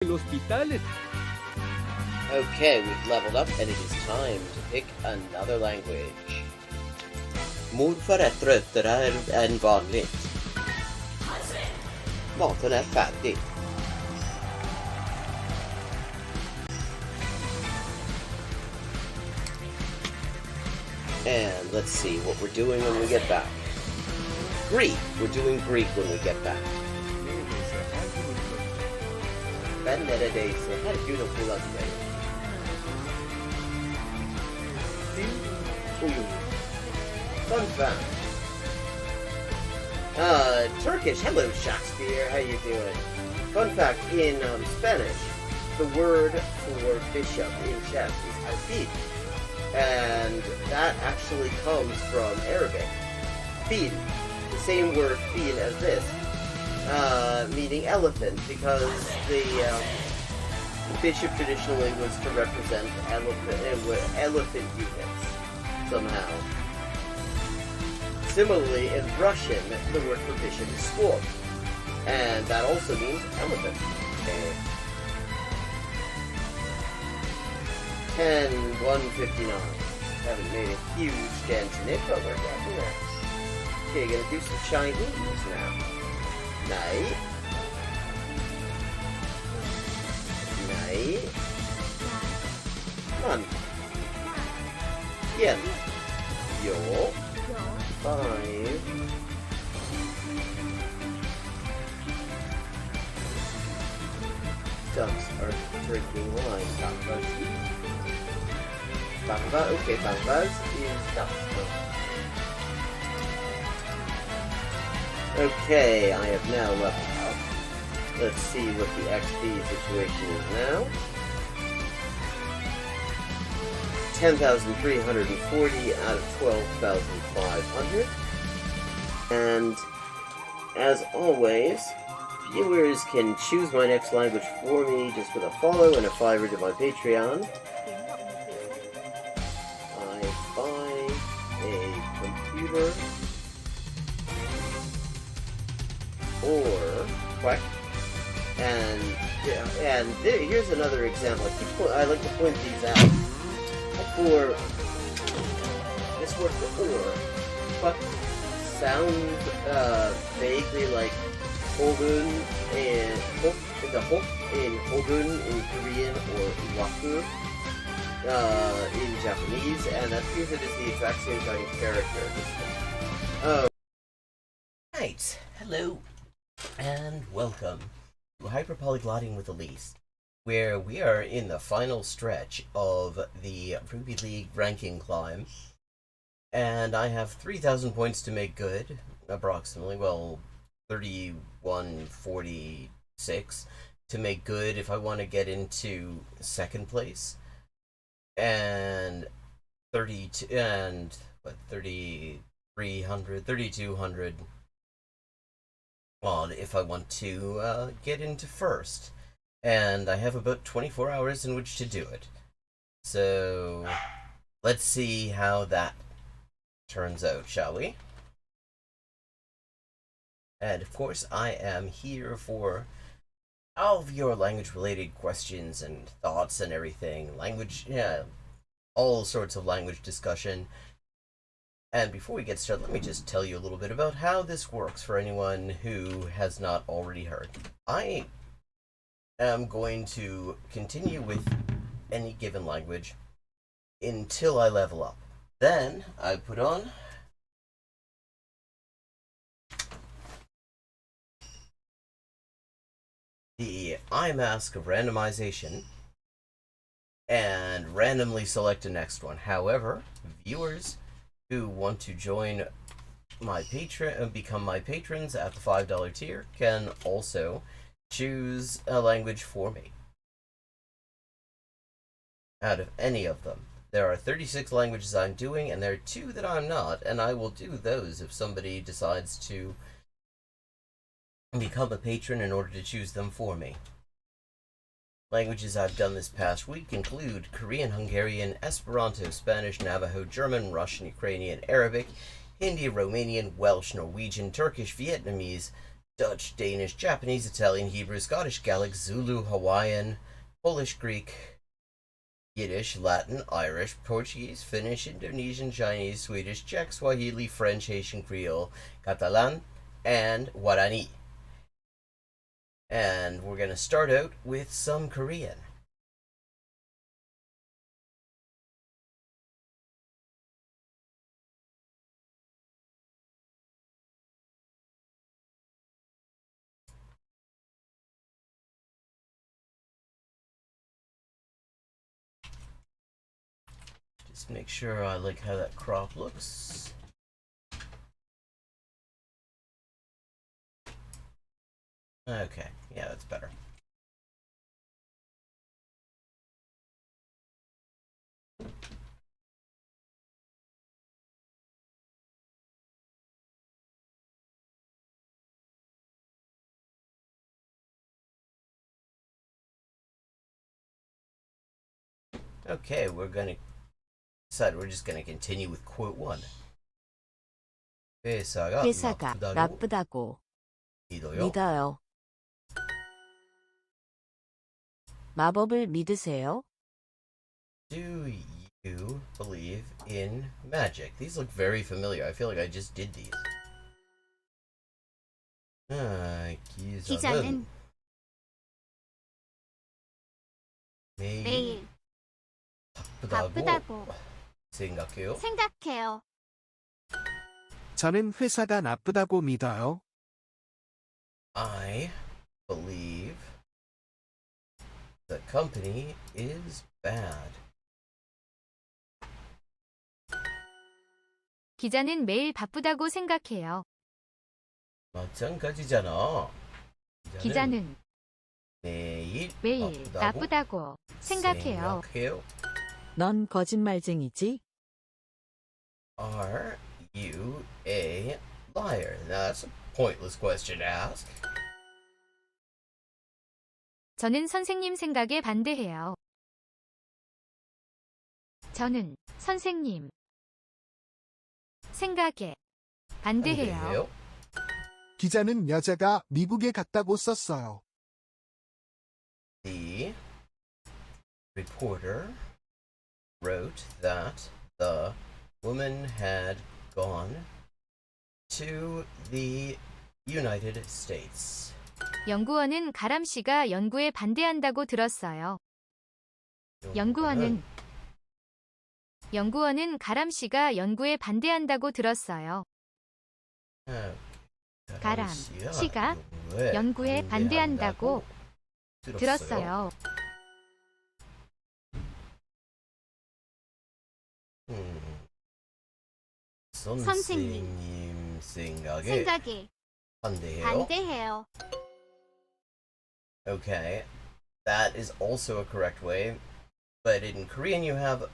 Okay, we've leveled up and it is time to pick another language. Morfar är tröttare än vanligt. Maten är färdig. And let's see what we're doing when we get back. Greek! We're doing Greek when we get back. Ben neredeyse her gün okula giderim. Fun fact. Turkish. Hello, Shakespeare. How you doing? Fun fact, in Spanish, the word for bishop in chess is alfil. And that actually comes from Arabic. Fil. The same word fil as this. Meaning elephant, because the bishop traditionally was to represent elephant units somehow. Similarly, in Russian, the word for bishop is squad, and that also means elephant. Okay. 10:159. Haven't made a huge dent in it, but we're getting there. Okay, gonna do some Chinese now. Nej. Man. Igen. Jo. 5. Ducks are drinking wine. Bambas. Okay, Bambas is ducks. Okay, I have now leveled up. Let's see what the XP situation is now. 10,340 out of 12,500. And as always, viewers can choose my next language for me just with a follow and a $5 to my Patreon. I buy a computer or quack. And here's another example. I like to point these out. For this word for or, but sounds vaguely like Hogun and the hok in Hogun in Korean or Waku in Japanese, and that appears it is the exact same kind of character. Oh, right. Hello, and welcome to Hyperpolyglotting with Elise, where we are in the final stretch of the Ruby League ranking climb, and I have 3,000 points to make good, approximately, well, 3146 to make good if I want to get into second place, and 3,200, well, if I want to get into first. And I have about 24 hours in which to do it. So, let's see how that turns out, shall we? And of course, I am here for all of your language-related questions and thoughts and everything. All sorts of language discussion. And before we get started, let me just tell you a little bit about how this works for anyone who has not already heard. I am going to continue with any given language until I level up. Then I put on the eye mask of randomization and randomly select the next one. However, viewers who want to join my become my patrons at the $5 tier can also choose a language for me out of any of them. There are 36 languages I'm doing, and there are 2 that I'm not, and I will do those if somebody decides to become a patron in order to choose them for me. Languages I've done this past week include Korean, Hungarian, Esperanto, Spanish, Navajo, German, Russian, Ukrainian, Arabic, Hindi, Romanian, Welsh, Norwegian, Turkish, Vietnamese, Dutch, Danish, Japanese, Italian, Hebrew, Scottish, Gaelic, Zulu, Hawaiian, Polish, Greek, Yiddish, Latin, Irish, Portuguese, Finnish, Indonesian, Chinese, Swedish, Czech, Swahili, French, Haitian, Creole, Catalan, and Guarani. And we're going to start out with some Korean. Just make sure I like how that crop looks. Okay, yeah, that's better. Okay, we're just gonna continue with quote 1. 회사가 나쁘다고 믿어요. 마법을 믿으세요? Do you believe in magic? These look very familiar. I feel like I just did these. 기자는 매일 매일 바쁘다고 생각해요. 저는 회사가 나쁘다고 믿어요. I believe the company is bad. 기자는 매일 바쁘다고 생각해요. 마찬가지잖아. 기자는 매일 나쁘다고 생각해요. 넌 거짓말쟁이지? Are you a liar? Now, that's a pointless question to ask. 저는 선생님 생각에 반대해요. 저는 선생님 생각에 반대해요. 기자는 여자가 미국에 갔다고 썼어요. The reporter wrote that the woman had gone to the United States. 연구원은 가람 씨가 연구에 반대한다고 들었어요. 연구원은 가람 씨가 연구에 반대한다고 들었어요. 가람 씨가 연구에 반대한다고 들었어요. 선생님 생각에 반대해요. Okay, that is also a correct way, but in Korean you have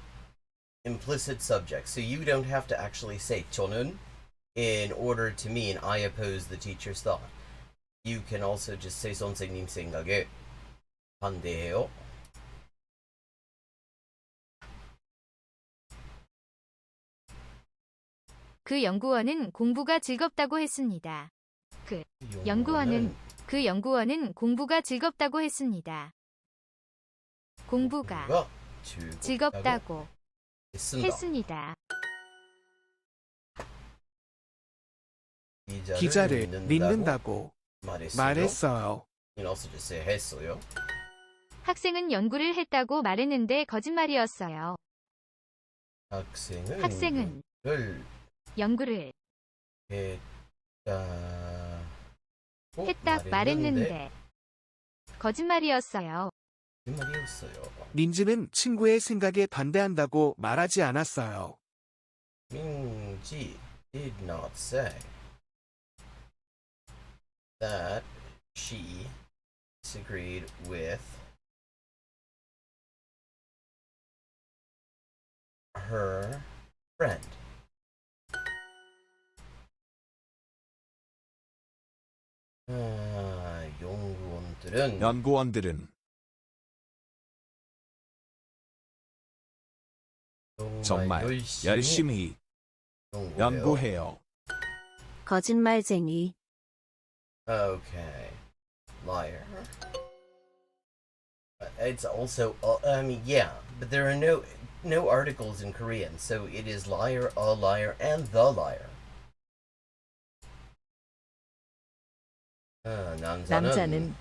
implicit subjects, so you don't have to actually say 저는 in order to mean I oppose the teacher's thought. You can also just say 선생님 생각에 반대해요. 그 연구원은 공부가 즐겁다고 했습니다. 그 연구원은 공부가 즐겁다고 했습니다. 공부가 즐겁다고 했습니다. 기자를 믿는다고 말했어요. You can also just say 했어요. 학생은 연구를 했다고 말했는데 거짓말이었어요. 학생은 연구를 했다 말했는데 거짓말이었어요. 민지는 친구의 생각에 반대한다고 말하지 않았어요. 민지 did not say that she disagreed with her friend. 연구원들은 정말 열심히 연구해요. 거짓말쟁이. Okay. Liar. It's also, I mean, yeah, but there are no articles in Korean, so it is liar, a liar, and the liar. 남자는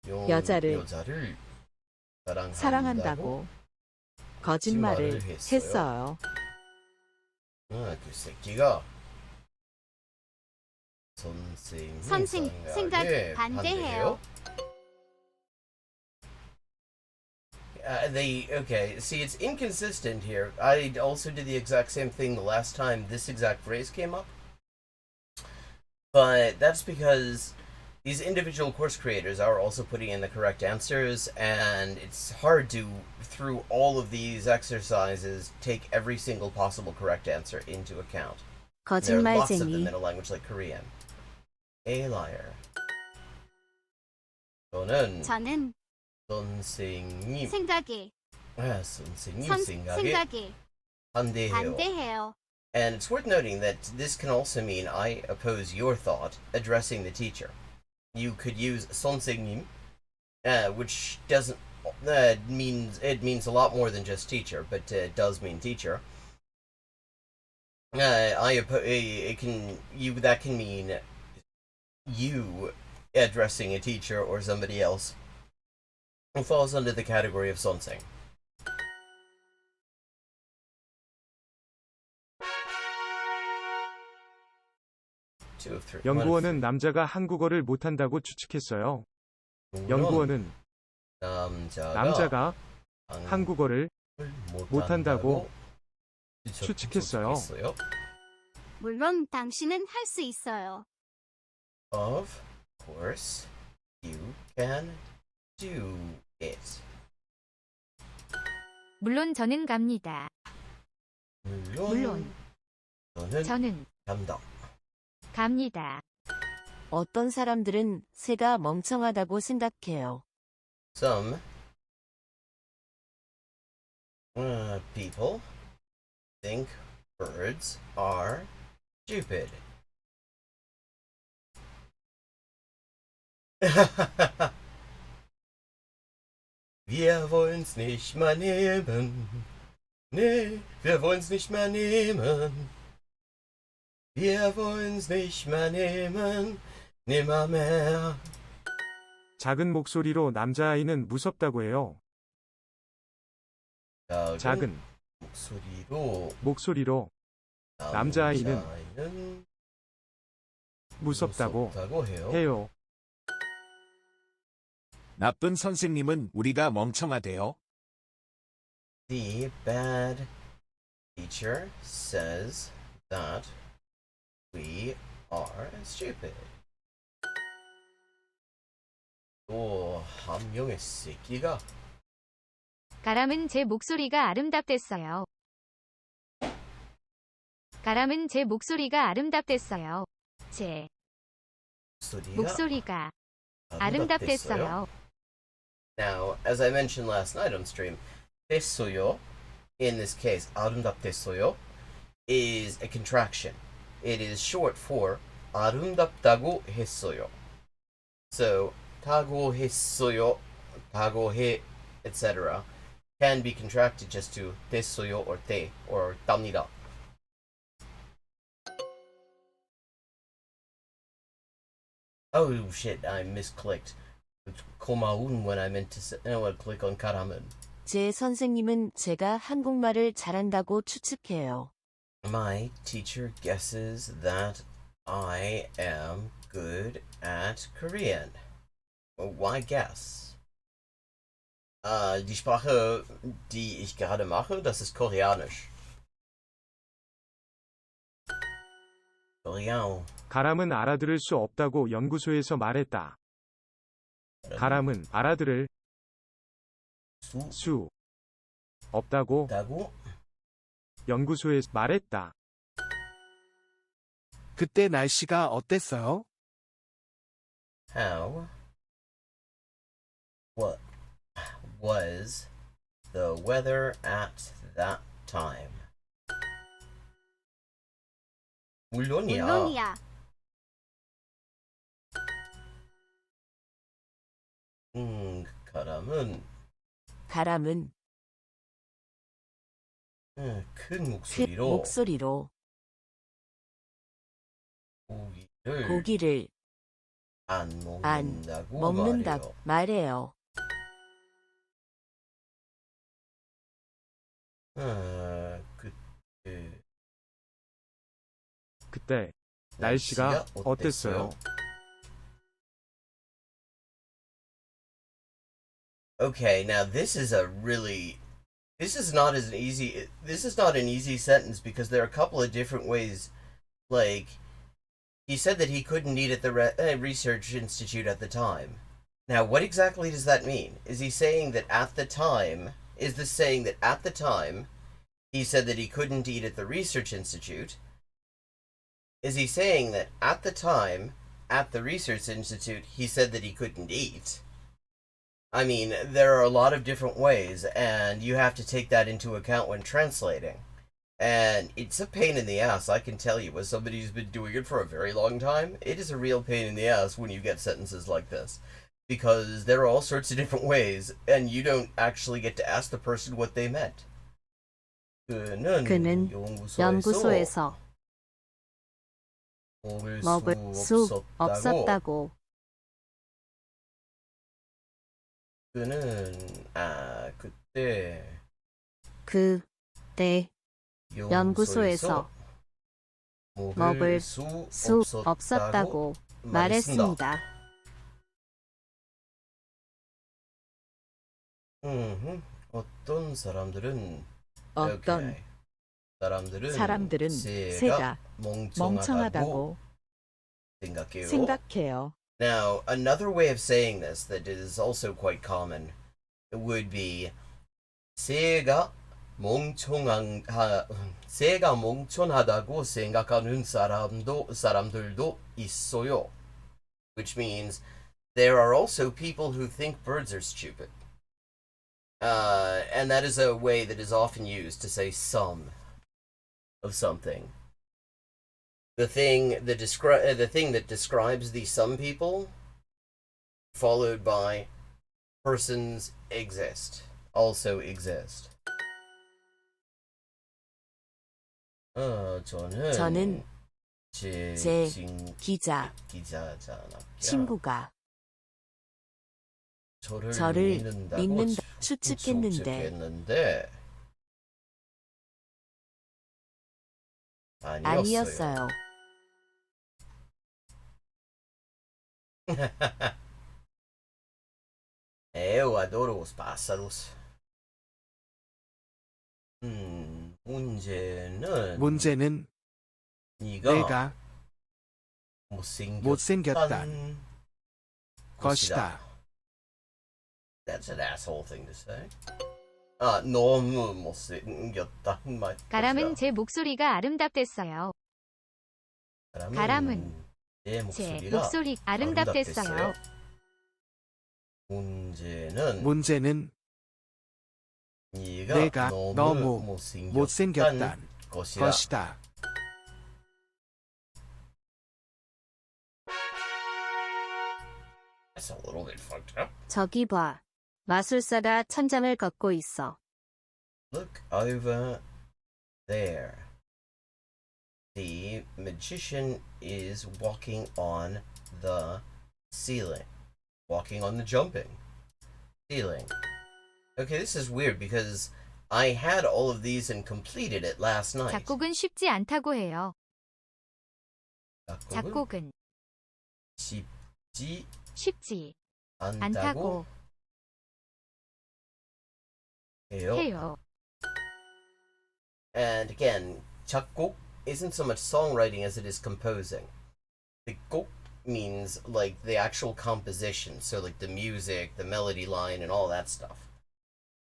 여자를 여자를 사랑한다고 거짓말을 했어요. 그 새끼가 선생 생각 반대해요. Okay, see, it's inconsistent here. I also did the exact same thing the last time this exact phrase came up. But that's because these individual course creators are also putting in the correct answers, and it's hard to, through all of these exercises, take every single possible correct answer into account. There are lots of them 거짓말쟁이 in a language like Korean. A liar. 저는 선생님 생각에 선생님 생각에 생각에 반대해요. 반대해요. And it's worth noting that this can also mean I oppose your thought addressing the teacher. You could use 선생님, which doesn't means a lot more than just teacher, but it does mean teacher. That can mean you addressing a teacher or somebody else. It falls under the category of 선생. Two of three. 연구원은 남자가 한국어를 못한다고 추측했어요. 연구원은 남자가 한국어를 못한다고 추측했어요. 물론 당신은 할 수 있어요. Of course, you can do it. 물론 저는 갑니다. 물론 저는 간다. 갑니다. 어떤 사람들은 새가 멍청하다고 생각해요. Some people think birds are stupid. Wir wollen's nicht mal nehmen. Nee, wir wollen's nicht mal nehmen. Wir wollen's nicht mal nehmen. nimmermehr. 작은 목소리로 남자아이는 무섭다고 해요. 작은 목소리로 남자아이는 무섭다고 해요. 나쁜 선생님은 우리가 멍청하대요. The bad teacher says that we are stupid. 또 한 명의 새끼가 가람은 제 목소리가 아름답댔어요. 가람은 제 목소리가 아름답댔어요. 제 목소리가 아름답댔어요. Now, as I mentioned last night on stream, 됐어요, in this case, 아름답댔어요, is a contraction. It is short for 아름답다고 했어요. So, 다고 했어요, 다고 해, etc. can be contracted just to 됐어요 or 때 or 답니다. Oh shit, I misclicked. 고마운 when I meant to click on 가람은. 제 선생님은 제가 한국말을 잘한다고 추측해요. My teacher guesses that I am good at Korean. Why guess? Die Sprache, die ich gerade mache, das ist Koreanisch. Korean. 가람은 알아들을 수 없다고 연구소에서 말했다. 가람은 알아들을 수 없다고 연구소에서 말했다. 그때 날씨가 어땠어요? What was the weather at that time? 물론이야. 가람은 가람은 큰 큰 목소리로 목소리로 고기를 고기를 안 안 먹는다고 먹는다고 말해요. 말해요. 그때 그때 날씨가 어땠어요? Okay, now this is not an easy sentence because there are a couple of different ways. Like, he said that he couldn't eat at the research institute at the time. Now, what exactly does that mean? Is this saying that at the time he said that he couldn't eat at the research institute? Is he saying that at the time at the research institute he said that he couldn't eat? I mean, there are a lot of different ways, and you have to take that into account when translating. And it's a pain in the ass, I can tell you, as somebody who's been doing it for a very long time. It is a real pain in the ass when you get sentences like this. Because there are all sorts of different ways, and you don't actually get to ask the person what they meant. 그는 연구소에서 먹을 수 없었다고. 그는 그때 연구소에서 먹을 수 없었다고 말했습니다. 어떤 사람들은 새가 멍청하다고 생각해요. Now, another way of saying this that is also quite common would be 새가 멍청하다고 생각하는 사람들도 있어요. Which means there are also people who think birds are stupid. And that is a way that is often used to say some of something. The thing that describes the some people, followed by persons also exist. 저는 제 기자 친구가 저를 믿는다 추측했는데 아니었어요. Eu adoro os pássaros. 문제는 내가 못생겼단 것이다. That's an asshole thing to say. 너무 못생겼단 말. 가람은 제 목소리가 아름답댔어요. 가람은 제 제 목소리가 목소리 아름답댔어요. 문제는 내가 너무 못생겼단 것이다. That's a little bit fucked up. 저기 봐. 마술사가 천장을 걷고 있어. Look over there. The magician is walking on the ceiling. Walking on the jumping ceiling. Okay, this is weird because I had all of these and completed it last night. 작곡은 쉽지 않다고 해요. 작곡은 쉽지 않다고 해요. And again, 작곡 isn't so much songwriting as it is composing. The 곡 means like the actual composition, so like the music, the melody line, and all that stuff.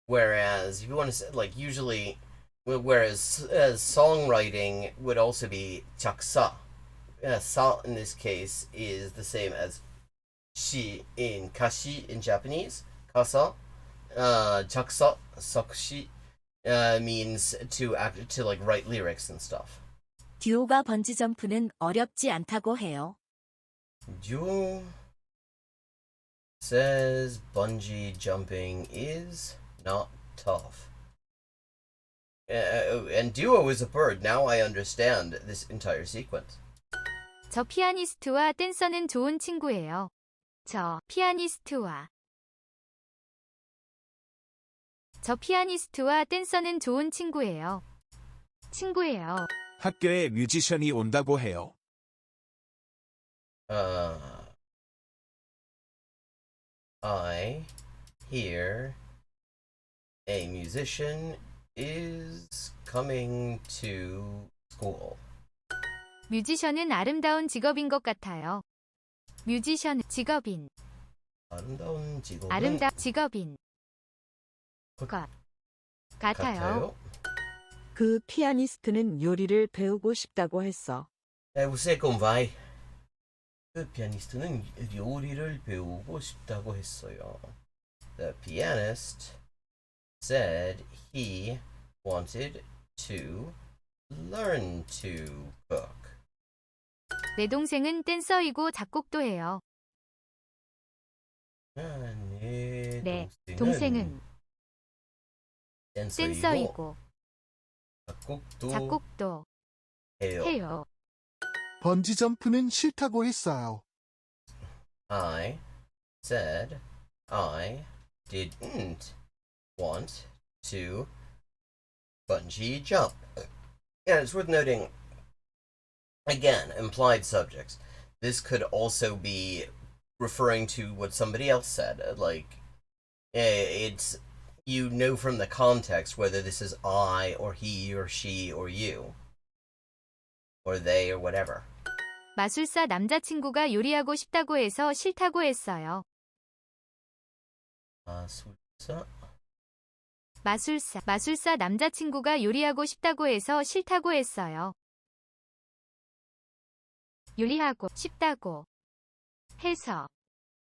Whereas if you want to say, like usually, songwriting would also be 작사. Sa in this case is the same as 시 in kashi in Japanese. Kasa, 작사, 석시 means to like write lyrics and stuff. 듀오가 번지 점프는 어렵지 않다고 해요. says bungee jumping is not tough. And Duo is a bird. Now I understand this entire sequence. 저 피아니스트와 댄서는 좋은 친구예요. 저 피아니스트와 댄서는 좋은 친구예요. 친구예요. 학교에 뮤지션이 온다고 해요. I hear a musician is coming to school. 뮤지션은 아름다운 직업인 것 같아요. 뮤지션은 직업인. 아름다운 직업은 직업인. 같아요. 그 피아니스트는 요리를 배우고 싶다고 했어. Você como vai? 그 피아니스트는 요리를 배우고 싶다고 했어요. The pianist said he wanted to learn to cook. 내 동생은 댄서이고 작곡도 해요. 내 동생은 댄서이고 댄서이고 작곡도 해요. 번지점프는 싫다고 했어요. I said I didn't want to bungee jump. Yeah, it's worth noting, again, implied subjects. This could also be referring to what somebody else said. Like, it's, you know from the context whether this is I or he or she or you. Or they or whatever. 마술사 남자친구가 요리하고 싶다고 해서 싫다고 했어요. 마술사 남자친구가 요리하고 싶다고 해서 싫다고 했어요. 요리하고 싶다고 해서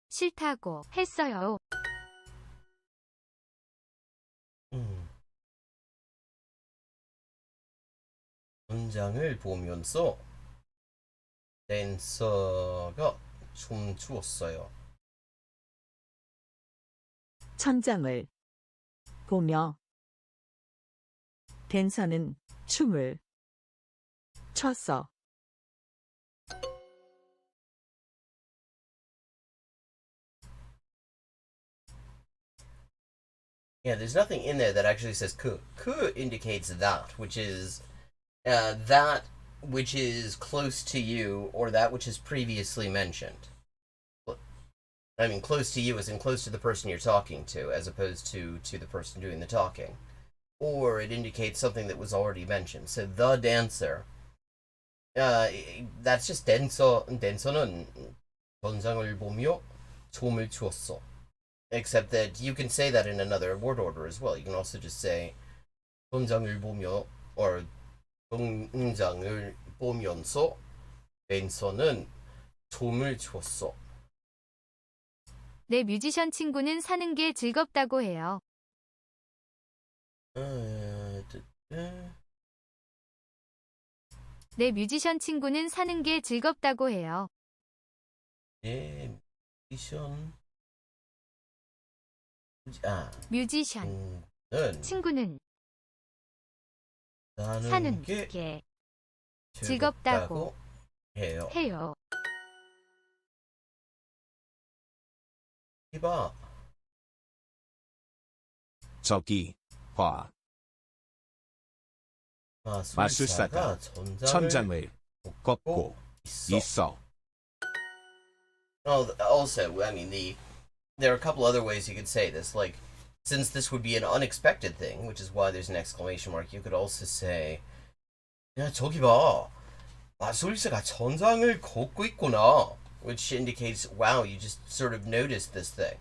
싫다고 했어요. 문장을 보면서 댄서가 춤추었어요. 천장을 보며 댄서는 춤을 췄어. Yeah, there's nothing in there that actually says ku. Ku indicates that, which is that which is close to you or that which is previously mentioned. I mean, close to you as in close to the person you're talking to, as opposed to the person doing the talking. Or it indicates something that was already mentioned. So the dancer, that's just 댄서는 전장을 보며 춤을 추었어. Except that you can say that in another word order as well. You can also just say 전장을 보며 or 전장을 보면서 댄서는 춤을 췄어. 내 뮤지션 친구는 사는 게 즐겁다고 해요. 내 뮤지션 친구는 사는 게 즐겁다고 해요. 내 뮤지션 친구는 사는 게 즐겁다고 해요. 이봐. 저기 봐. 마술사가 천장을 걷고 있어. Also, I mean, there are a couple other ways you could say this. Like, since this would be an unexpected thing, which is why there's an exclamation mark, you could also say, 야, 저기 봐. 마술사가 천장을 걷고 있구나. Which indicates, wow, you just sort of noticed this thing.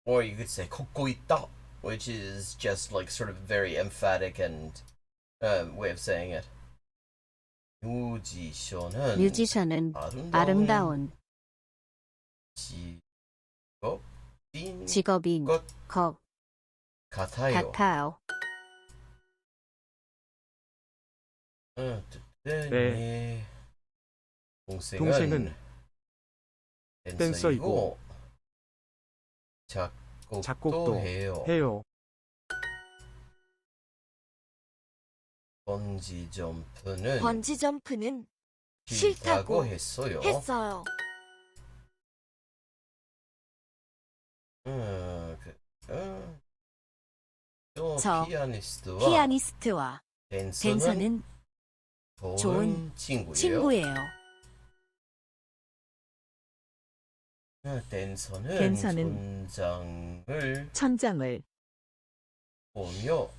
Or you could say, 걷고 있다, which is just like sort of very emphatic and way of saying it. 뮤지션은 아름다운 직업인 것 것 같아요. 네. 동생은 댄서이고 작곡도 작곡도 해요. 해요. 번지점프는 번지점프는 싫다고 싫다고 했어요. 했어요. 또 저 피아니스트와 피아니스트와 댄서는 댄서는 좋은 좋은 친구예요. 친구예요. 댄서는 댄서는 천장을 천장을 보며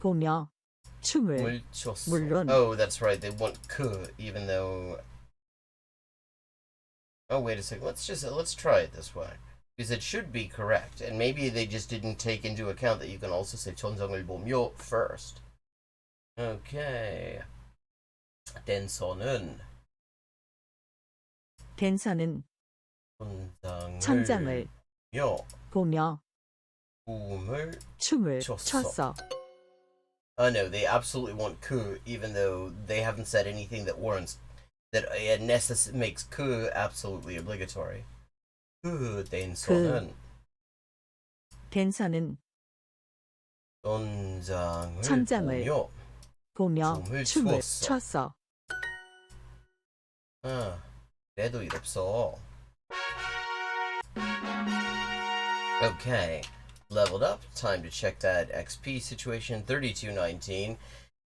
보며 춤을 춤을 췄어. 물론 Oh, that's right. They want could, even though. Oh, wait a second. Let's try it this way, because it should be correct, and maybe they just didn't take into account that you can also say 천장을 보며 first. Okay. 댄서는 댄서는 천장을 천장을 보며 보며 춤을 춤을 췄어. 췄어. No, they absolutely want could, even though they haven't said anything that warrants that it makes could absolutely obligatory. 댄서는 댄서는 천장을 천장을 보며 보며 춤을 춤을 췄어. 췄어. 그래도 일 없어. Okay, leveled up. Time to check that XP situation. 3219.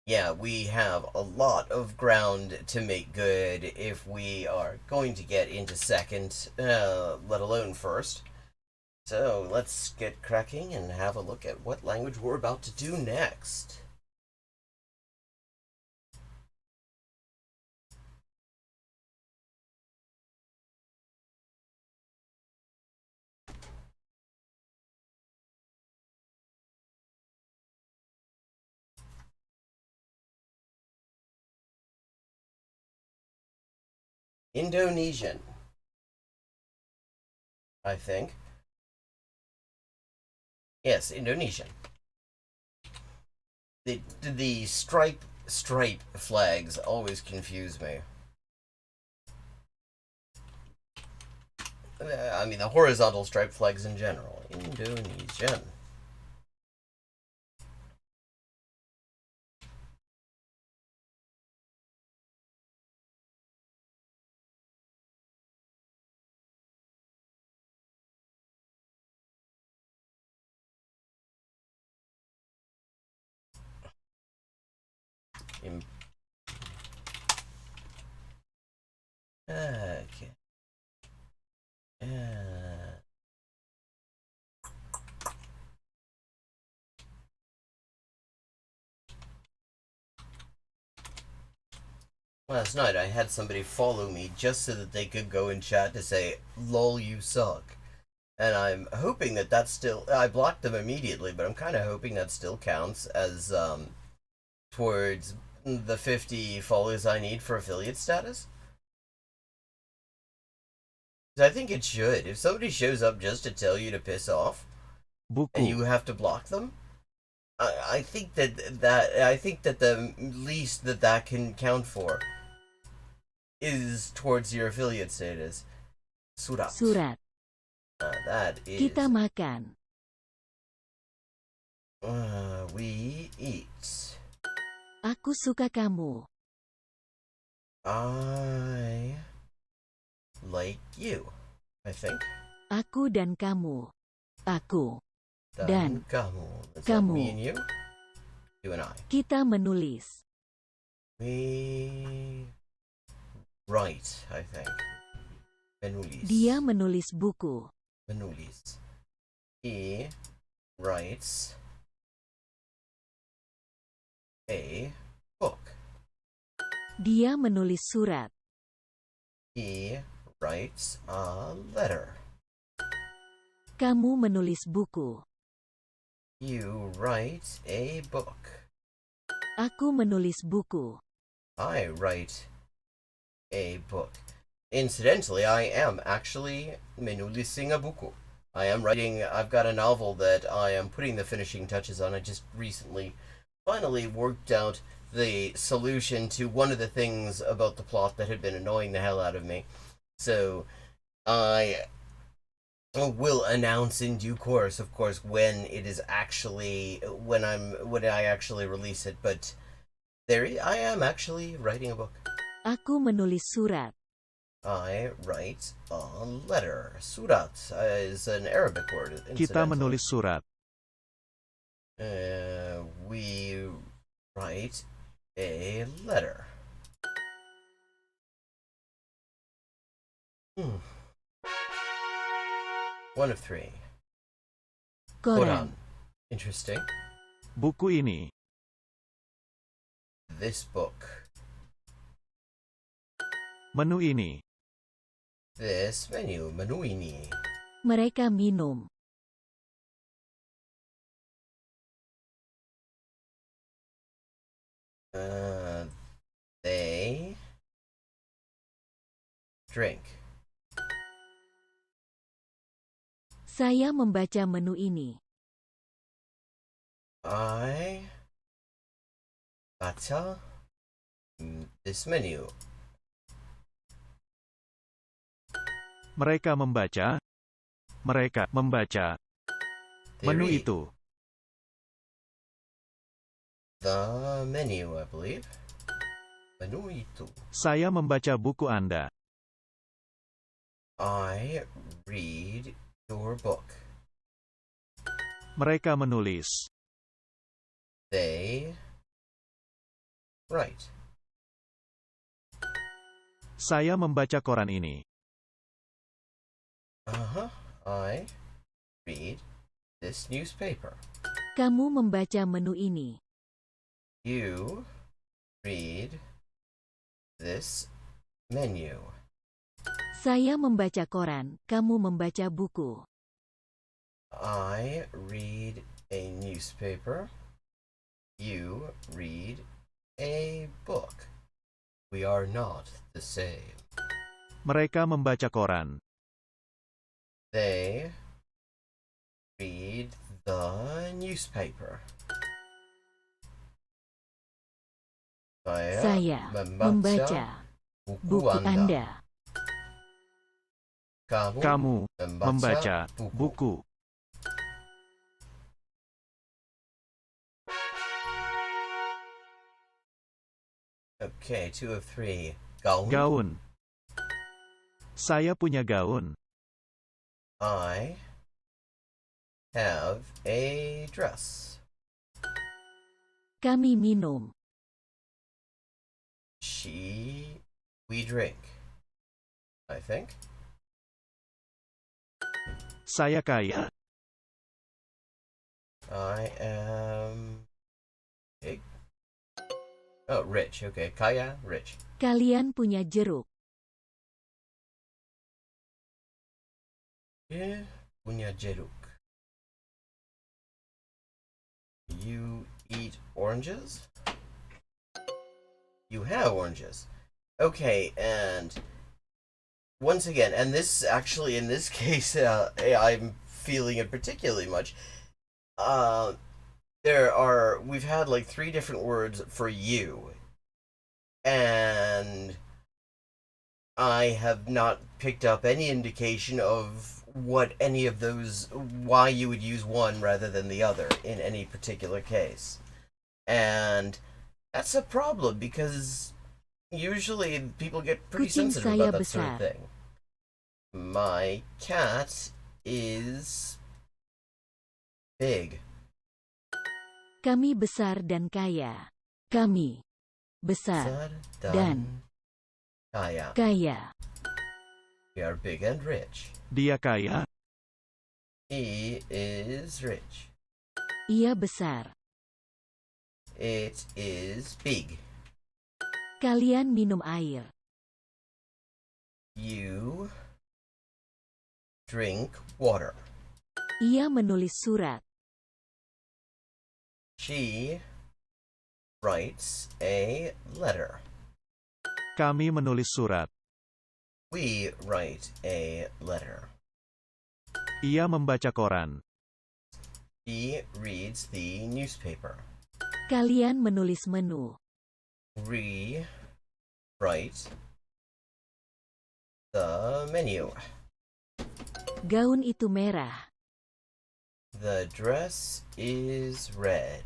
Yeah, we have a lot of ground to make good if we are going to get into second, let alone first. So let's get cracking and have a look at what language we're about to do next. Indonesian, I think. Yes, Indonesian. The stripe flags always confuse me. I mean, the horizontal stripe flags in general. Indonesian. Okay. Last night I had somebody follow me just so that they could go in chat to say, "Lol, you suck." And I'm hoping that that's still... I blocked them immediately, but I'm kind of hoping that still counts as, towards the 50 follows I need for affiliate status. I think it should. If somebody shows up just to tell you to piss off, and 묻고 you have to block them, I think that the least that can count for is towards your affiliate status. Surat. 수랏. That is. Kita makan. We eat. Aku suka kamu. I like you, I think. Aku dan kamu. Aku. Dan kamu. Is that kamu. me and you? You and I. Kita menulis. We write, I think. Menulis. Dia menulis buku. Menulis. He writes a book. Dia menulis surat. He writes a letter. Kamu menulis buku. You write a book. Aku menulis buku. I write a book. Incidentally, I am actually menulising a buku. I am writing, I've got a novel that I am putting the finishing touches on. I just recently finally worked out the solution to one of the things about the plot that had been annoying the hell out of me. So, I will announce in due course, of course, when it is actually when I actually release it. But I am actually writing a book. Aku menulis surat. I write a letter. Surat is an Arabic word. Kita incidentally. menulis surat. We write a letter. One of three. Koran. Interesting. Buku ini. This book. Menu ini. This menu. Menu ini. Mereka minum. They drink. Saya membaca menu ini. I baca this menu. Mereka membaca. Mereka membaca. They Menu read. itu. The menu, I believe. Menu itu. Saya membaca buku Anda. I read your book. Mereka menulis. They write. Saya membaca koran ini. I read this newspaper. Kamu membaca menu ini. You read this menu. Saya membaca koran, kamu membaca buku. I read a newspaper. You read a book. We are not the same. Mereka membaca koran. They read the newspaper. Saya membaca buku Anda. Kamu Kamu membaca buku. Okay, 2 of 3. Gaun. Gaun. Saya punya gaun. I have a dress. Kami minum. We drink. I think. Saya kaya. I am big. Oh, rich. Okay, kaya, rich. Kalian punya jeruk. Yeah, punya jeruk. You eat oranges? You have oranges. Okay, and once again, and this actually, in this case, I'm feeling it particularly much. We've had like 3 different words for you, and I have not picked up any indication of what any of those, why you would use one rather than the other in any particular case. And that's a problem because usually people get pretty Kucing sensitive saya about that sort of besar. thing. My cat is big. Kami besar dan kaya. Kami besar Besar dan kaya. kaya. We are big and rich. Dia kaya. He is rich. Ia besar. It is big. Kalian minum air. You drink water. Ia menulis surat. She writes a letter. Kami menulis surat. We write a letter. Ia membaca koran. He reads the newspaper. Kalian menulis menu. We write the menu. Gaun itu merah. The dress is red.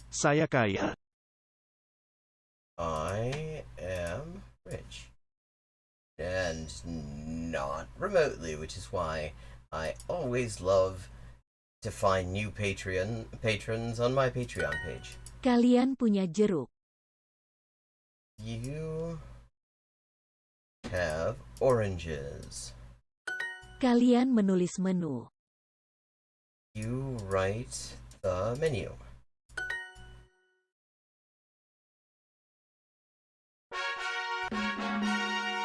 Saya kaya. I am rich. And not remotely, which is why I always love to find new patrons on my Patreon page. Kalian punya jeruk. You have oranges. Kalian menulis menu. You write the menu.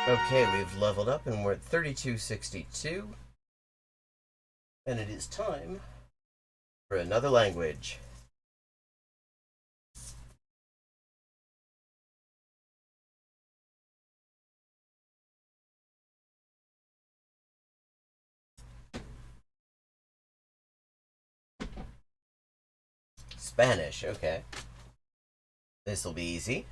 Okay, we've leveled up and we're at 3262. And it is time for another language. Spanish, okay. This'll be easy.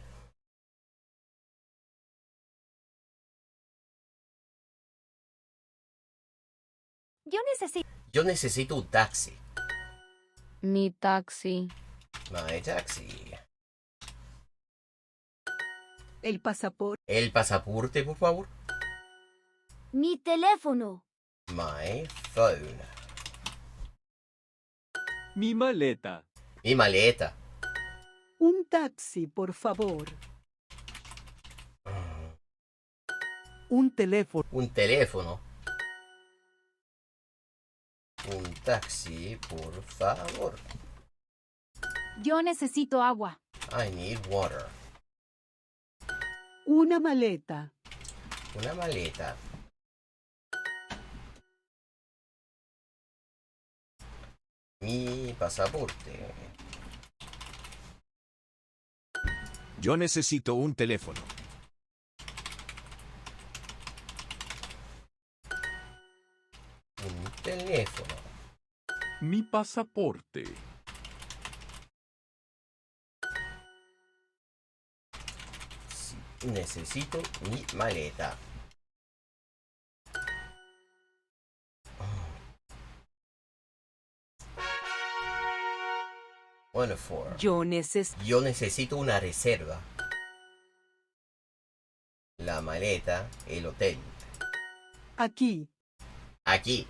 Yo necesito un taxi. Mi taxi. My taxi. El pasaporte. El pasaporte, por favor. Mi teléfono. My phone. Mi maleta. Mi maleta. Un taxi, por favor. Un teléfono. Un teléfono. Un taxi, por favor. Yo necesito agua. I need water. Una maleta. Una maleta. Mi pasaporte. Yo necesito un teléfono. Un teléfono. Mi pasaporte. Sí, necesito mi maleta. One of four. Yo necesito. Yo necesito una reserva. La maleta, el hotel. Aquí. Aquí.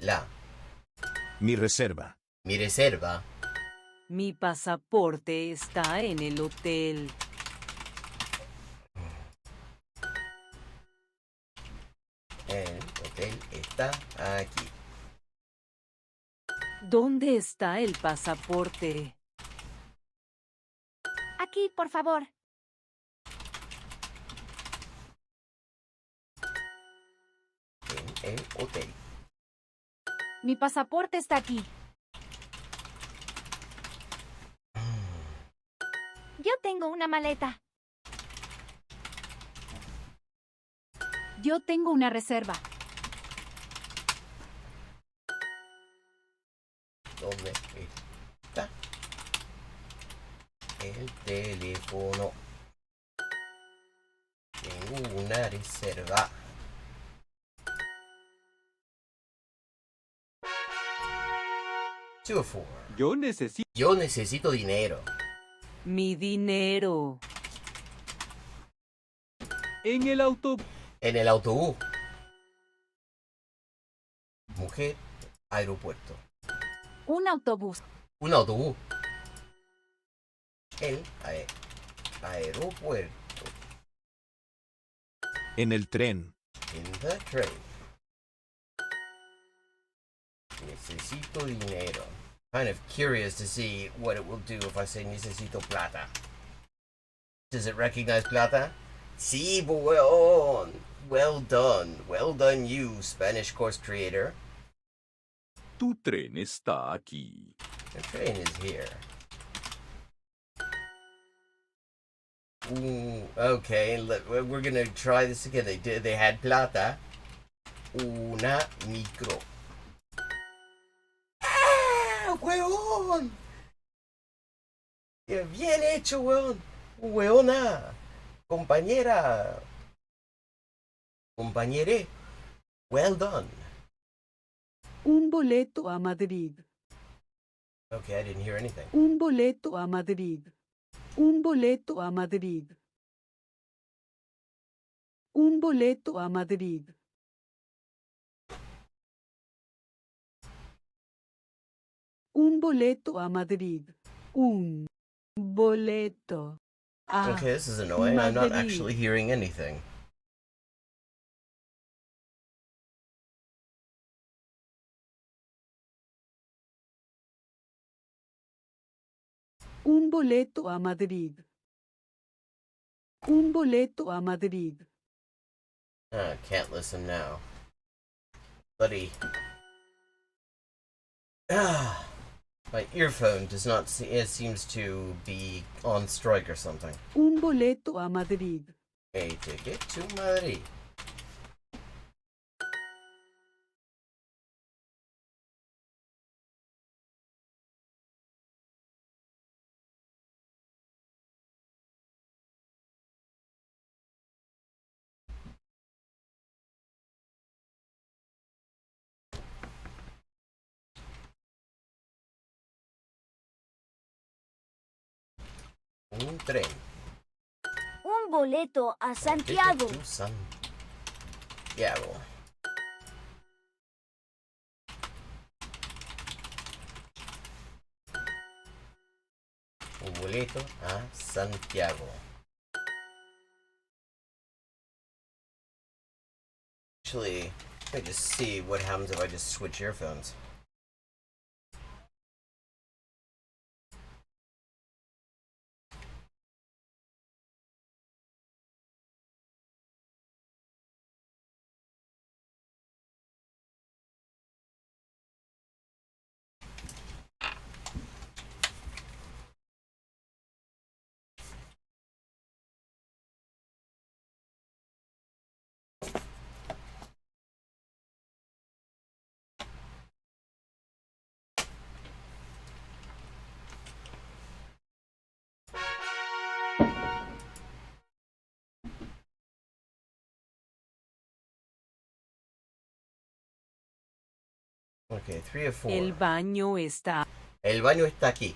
La. Mi reserva. Mi reserva. Mi pasaporte está en el hotel. El hotel está aquí. ¿Dónde está el pasaporte? Aquí, por favor. En el hotel. Mi pasaporte está aquí. Yo tengo una maleta. Yo tengo una reserva. ¿Dónde está el teléfono? Tengo una reserva. Two of four. Yo necesito. Yo necesito dinero. Mi dinero. En el autobús. En el autobús. Mujer, aeropuerto. Un autobús. Un autobús. El aeropuerto. En el tren. In the train. Necesito dinero. Kind of curious to see what it will do if I say necesito plata. Does it recognize plata? Sí, weón. Well done. Well done you, Spanish course creator. Tu tren está aquí. The train is here. Ooh, okay, we're gonna try this again. They had plata. Una micro. ¡Ah, weón! Bien hecho, weón. Weona. Compañera. Compañere. Well done. Un boleto a Madrid. Okay, I didn't hear anything. Un boleto a Madrid. Un boleto a Madrid. Un boleto a Madrid. Un boleto a Madrid. Un boleto a Okay, this is annoying. I'm not Madrid. actually hearing anything. Un boleto a Madrid. Un boleto a Madrid. Can't listen now. Buddy. Ah, my earphone does not see, it seems to be on strike or something. Un boleto a Madrid. A ticket to Madrid. Un tren. Un boleto a Santiago. Ticket to Santiago. Un boleto a Santiago. Actually, let me just see what happens if I just switch earphones. Okay, 3 of 4. El baño está. El baño está aquí.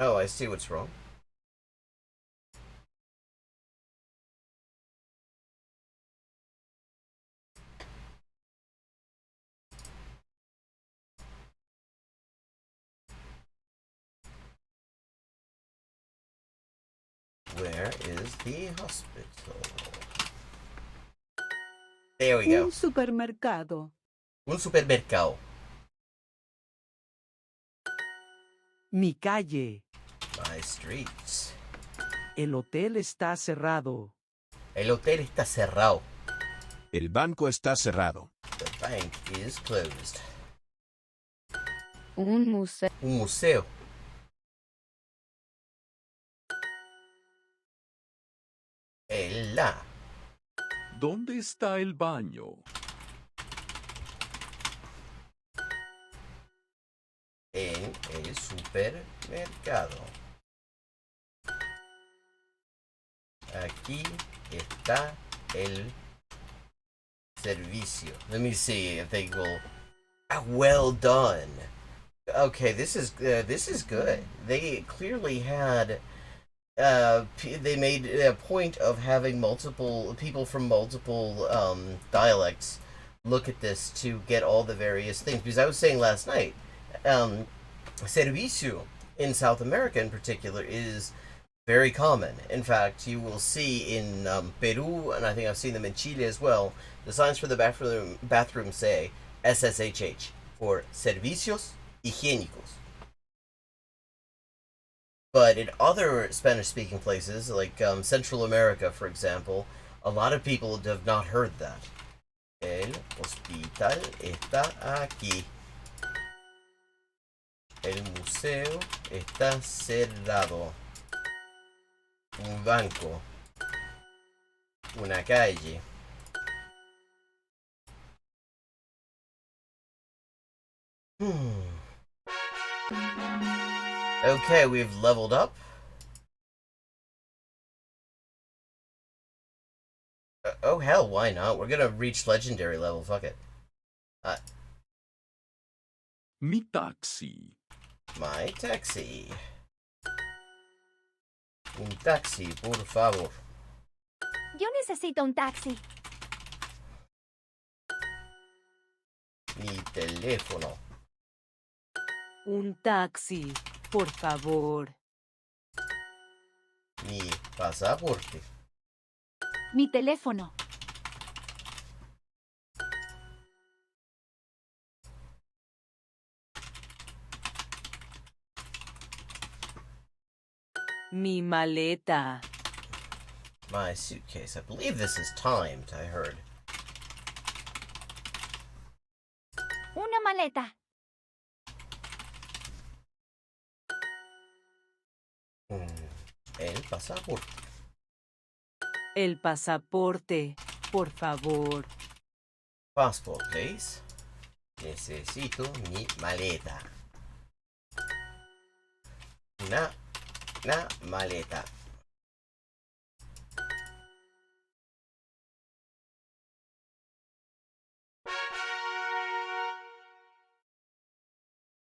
Oh, I see what's wrong. Where is the hospital? There we go. Un supermercado. Un supermercado. Mi calle. My streets. El hotel está cerrado. El hotel está cerrado. El banco está cerrado. The bank is closed. Un museo. Un museo. La. ¿Dónde está el baño? En el supermercado. Aquí está el servicio. Let me see if they will. Well done. Okay, this is good. They clearly had. They made a point of having multiple people from multiple dialects look at this to get all the various things. Because I was saying last night, servicio in South America in particular is very common. In fact, you will see in Peru, and I think I've seen them in Chile as well, the signs for the bathroom say SSHH for servicios higiénicos. But in other Spanish-speaking places, like Central America, for example, a lot of people have not heard that. El hospital está aquí. El museo está cerrado. Un banco. Una calle. Okay, we've leveled up. Oh hell, why not? We're gonna reach legendary level, fuck it. Mi taxi. My taxi. Un taxi, por favor. Yo necesito un taxi. Mi teléfono. Un taxi, por favor. Mi pasaporte. Mi teléfono. Mi maleta. My suitcase. I believe this is timed, I heard. Una maleta. El pasaporte. El pasaporte, por favor. Passport, please. Necesito mi maleta. Una maleta.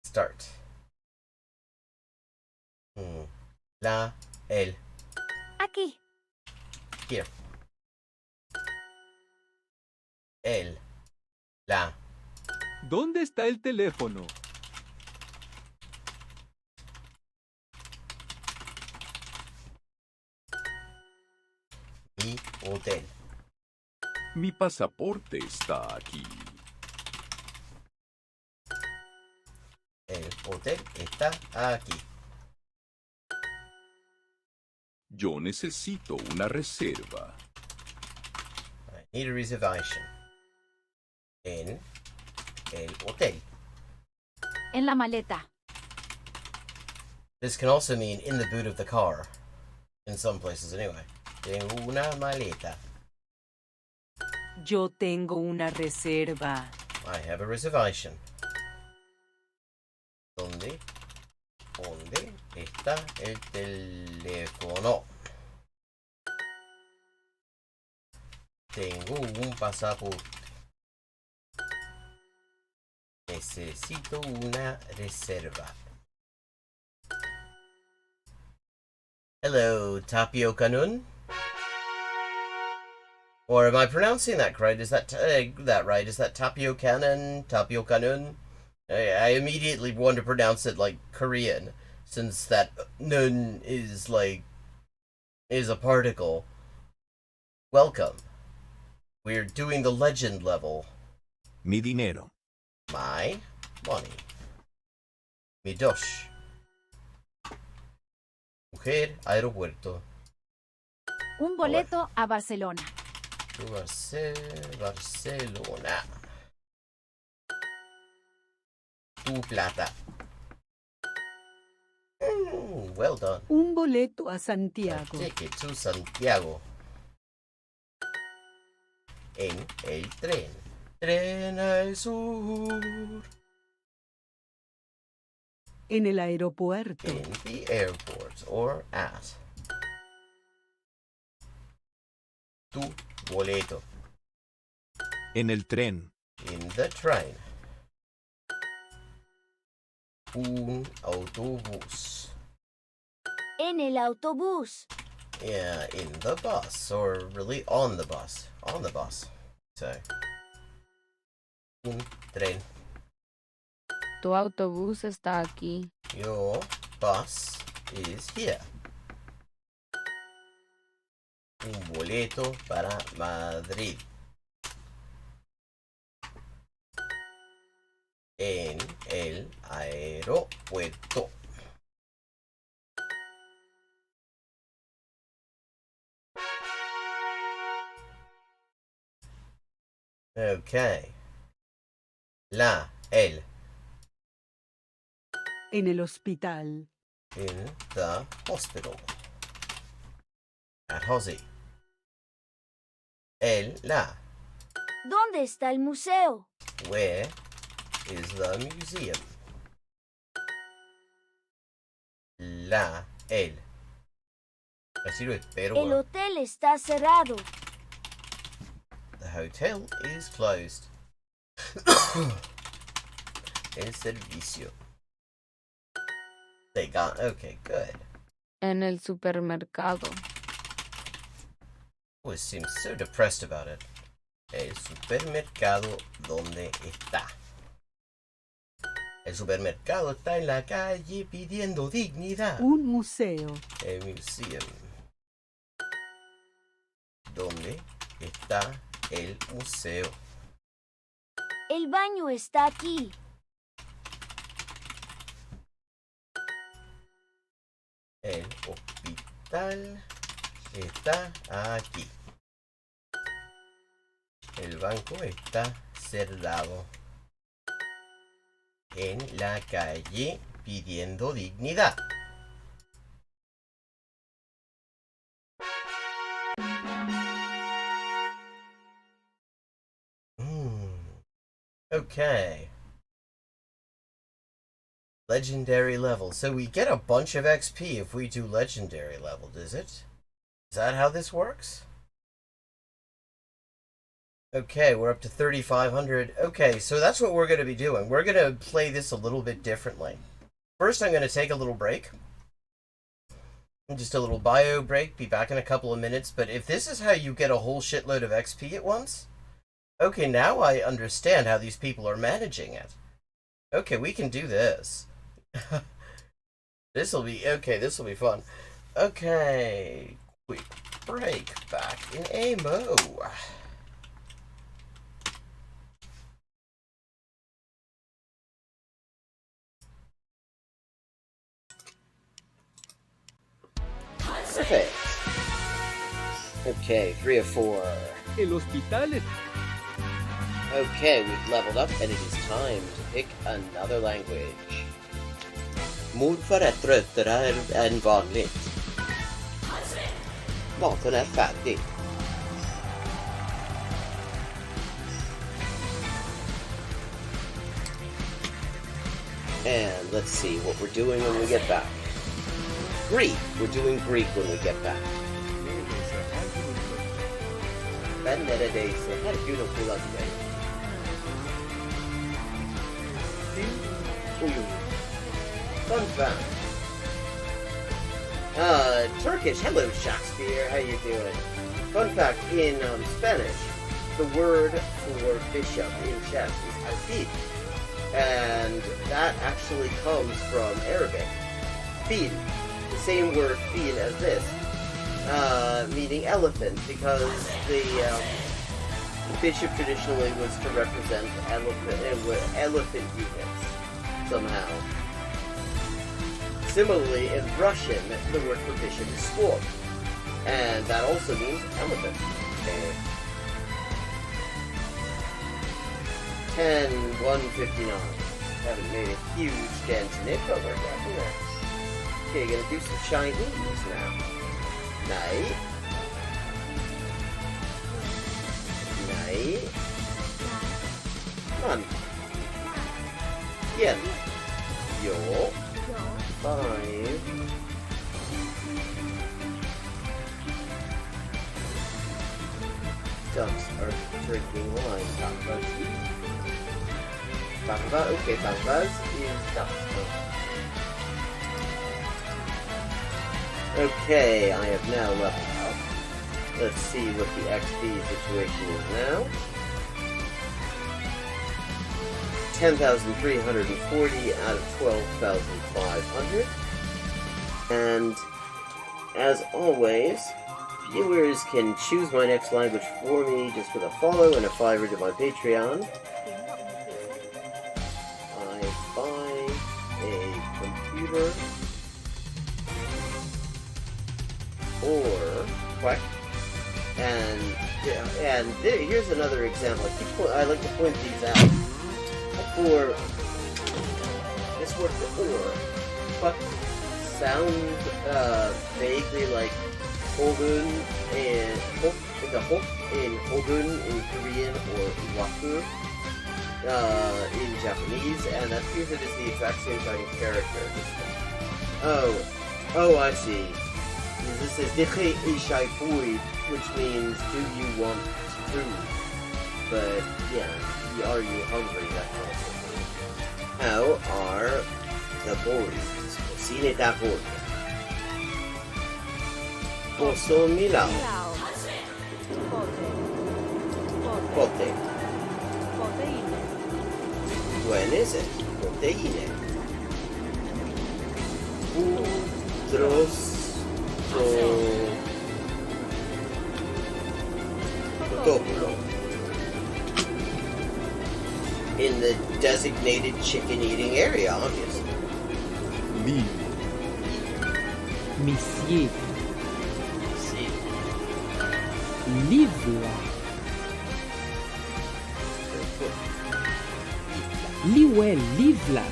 Start. El. Aquí. Here. El. La. ¿Dónde está el teléfono? Mi hotel. Mi pasaporte está aquí. El hotel está aquí. Yo necesito una reserva. I need a reservation. En el hotel. En la maleta. This can also mean in the boot of the car. In some places, anyway. Tengo una maleta. Yo tengo una reserva. I have a reservation. ¿Dónde está el teléfono? Tengo un pasaporte. Necesito una reserva. Hello, Tapioca Nun? Or am I pronouncing that right? Is that right? Is that Tapioca Nun? Tapioca Nun? I immediately want to pronounce it like Korean, since that nun is a particle. Welcome. We're doing the legend level. Mi dinero. My money. Mi dos. Mujer, aeropuerto. Un boleto a Barcelona. Barcelona. Tu plata. Well done. Un boleto a Santiago. Ticket to Santiago. En el tren. Tren al sur. En el aeropuerto. In the airport or at. Tu boleto. En el tren. In the train. Un autobús. En el autobús. Yeah, in the bus, or really on the bus. On the bus. So. Un tren. Tu autobús está aquí. Your bus is here. Un boleto para Madrid. En el aeropuerto. Okay. El. En el hospital. In the hospital. At Hosey. La. ¿Dónde está el museo? Where is the museum. El. Así lo espero. El hotel está cerrado. The hotel is closed. El servicio. They got. Okay, good. En el supermercado. Always seems so depressed about it. El supermercado, ¿dónde está? El supermercado está en la calle pidiendo dignidad. Un museo. El museum. ¿Dónde está el museo? El baño está aquí. El hospital está aquí. El banco está cerrado. En la calle pidiendo dignidad. Okay. Legendary level. So we get a bunch of XP if we do legendary level, does it? Is that how this works? Okay, we're up to 3,500. Okay, so that's what we're going to be doing. We're going to play this a little bit differently. First, I'm going to take a little break. Just a little bio break. Be back in a couple of minutes. But if this is how you get a whole shitload of XP at once, okay, now I understand how these people are managing it. Okay, we can do this. This'll be fun. Okay, quick break. Back in AMO. Perfect. Okay, 3 of 4. El hospital es... Okay, we've leveled up and it is time to pick another language. Morfar är tröttare än vanligt. Maten är färdig. And let's see what we're doing when we get back. Greek. We're doing Greek when we get back. Ben neredeyse her gün okula giderim. Fun fact. Turkish. Hello, Shakespeare. How you doing? Fun fact, in Spanish, the word for bishop in chess is alfil. And that actually comes from Arabic. Fil. The same word fil as this. Meaning elephant, because the bishop traditionally was to represent elephant units somehow. Similarly, in Russian, the word for bishop is sword, and that also means elephant. Okay. 10-159. Haven't made a huge dent in it, but we're getting there. Okay, gonna do some Chinese now. Nej. Nej. Man. Igen. Jo. 5. Ducks are drinking wine. Bamba. Okay, Bambas is ducks. Okay, I have now leveled up. Let's see what the XP situation is now. 10,340 out of 12,500. And as always, viewers can choose my next language for me just with a follow and a $5 to my Patreon. I buy a computer or quack, and here's another example. I like to point these out. For this word for or, but sounds vaguely like Hogun and the Hok in Hogun in Korean or Waku. in Japanese, and that appears it is the exact same kind of character. Oh, I see. This is Dikhe Ishai Fui, which means, do you want food? But, yeah, are you hungry? That kind of thing. How are the boys? Cine da boya. Posso Milao. Pote. When is it? Proteine. Udros. Protopulo. In the designated chicken eating area, obviously. Liv. Monsieur. See. Livla. Liwe livla.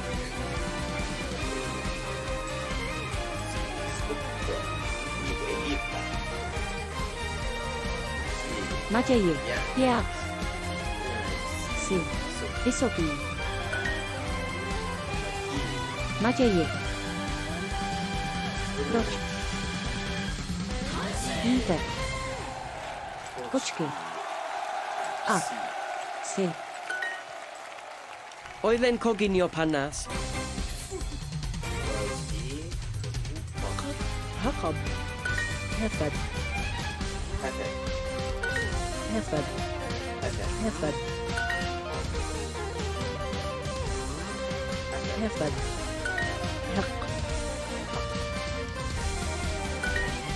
Macaye. Yeah. Yeah. Si. Isopi. Macaye. Doch. Inter. Kochke. Ah. Si. Oilen coginio panas. Hakab. Hefad. Hefad. Hefad. Hefad. Haq.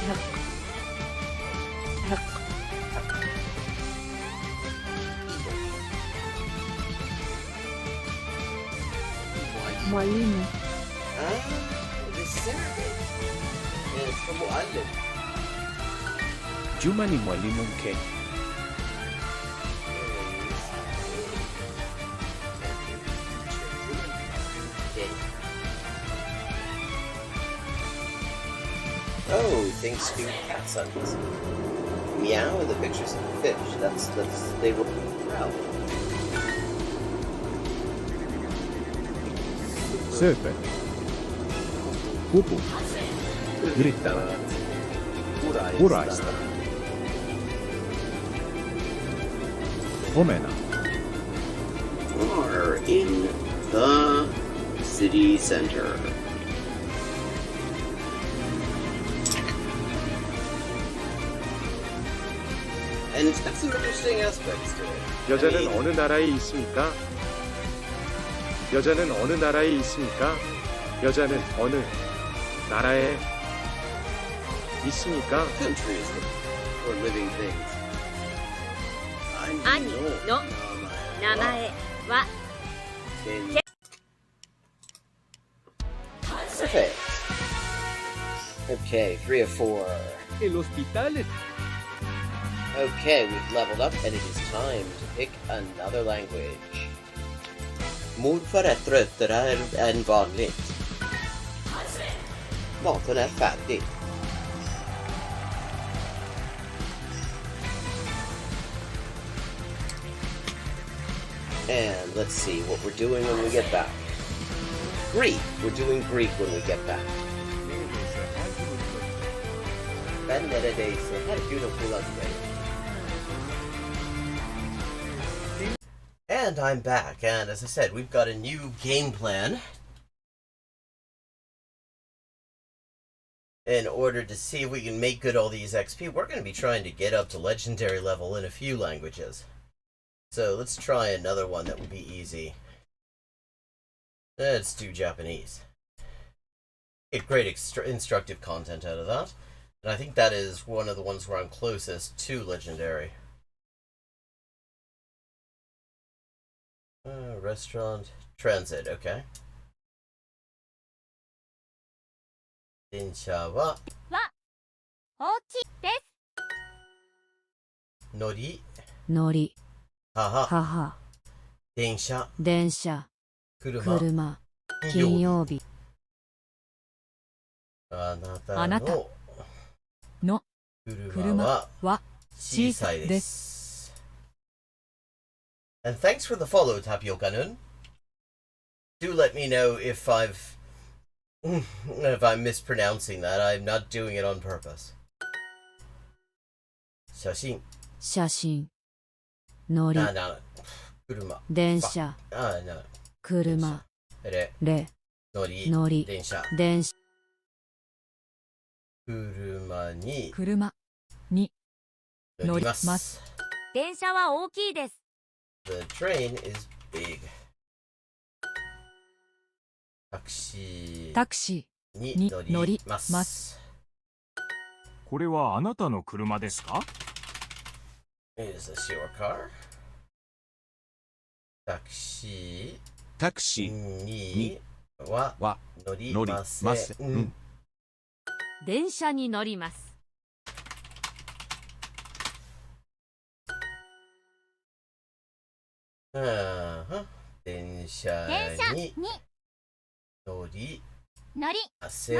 Haq. Haq. Mwalimu. This is Arabic. And it's from Mu'allim. Juma ni mwalimu mke. Oh, thanks to cat suns. Meow and the pictures of the fish. They were Ralph. Sööper. Pupu. Yrittävät. Huraista. Omena. Are in the city center. And it's got some interesting aspects to it. 여자는 어느 나라에 있습니까? 여자는 어느 나라에 있습니까? 여자는 어느 나라에 있습니까? Countries for living things. 兄の名前は Perfect. Okay, 3 of 4. El hospital es... Okay, we've leveled up and it is time to pick another language. Morfar är tröttare än vanligt. Maten är färdig. And let's see what we're doing when we get back. Greek! We're doing Greek when we get back. Ben neredeyse her gün okula gidelim. And I'm back, and as I said, we've got a new game plan in order to see if we can make good all these XP. We're going to be trying to get up to legendary level in a few languages. So let's try another one that would be easy. Let's do Japanese. Get great instructive content out of that. And I think that is one of the ones where I'm closest to legendary. Restaurant, transit, okay. Densha wa 大きいです。 nori, 乗り、 haha, 母、 densha, 電車、 kuruma, 車、金曜日、 anata あなた no の kuruma 車 wa は 小さいです。And thanks for the follow, Tapioca-nun. Do let me know if I'm mispronouncing that. I'm not doing it on purpose. 写真。写真。乗り。車。電車。車。れ。乗り。電車。車に。乗ります。電車は大きいです。The train is big. タクシーに乗ります。これはあなたの車ですか？ Is this your car? タクシーには乗りません。電車に乗ります。電車に乗りません。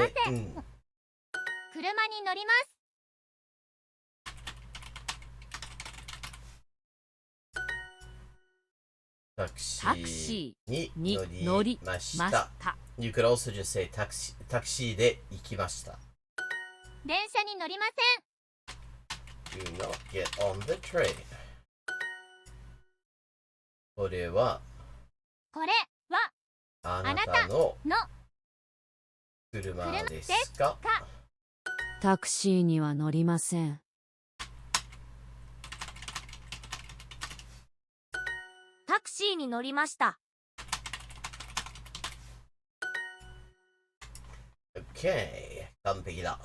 車に乗ります。タクシーに乗りました。You could also just say タクシーで行きました。電車に乗りません。 Do not get on the train. これはあなたの車ですか？タクシーには乗りません。タクシーに乗りました。 OK、 完璧だ。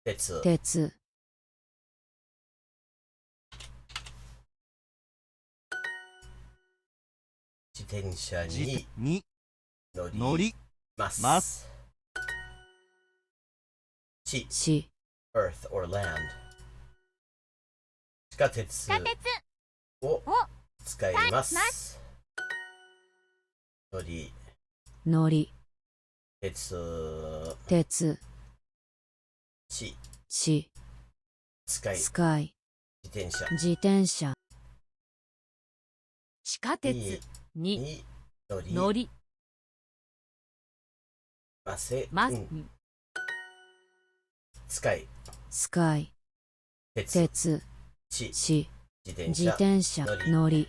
鉄。自転車に乗ります。地 Earth or land。 地下鉄を使います。乗り鉄地使い自転車地下鉄に乗りません。使い鉄地自転車乗り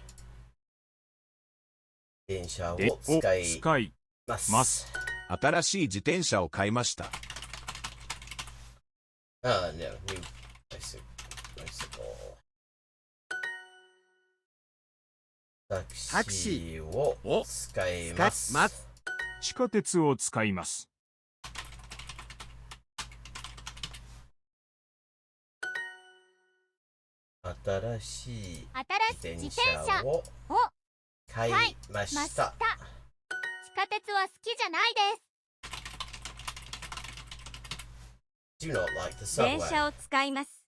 電車を使います。新しい自転車を買いました。No, new bicycle. タクシーを使います。地下鉄を使います。新しい自転車を買いました。地下鉄は好きじゃないです。Do not like the subway. 電車を使います。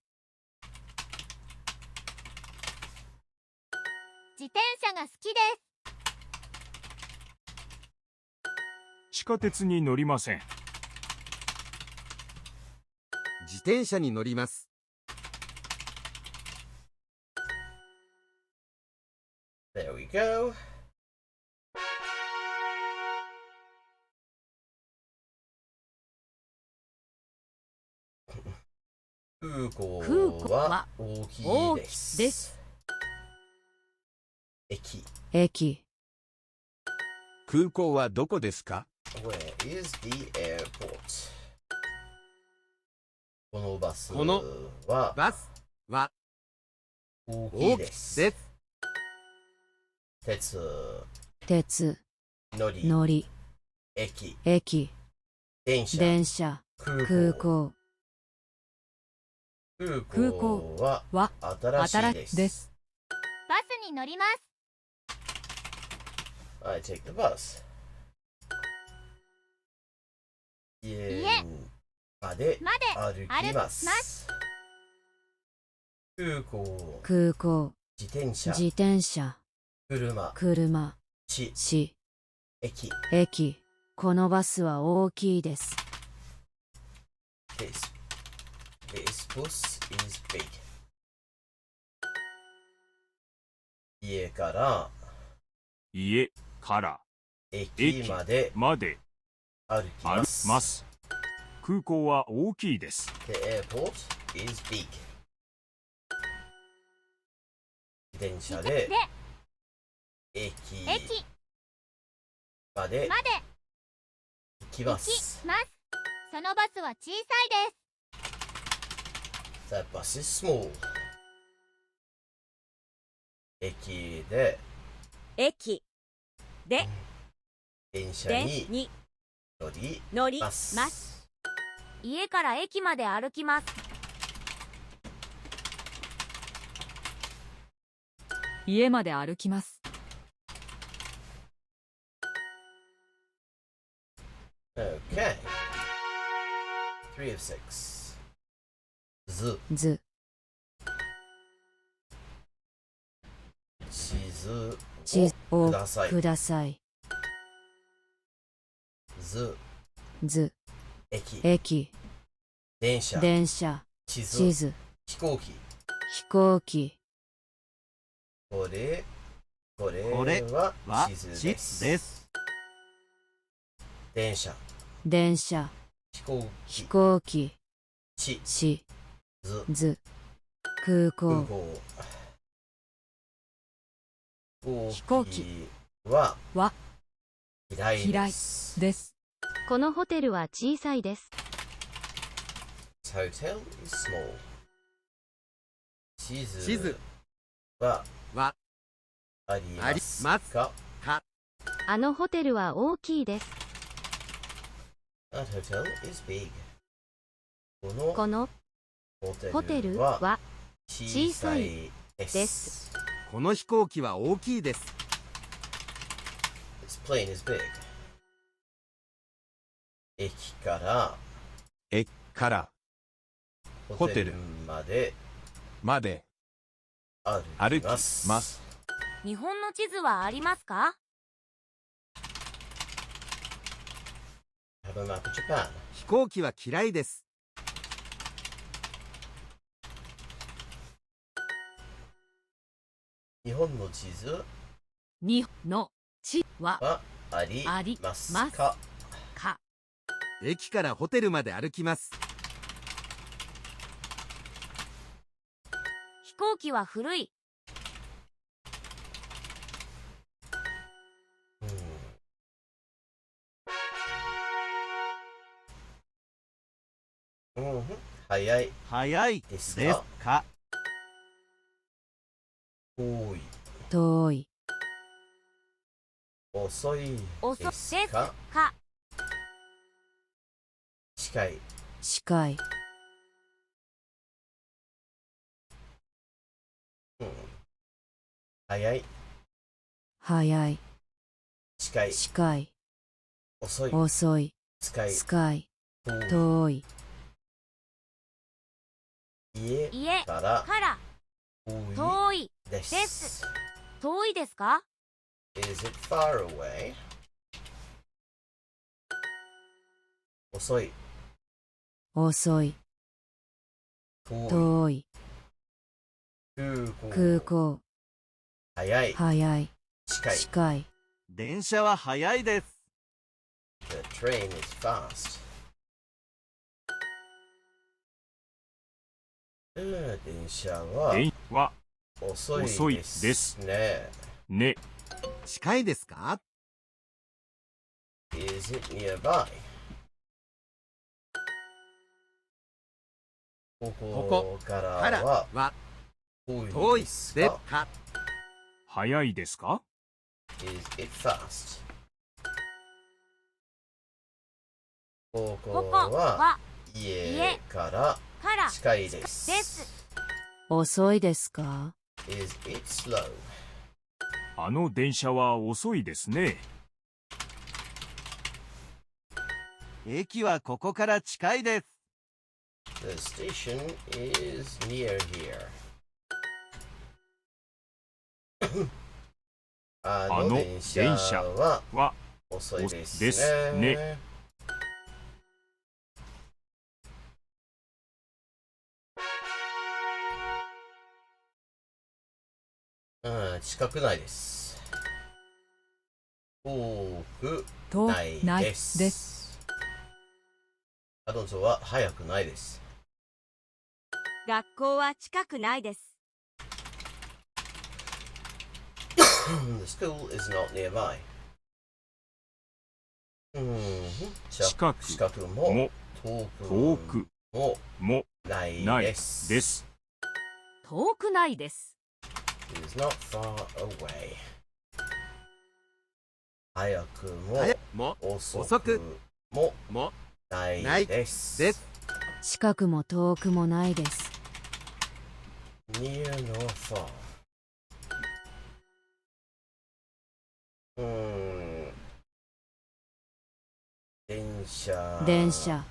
自転車が好きです。地下鉄に乗りません。自転車に乗ります。There we go. 空港は大きいです。駅空港はどこですか？ Where is the airport? このバスは大きいです。鉄乗り駅電車空港は新しいです。バスに乗ります。I take the bus. 家まで歩きます。空港自転車、自転車、車、車、地、地、駅。駅。このバスは大きいです。This bus is big. 家から家から駅までまで歩き歩きます。ます。空港は大きいです。The airport is big. 自転車で駅駅までまで行きます。ます。そのバスは小さいです。The bus is small. 駅で駅で電車でにに乗り乗りま。ますす。家から駅まで歩きます。家まで歩きます。Okay. 3 of 6. 図、図、地図地をください。ください。図、図、駅、駅、電車、電車、地図、地図、飛行機。飛行機。これこれはは地図地です。図です。電車、電車、飛行飛機、行機、地地、図、図、空空港。港。飛行機はは嫌い嫌いです。です。このホテルは小さいです。This hotel is small. 地地図図ははありありますますか？か。あのホテルは大きいです。That hotel is big. ここののホテルはは小さいで。ですこの飛行機は大きいです。This plane is big. 駅から駅からホテルまでまで歩歩ききます。ます。日本の地図はありますか？ Have a map of Japan. 飛行機は嫌いです。日本の地図にのちははありありますますか？か。駅からホテルまで歩きます。飛行機は古い。早い早いですですか？か。遠い遠い。遅い遅いでですすか？か？近い近い。早い早い。近い近い。遅い遅い。近い近い。遠い遠い。家家からから遠遠いいで。ですす。遠いですか？ Is it far away? 遅い遅い。遠い遠い。空港。早い早い。近い。近い。電車は早いです。The train is fast. 電車は電は遅い遅いでですすね。ね。近いですか？ Is it nearby? ここからからはは遠い遠いですか？ですか？早いですか？ Is it fast? ここここはは家からから近いです。です。遅いですか？ Is it slow? あの電車は遅いですね。駅はここから近いです。The station is near here. あの電車はは遅いですですね。ね。うん、近くないです。遠く遠ないないで。ですす。アドンソは早くないです。学校は近くないです。The school is not nearby. 近く近くもも遠く遠くももないないで。ですす。遠くないです。 It is not far away. 早くも遅くもないです。近くも遠くもないです。Near nor far. 電車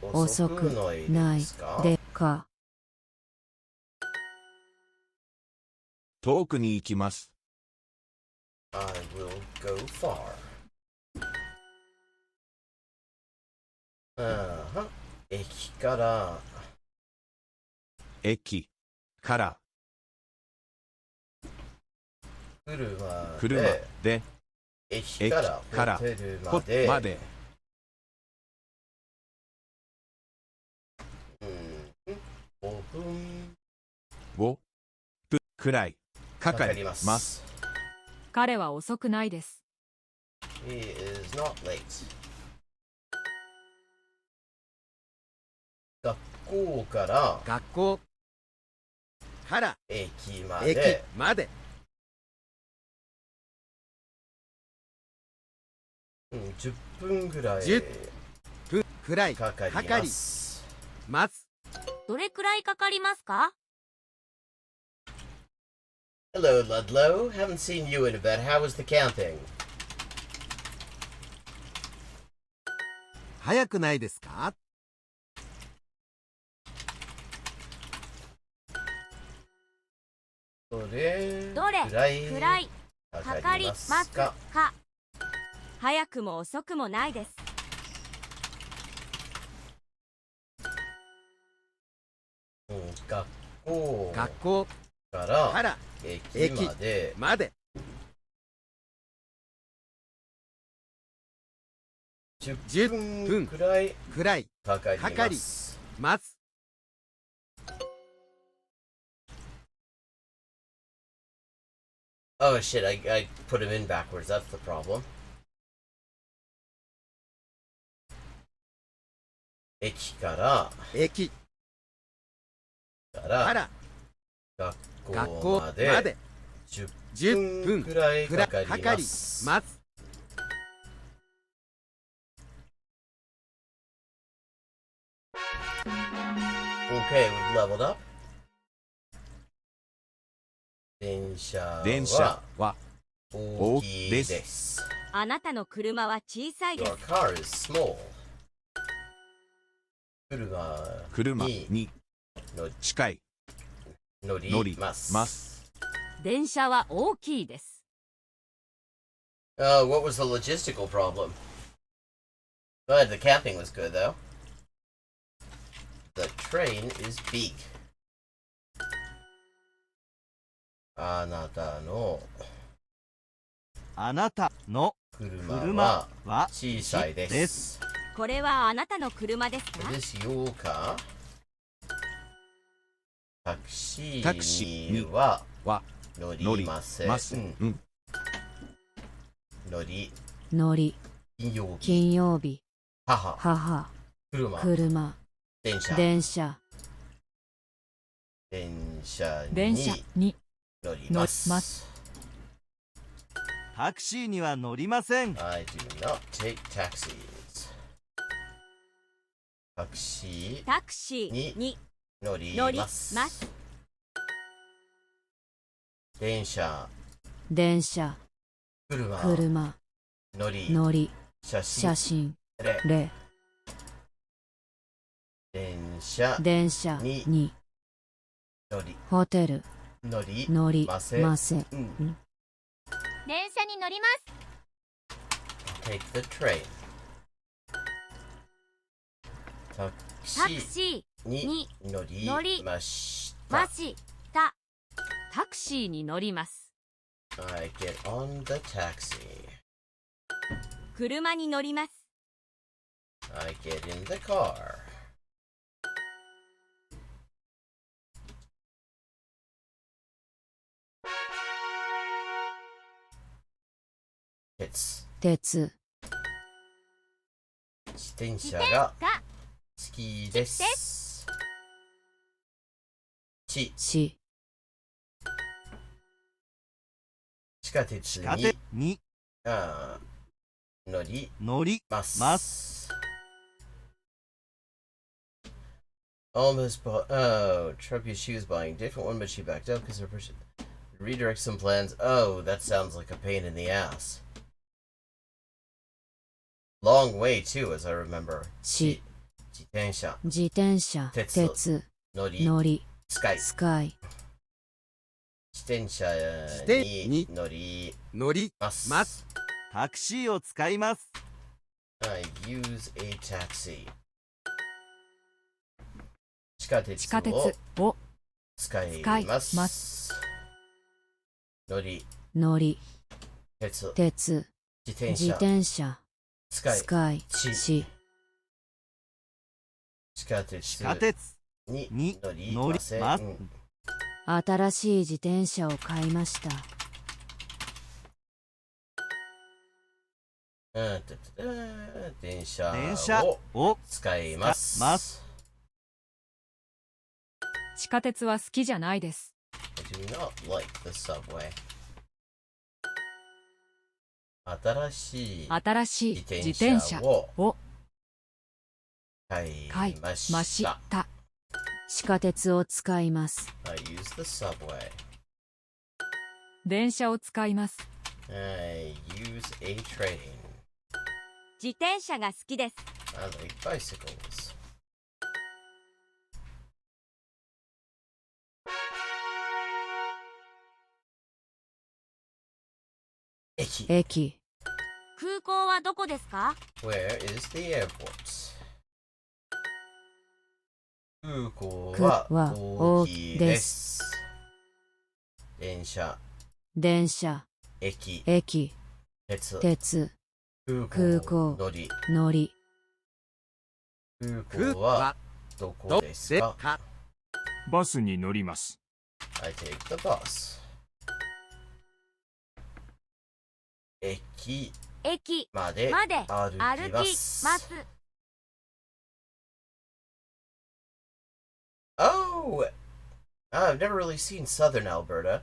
遅くないですか？でか。遠くに行きます。I will go far. 駅から駅から車で駅からホテルまで。まで5分をくらいかかりかかりま。ますす。彼は遅くないです。 He is not late. 学校から駅まで。10分ぐらいかかります。どれくらいかかりますか？ Hello, Ludlow. Haven't seen you in a bit. How was the camping? 早くないですか？どれどれくらいくらいかかかかりりまますすか？か？早くも遅くもないです。学校から駅まで10分くらいかかります。Oh shit, I put him in backwards. That's the problem. 駅から学校まで10分くらいかかります。Okay, we've leveled up. 電車は大きいです。あなたの車は小さいで Your す。 car is small. 車に近い乗乗りりま。ますす。電車は大きいです。 What was the logistical problem? But the camping was good though. The train is big. あなたの車は小さいです。これはあなたの車ですか？でしようか？タクシーには乗りません。乗り金曜日母車電車電車に乗り乗ります。ます。タクシーには乗りません。 I do not take taxis. タクシタクシーーに乗り乗りま。ますす。電車車乗り乗り写写真れれ電車電車に乗りホテル乗り乗りませませ。電車に乗ります。 take the train タクタクシシーに乗乗りりましーた。ました。タクシーに乗ります。 I get on the taxi. 車に乗ります。 I get in the car. It's 鉄自転車がが好きです。地地下鉄地下に鉄に乗り乗りま。ますAlmost bought. Oh, Trumpy, she was buying a different one, but she backed up because her person redirects some plans. Oh, that sounds like a pain in the ass. Long way too, as I remember. 地自転車自転車鉄鉄乗り乗りスカイスカイ自転車にに乗り乗ります。ます。タクシーを使います。 I use a taxi. 地下鉄地下鉄をを使い使いま。ます乗り乗り鉄鉄自自転車転車スカイスカイ地地地下鉄地下鉄にに乗り乗りません。ます。新しい自転車を買いました。電車電車をを使います。ます地下鉄は好きじゃないです。 I do not like the subway. 新しい新しい自自転転車車をを買い買いまし。ましたた。地下鉄を使います。 I use the subway. 電車を使います。 I use a train. 自転車が好きです。 I like bicycles. 駅駅空港はどこですか？ Where is the airport? 空港くはは大きいで。です電車、電車駅、駅鉄、鉄空空港港、乗り。乗り空港はどこですか？バスに乗ります。 I take the bus. 駅駅までまで歩き歩きま。ますす。 Oh! I've never really seen southern Alberta.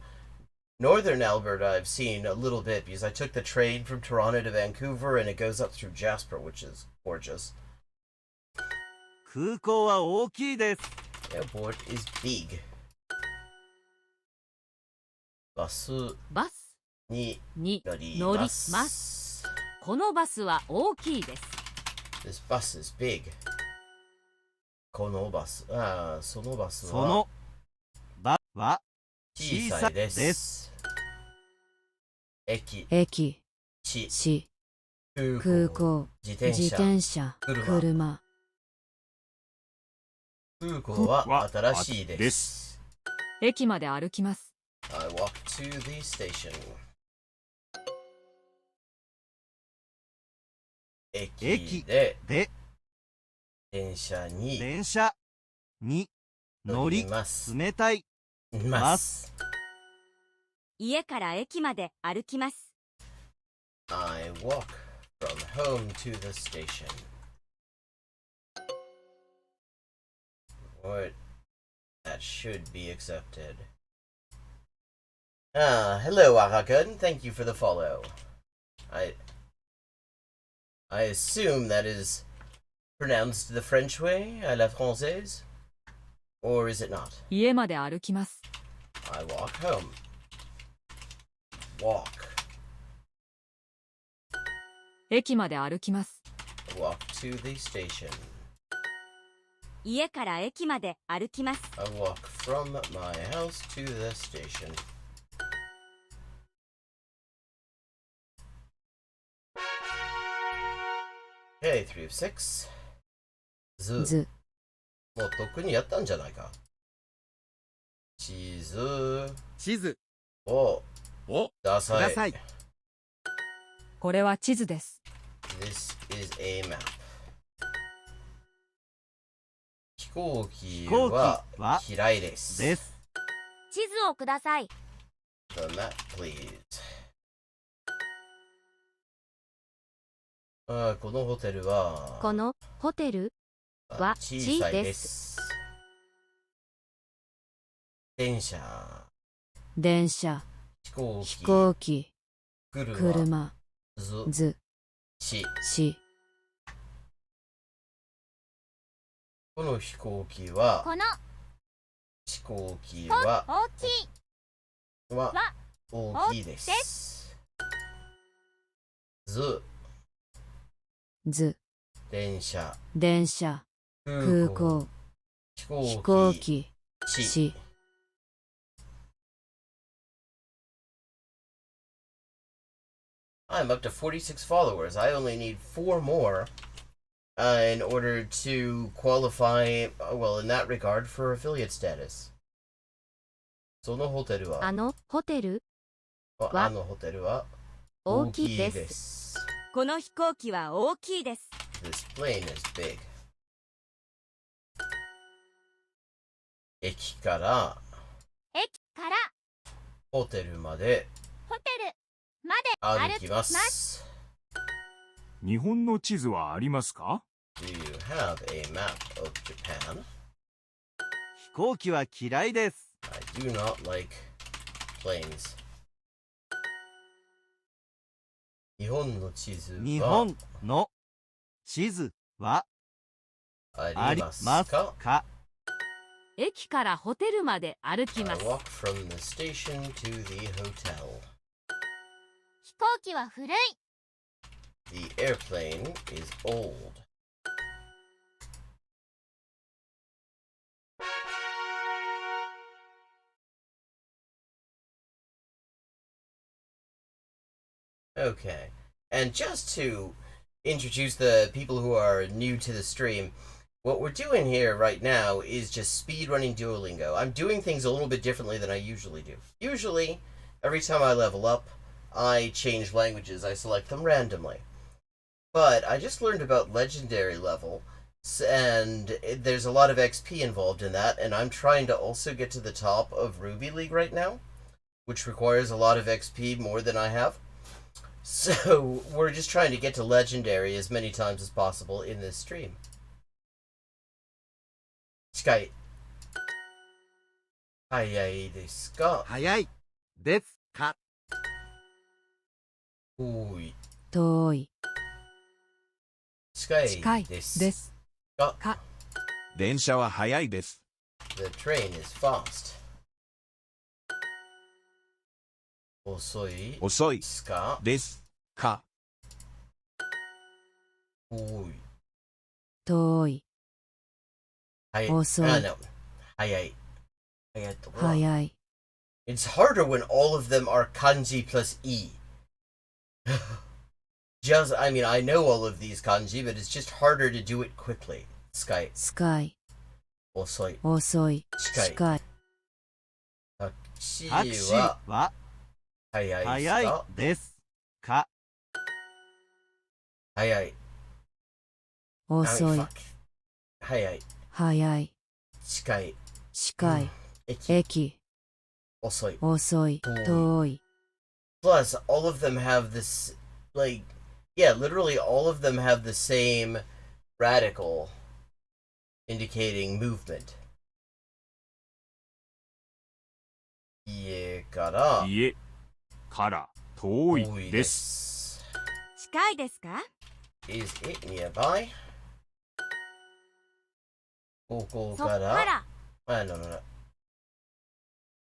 Northern Alberta I've seen a little bit because I took the train from Toronto to Vancouver and it goes up through Jasper, which is gorgeous. 空港は大きいです。 Airport is big. バスバスにに乗り乗りま。ますす。このバスは大きいです。 This bus is big. このバス、そのバスはそのバは小さいで。小さいですす。駅、駅地、地空空港、港自自転車。転車車車空港はは新しいで。です駅まで歩きます。 I walk to the station. 駅でで電車に電車に乗ります。冷たいます。家から駅まで歩きます。 I walk from home to the station. What? That should be accepted. Hello, Ahakun. Thank you for the follow. I assume that is pronounced the French way, à la française? Or is it not? 家まで歩きます。 I walk home. Walk. 駅まで歩きます。 Walk to the station. 家から駅まで歩きます。 I walk from my house to the station. Okay, 3 of 6. ず。ず、もうとっくにやったんじゃないか。地図地図ををください。ください。これは地図です。 This is a map. 飛行機飛行機はは嫌いです。です。地図をください。 The map, please. このホテルはこのホテルは小さいです。電車、電車飛行機、飛行機車、車ず、ずし。しこの飛行機はこの飛行機は大きい大きいです。ず、ず電車、電車空空港飛飛行行機、機し I'm up to 46 followers. I only need 4 more in order to qualify, well, in that regard, for affiliate status. そのホテルはあのホテルあのホテルは大きいで大きいですす。この飛行機は大きいです。 This plane is big. 駅から駅からホテルまでホテルまで歩きます。日本の地図はありますか？ Do you have a map of Japan? 飛行機は嫌いです。I do not like planes. 日本の地図日は本の地図はあありりますますか？か？駅からホテルまで歩き I ます。 walk from the station to the hotel. 飛行機は古い。 The airplane is old. Okay, and just to introduce the people who are new to the stream, what we're doing here right now is just speedrunning Duolingo. I'm doing things a little bit differently than I usually do. Usually, every time I level up, I change languages. I select them randomly. But I just learned about legendary level, and there's a lot of XP involved in that, and I'm trying to also get to the top of Ruby League right now, which requires a lot of XP more than I have. So we're just trying to get to legendary as many times as possible in this stream. 近い。早いですか？早いですか？遠い。遠い近近いいですです。か？か電車は早いです。The train is fast. 遅い遅いですか？ですか？遠い。遠い早い。遅い No. 早い。早いところ。早い It's harder when all of them are kanji plus e. I mean, I know all of these kanji, but it's just harder to do it quickly. 近い。スカイ遅い。遅い近い。近いタクシタクシーーはは早いです早いか？ですか？早い。遅い fuck. 早い。早い近い。近い駅。駅遅い。遅い遠い Plus, all of them have this, like, yeah, literally all of them have the same radical indicating movement. 家から家から遠遠いでいです。す。近いですか？ Is it nearby? ここそっか、かららno, no, no.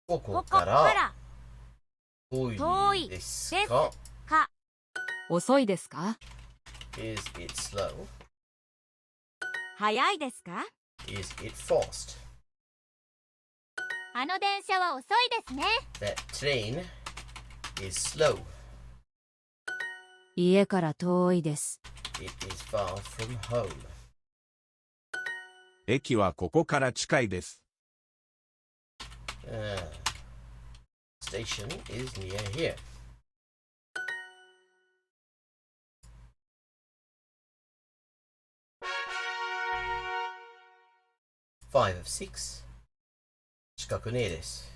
ここここかからら遠遠いいですか？か遅いですか？ Is it slow? 早いですか？ Is it fast? あの電車は遅いですね。 That train is slow. 家から遠いです。 It is far from home. 駅はここから近いです。Station is near here. Five of six. 近くねえです。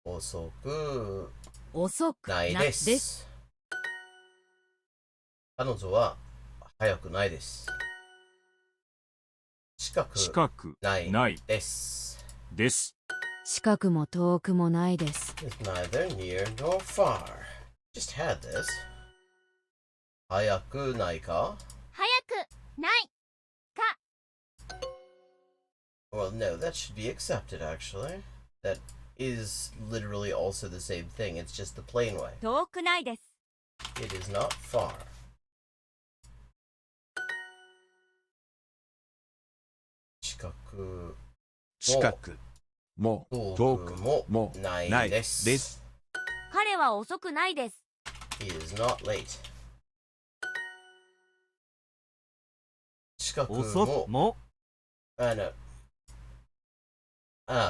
遅く遅くないなです。です。彼女は早くないです。近近くくないないです。です。近くも遠くもないです。 It's neither near nor far. Just had this. 早くないか？早くないか。 Well, no, that should be accepted, actually. That is literally also the same thing. It's just the plain way. 遠くないです。 It is not far. 近く近くも遠遠くくももないないで。ですす。彼は遅くないです。 He is not late. 近く遅くもも no.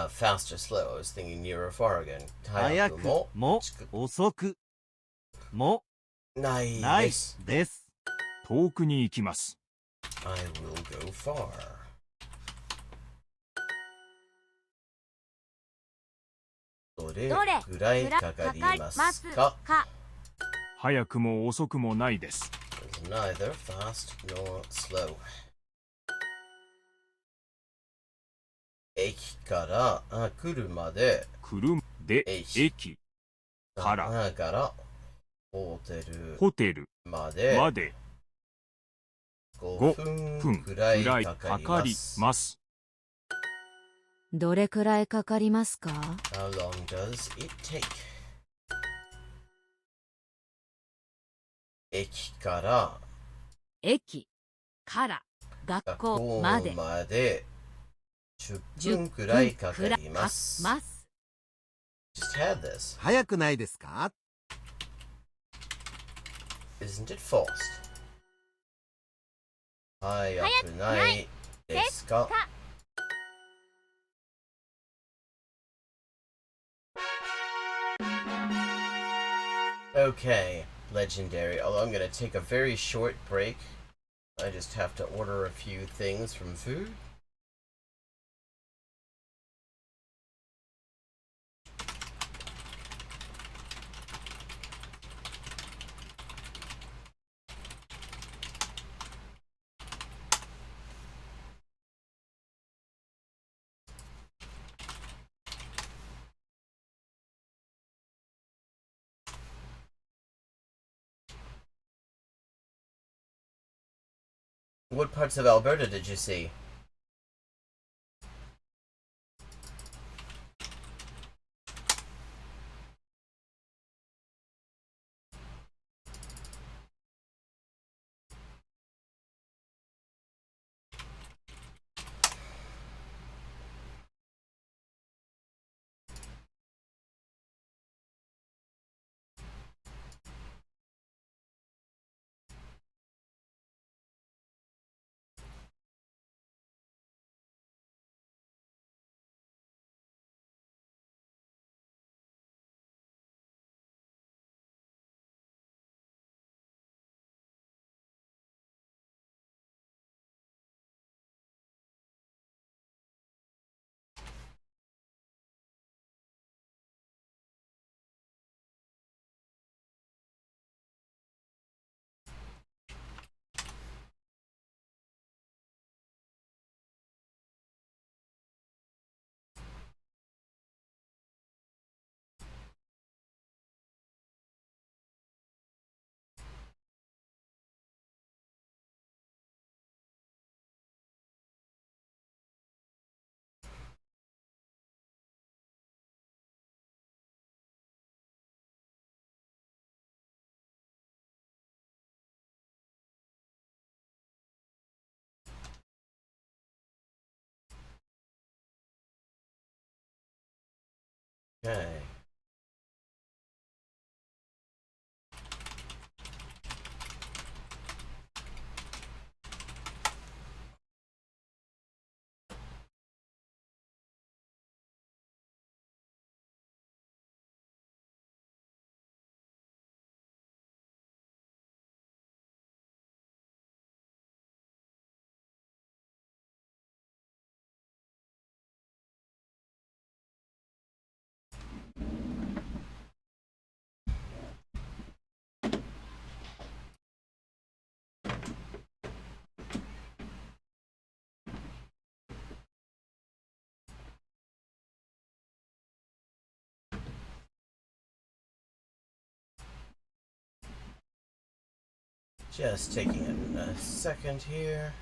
Fast or slow. I was thinking near or far again. 早く早くもも近く遅くもないないです。です。遠くに行きます。I will go far. どれどれぐらいかかりますか？早くも遅くもないです。It's neither fast nor slow. 駅から車で車で駅駅からからホテルホテルまでまで5 分分くくらいらいかかかりかります。ます。どれくらいかかりますか？ How long does it take? 駅から駅から学学校校までまで10 10分くらいかかりまかす。ます。 Just had this. 早くないですか？ Isn't it fast? 早くないですか？ Okay, legendary. Although I'm gonna take a very short break. I just have to order a few things from food. What parts of Alberta did you see? Okay. Just taking a second here.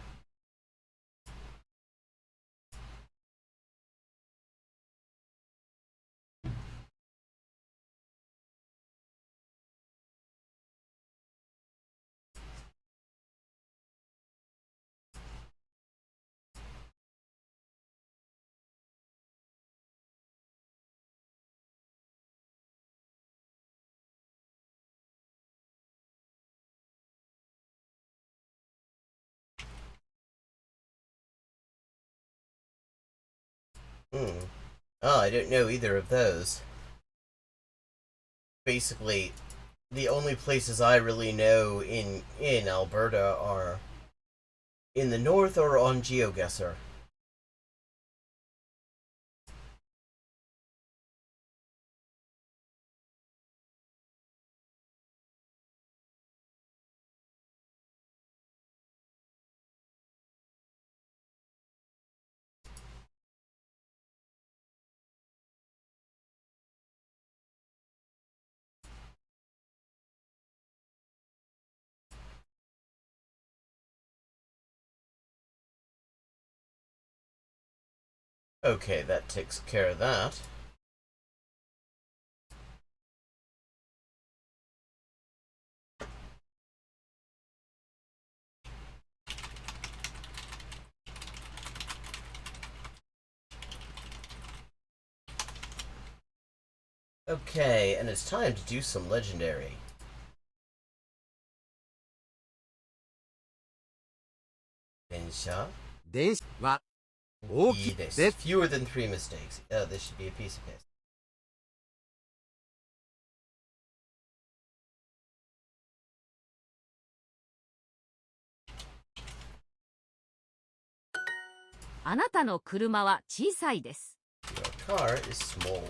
Oh, I don't know either of those. Basically, the only places I really know in Alberta are in the north or on GeoGuessr. Okay, that takes care of that. Okay, and it's time to do some legendary. Densha. 電車は大きいです。 Fewer than 3 mistakes. This should be a piece of case. あなたの車は小さいです。Your car is small.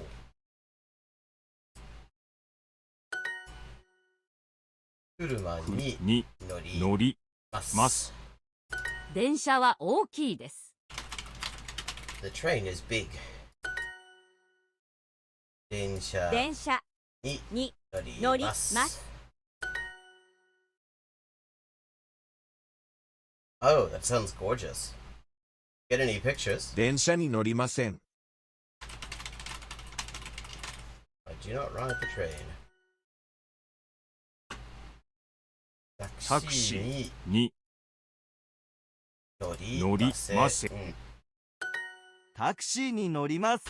車にに乗り乗りま。ますす。電車は大きいです。The train is big. 電車電車にに乗り乗りま。ますす。 Oh, that sounds gorgeous. Get any pictures? 電車に乗りません。 I do not ride the train. タクシーにに乗り乗りません。ません。タクシーに乗ります。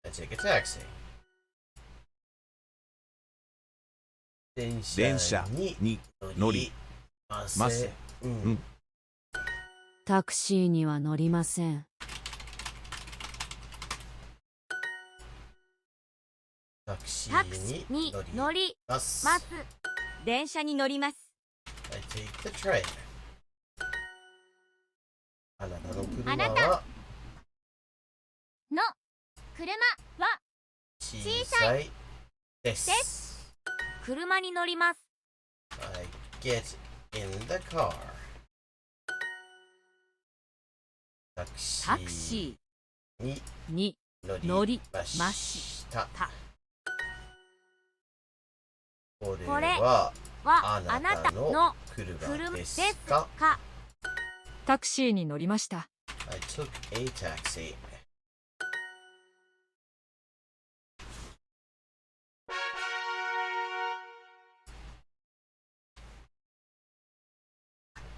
I take a taxi. 電電車にに乗りまません。タクシーには乗りません。タクシタクシーにーに乗り乗ります。ます。電車に乗ります。 I take the train. あなたの車あなはの車は小さいです。車に乗ります。 I get in the car. タクシタクシーにーに乗乗りりままし。したこれこれははあなたのの車車でですすか？か？タクシーに乗りました。 I took a taxi.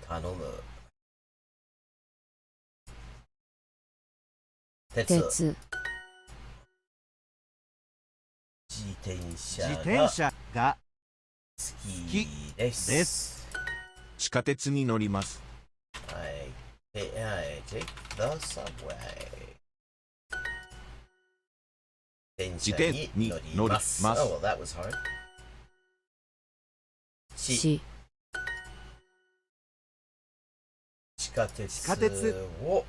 頼む。鉄。鉄自転車が好きで。です地下鉄に乗ります。I take the subway. 電車に乗ります。自転に乗ります。 Oh, well, that was hard. し、地下鉄地下鉄を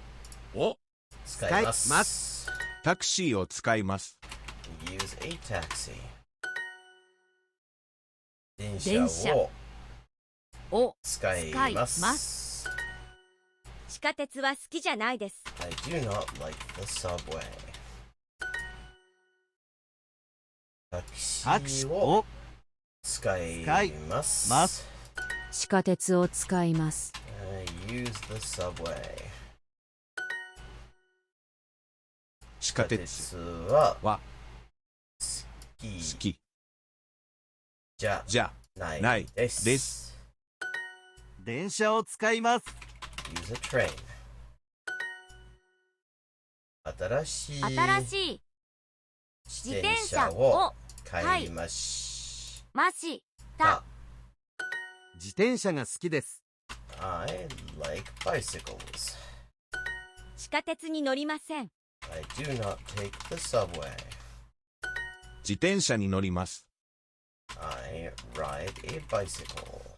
お、使います。タクシーを使います。Use a taxi. 電電車車をを使い使いま。ます地下鉄は好きじゃないです。 I do not like the subway. タクシタクシーをーを使います。ます地下鉄を使います。I use the subway. 地下鉄はは好き好きじゃじゃないないです。です。電車を使います Use a train. 新しい新しい自転車を買いましました。自転車が好きです I like bicycles. 地下鉄に乗りません。 I do not take the subway. 自転車に乗ります。 I ride a bicycle.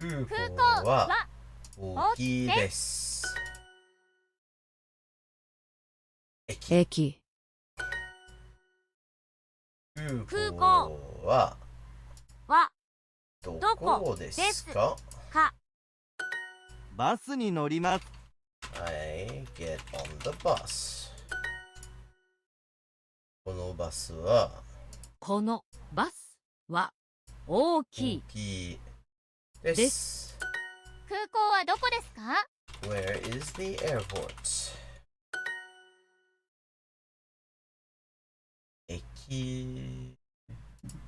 空港は大きいです。駅。駅、空港ははどこですか？かバスに乗ります I get on the bus. このバスはこのバスは大き大いきいで。です空港はどこですか？ Where is the airport? 駅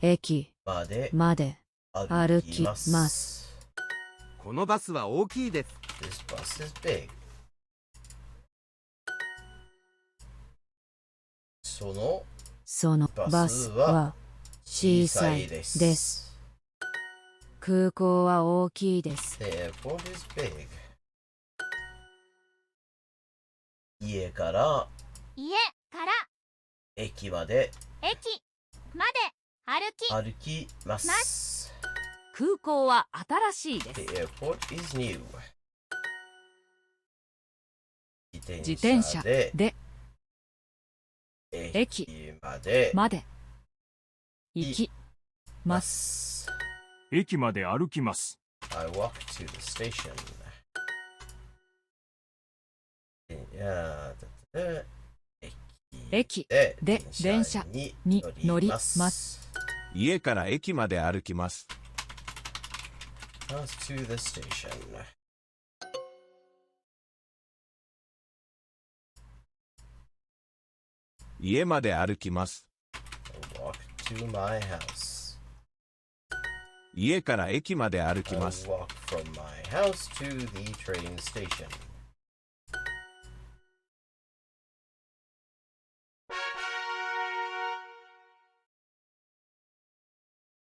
駅までまで歩きま。歩きます。このバスは大きいです This bus is big. そのそのバスは小さいで。小さいです空港は大きいです。 The airport is big. 家から家から駅まで駅まで歩き歩きます。空港は新しいで The す airport is new. 自転車で駅までまで行きまます。す。駅まで歩きます。 I walk to the station. 駅でで電車に乗ります。家から駅まで歩きます。 Pass to the station. 家まで歩きます。 I walk to my house. 家から駅まで歩 I きます。 walk from my house to the train station.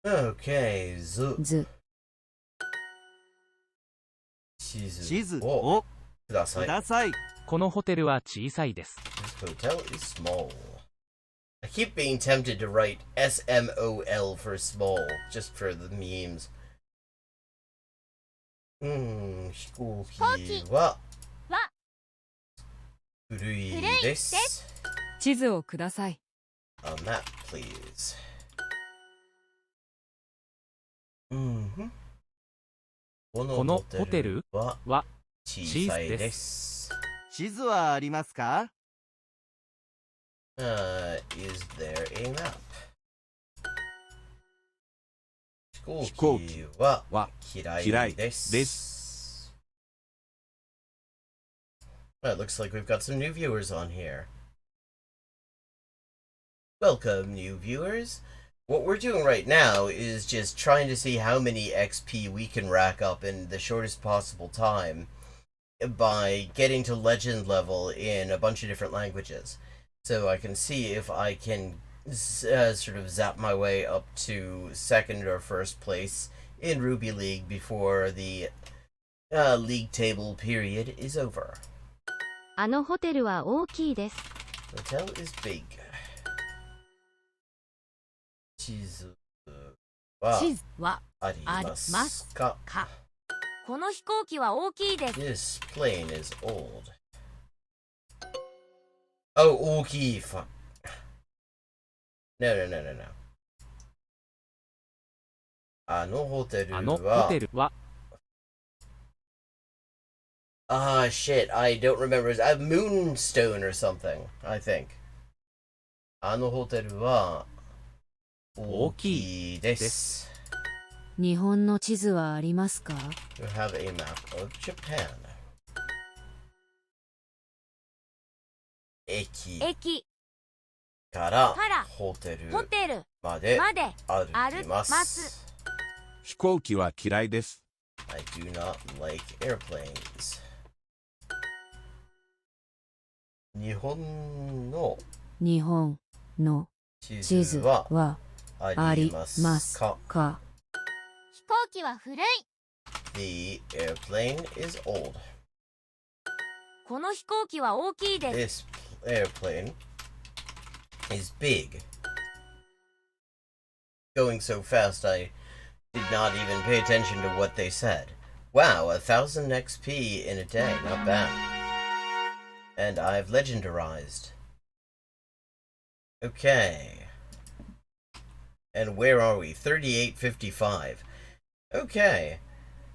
Okay, ず、地地図図ををください。くださいこのホテルは小さいです。 This hotel is small. I keep being tempted to write SMOL for small, just for the memes. 飛行機はは古いで。古いです地図をください。 A map, please. このホテルは小さいです。地図はありますか Is there a map? 飛行機は嫌いです。It looks like we've got some new viewers on here. Welcome, new viewers. What we're doing right now is just trying to see how many XP we can rack up in the shortest possible time. by getting to legend level in a bunch of different languages. So I can see if I can sort of zap my way up to second or first place in Ruby League before the league table period is over. あのホテルは大きいです。Hotel is big. 地図は地図はありますか？か。この飛行機は大きいです。 This plane is old. Oh, 大きい。Fuck. No. あのホテルは。あのホテルは。Ah, shit. I don't remember. A moonstone or something, I think. あのホテルは大きいです。日本の地図はありますか？ You have a map of Japan. 駅からホテルまで歩きます。飛行機は嫌いです。I do not like airplanes. 日本の地図はありますか？飛行機は古い。 The airplane is old. この飛行機は大きいです。 This airplane is big. Going so fast, I did not even pay attention to what they said. Wow, 1,000 XP in a day, not bad. And I've legendarized. Okay. And where are we? 3855. Okay.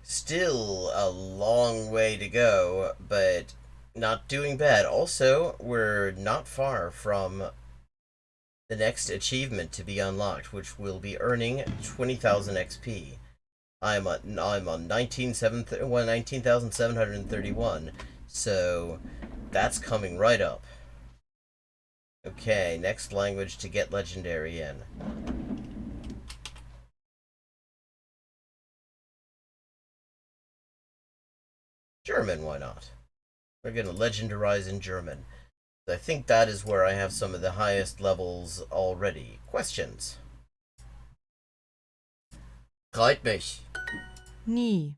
Still a long way to go, but not doing bad. Also, we're not far from the next achievement to be unlocked, which will be earning 20,000 XP. I'm on 19,731, so that's coming right up. Okay, next language to get legendary in. German, why not? We're gonna legendarize in German. I think that is where I have some of the highest levels already. Questions? Freut mich. Nie.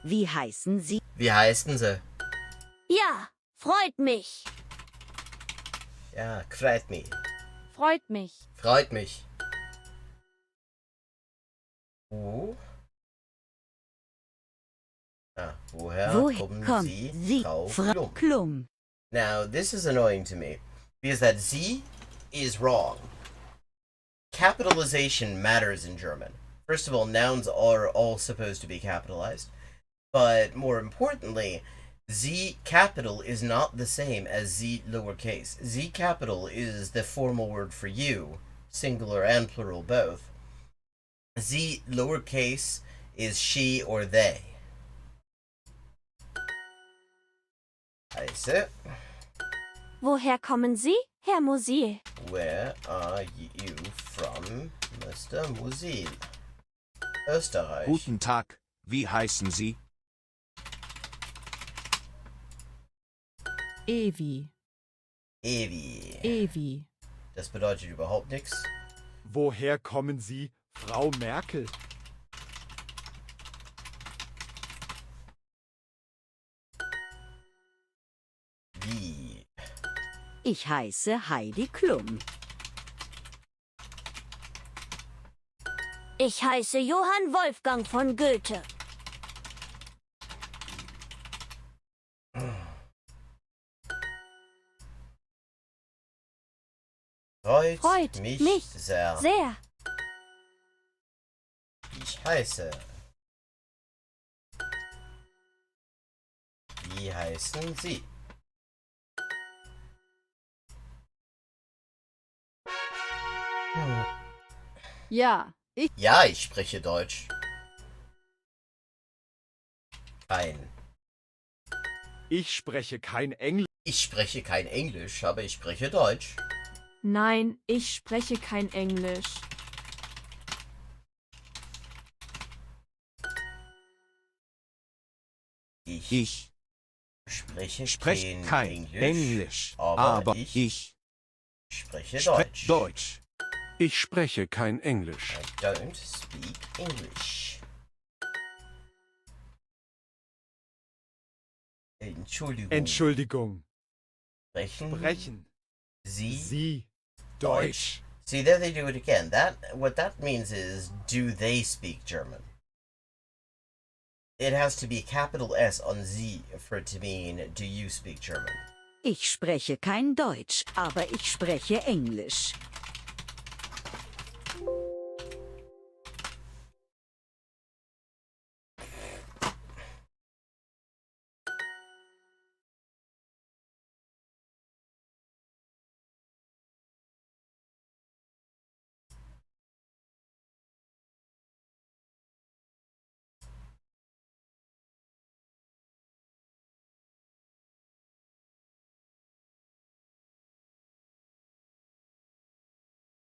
Wie heißen Sie? Wie heißen Sie? Ja, freut mich. Ja, freut mich. Freut mich. Freut mich. Woher kommen Sie, Frau Klum? Now, this is annoying to me, because that Sie is wrong. Capitalization matters in German. First of all, nouns are all supposed to be capitalized. But more importantly, Z capital is not the same as Z lowercase. Z capital is the formal word for you, singular and plural both. Z lowercase is she or they. Heiße. Woher kommen Sie, Herr Musil? Where are you from, Mr. Musil? Österreich. Guten Tag, wie heißen Sie? Evi. Evi. Das bedeutet überhaupt nichts. Woher kommen Sie, Frau Merkel? Wie? Ich heiße Heidi Klum. Ich heiße Johann Wolfgang von Goethe. Freut mich sehr. Ich heiße. Wie heißen Sie? Ja, Ja, ich spreche Deutsch. Ich spreche kein Englisch. Ich spreche kein Englisch, aber ich spreche Deutsch. Nein, ich spreche kein Englisch. Ich Ich spreche spreche kein kein Englisch, aber ich spreche spreche Deutsch. Ich spreche kein Englisch. I don't speak English. Entschuldigung. Entschuldigung. Sprechen Sie Sie Deutsch? See, there they do it again. What that means is, do they speak German? It has to be capital S on Sie for it to mean, do you speak German? Ich spreche kein Deutsch, aber ich spreche Englisch.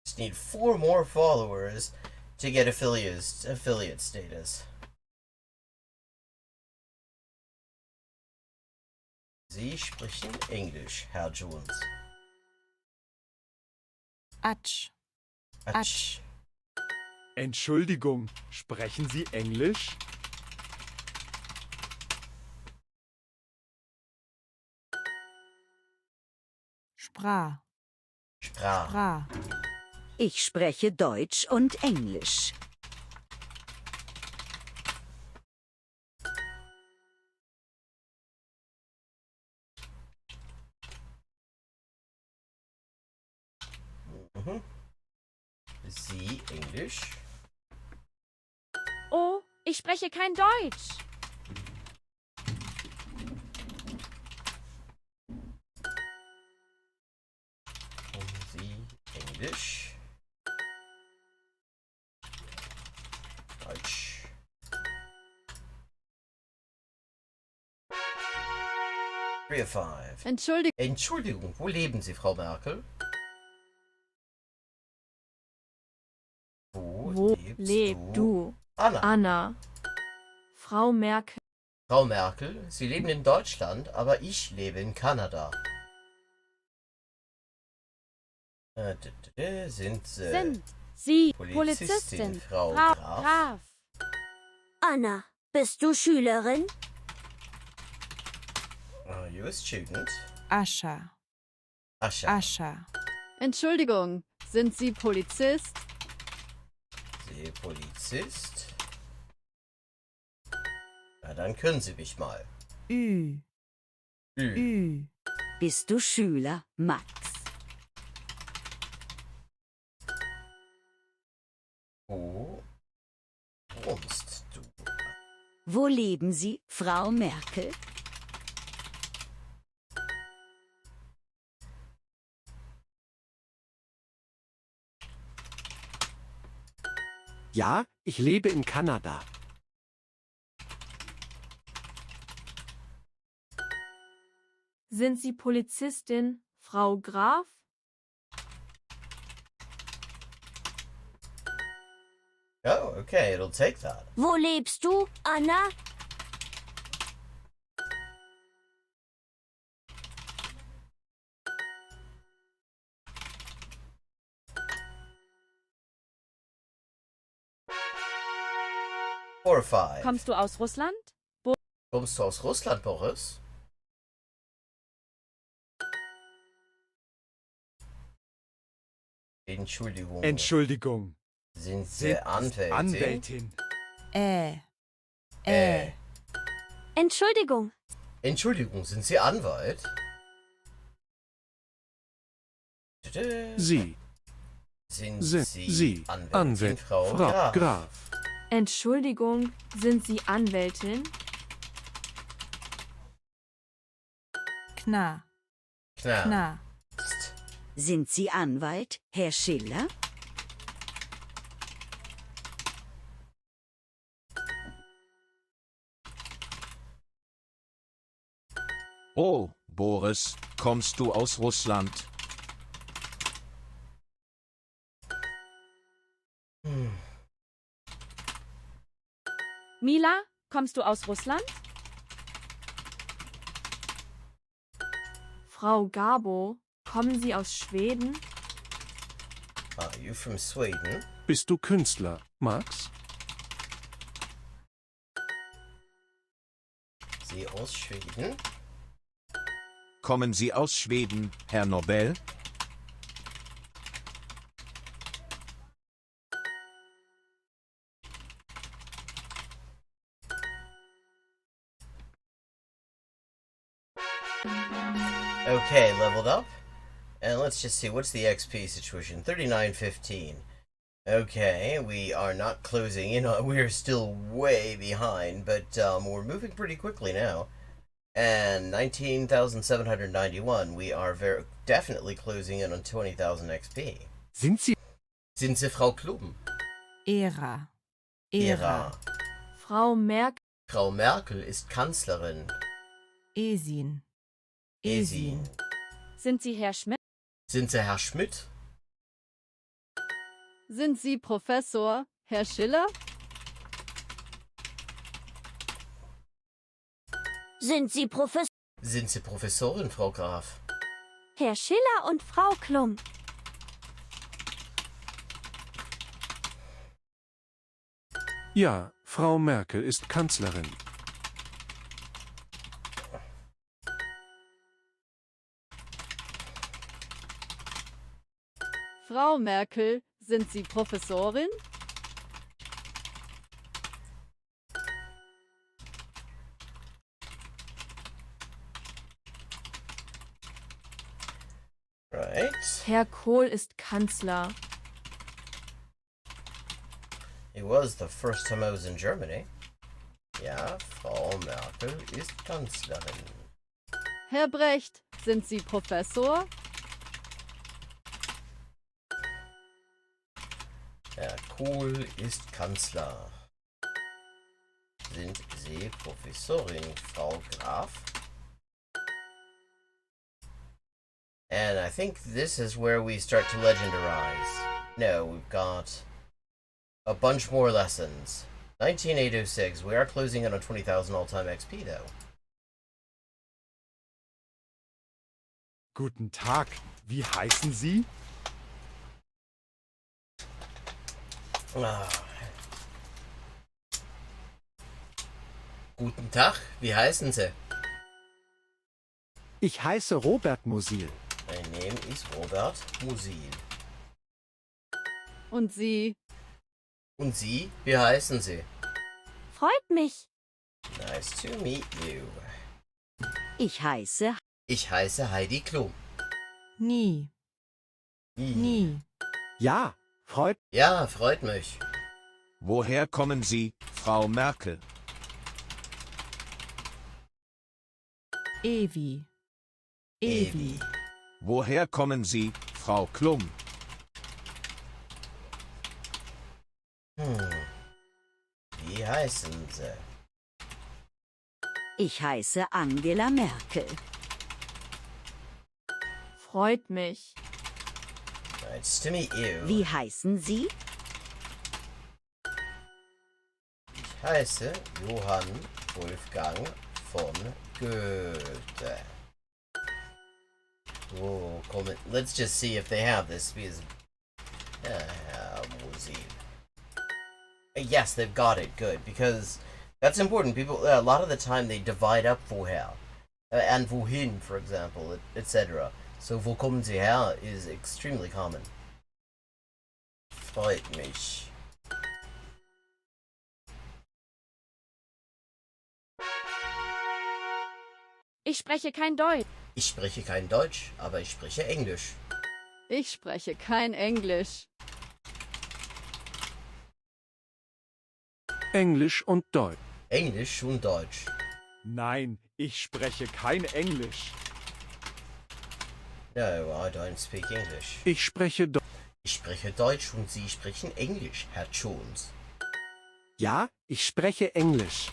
Just need 4 more followers to get affiliate status. Sie sprechen Englisch, Herr Jones. Atsch. Atsch. Entschuldigung. Sprechen Sie Englisch? Sprach. Sprach. Ich spreche Deutsch und Englisch. Sie Englisch? Oh, ich spreche kein Deutsch. Sie Englisch? Deutsch. Three of 5. Entschuldigung, wo leben Sie, Frau Merkel? Wo lebst du? Anna. Frau Merkel. Frau Merkel, Sie leben in Deutschland, aber ich lebe in Kanada. Sind Sie Polizistin, Frau Graf? Anna, bist du Schülerin? Are you a student? Ascha. Ascha. Ascha. Entschuldigung, sind Sie Polizist? Sie Polizist? Na, dann können Sie mich mal. Ü. Ü. Bist du Schüler, Max? Wo wohnst du? Wo leben Sie, Frau Merkel? Ja, ich lebe in Kanada. Sind Sie Polizistin, Frau Graf? Oh, okay, it'll take that. Wo lebst du, Anna? Four or 5. Kommst du aus Russland? Kommst du aus Russland, Boris? Entschuldigung. Entschuldigung. Sind Sie Anwältin? Anwältin. Entschuldigung. Entschuldigung, sind Sie Anwalt? Sie. Sind Sie. Anwältin, Frau Graf. Entschuldigung, sind Sie Anwältin? Kna. Klar. Kna. Sind Sie Anwalt, Herr Schiller? Oh, Boris, kommst du aus Russland? Mila, kommst du aus Russland? Frau Gabo, kommen Sie aus Schweden? Are you from Sweden? Bist du Künstler, Max? Sie aus Schweden? Kommen Sie aus Schweden, Herr Nobel? Okay, leveled up. And let's just see, what's the XP situation? 3915. Okay, we are not closing in on, we are still way behind, but we're moving pretty quickly now. And 19,791, we are definitely closing in on 20,000 XP. Sind Sie? Sind Sie Frau Kluben? Ära. Ära. Frau Merkel. Frau Merkel ist Kanzlerin. Esin. Esin. Sind Sie Herr Schmidt? Sind Sie Herr Schmidt? Sind Sie Professor, Herr Schiller? Sind Sie Sind Sie Professorin, Frau Graf? Herr Schiller und Frau Klum? Ja, Frau Merkel ist Kanzlerin. Frau Merkel, sind Sie Professorin? Right. Herr Kohl ist Kanzler. It was the first time I was in Germany. Ja, Frau Merkel ist Kanzlerin. Herr Brecht, sind Sie Professor? Herr Kohl ist Kanzler. Sind Sie Professorin, Frau Graf? And I think this is where we start to legendarize. No, we've got a bunch more lessons. 19806. We are closing in on 20,000 all-time XP, though. Guten Tag, wie heißen Sie? Ah. Guten Tag, wie heißen Sie? Ich heiße Robert Musil. My name is Robert Musil. Und Sie? Und Sie, wie heißen Sie? Freut mich. Nice to meet you. Ich heiße Ich heiße Heidi Klum. Nie. Nie. Ja, freut. Ja, freut mich. Woher kommen Sie, Frau Merkel? Ewi. Ewi. Woher kommen Sie, Frau Klum? Wie heißen Sie? Ich heiße Angela Merkel. Freut mich. Nice to meet you. Wie heißen Sie? Ich heiße Johann Wolfgang von Goethe. Whoa, comment. Let's just see if they have this because museum. Yes, they've got it. Good, because that's important. People, a lot of the time, they divide up woher and wohin, for example, etc. So, wo kommen Sie her is extremely common. Freut mich. Ich spreche kein Deutsch. Ich spreche kein Deutsch, aber ich spreche Englisch. Ich spreche kein Englisch. Englisch und Deutsch. Englisch und Deutsch. Nein, ich spreche kein Englisch. No, I don't speak English. Ich spreche Deutsch. Ich spreche Deutsch und Sie sprechen Englisch, Herr Jones. Ja, ich spreche Englisch.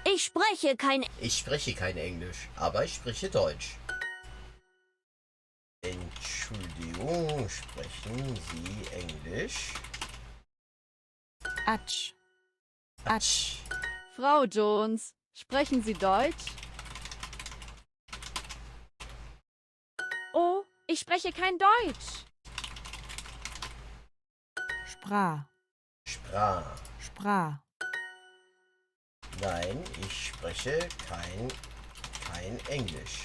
Ich spreche kein Englisch, aber ich spreche Deutsch. Entschuldigung, sprechen Sie Englisch? Atsch. Atsch. Frau Jones, sprechen Sie Deutsch? Ich spreche kein Deutsch. Sprach. Sprach. Nein, ich spreche kein Englisch.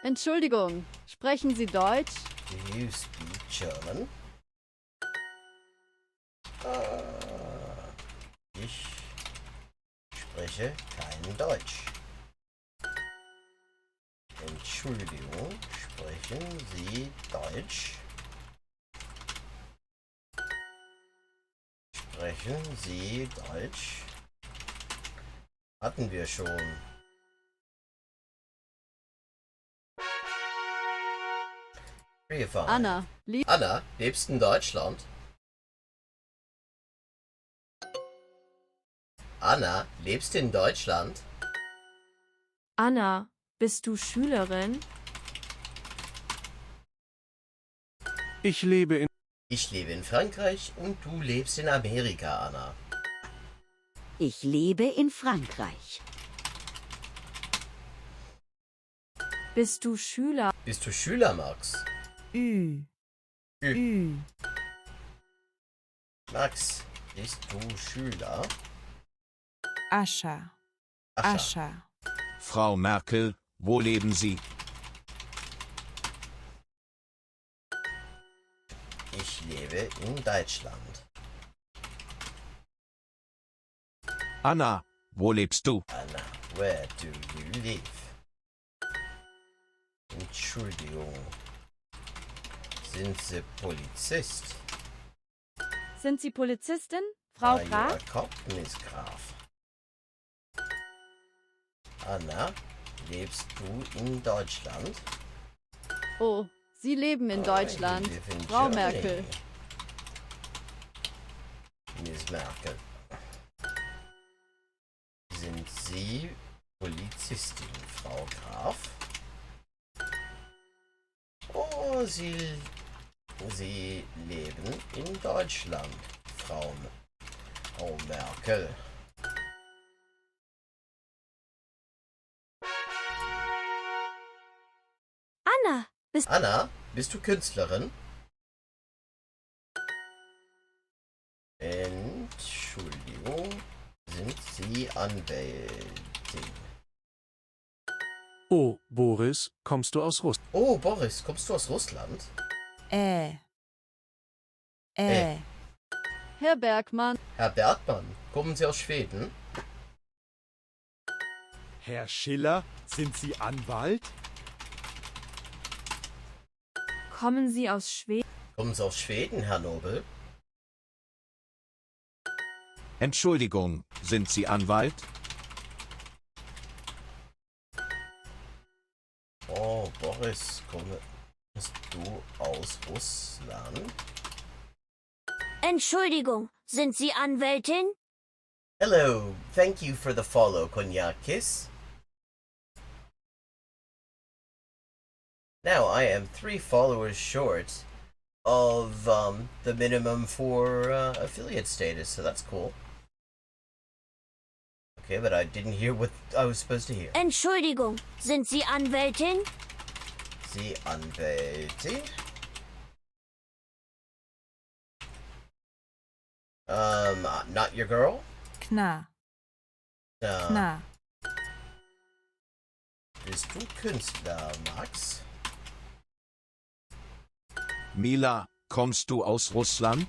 Entschuldigung, sprechen Sie Deutsch? Do you speak German? Ich spreche kein Deutsch. Entschuldigung, sprechen Sie Deutsch? Sprechen Sie Deutsch? Hatten wir schon. Anna, Anna, lebst in Deutschland? Anna, lebst in Deutschland? Anna, bist du Schülerin? Ich lebe in Ich lebe in Frankreich und du lebst in Amerika, Anna. Ich lebe in Frankreich. Bist du Schüler? Bist du Schüler, Max? Ü. Ü. Max, bist du Schüler? Ascha. Ascha. Frau Merkel, wo leben Sie? Ich lebe in Deutschland. Anna, wo lebst du? Anna, where do you live? Entschuldigung. Sind Sie Polizist? Sind Sie Polizistin, Frau Are you Graf? a cop, Miss Graf? Anna, lebst du in Deutschland? Oh, Sie leben in Deutschland, You live in Frau Germany. Merkel. Miss Merkel. Sind Sie Polizistin, Frau Graf? Oh, Sie leben in Deutschland, Frau Merkel. Anna, Anna, bist du Künstlerin? Entschuldigung, sind Sie Anwältin? Oh, Boris, kommst du aus Russland? Oh, Boris, kommst du aus Russland? Herr Bergmann, Herr Bergmann, kommen Sie aus Schweden? Herr Schiller, sind Sie Anwalt? kommen Sie aus Schweden? Kommen Sie aus Schweden, Herr Nobel? Entschuldigung, sind Sie Anwalt? Oh, Boris, kommst du aus Russland? Entschuldigung, sind Sie Anwältin? Hello, thank you for the follow, Konyakis. Now I am 3 followers short of the minimum for affiliate status, so that's cool. Okay, but I didn't hear what I was supposed to hear. Entschuldigung, sind Sie Anwältin? Sie Anwältin? Not your girl? Kna. Kna. Bist du Künstler, Max? Mila, kommst du aus Russland?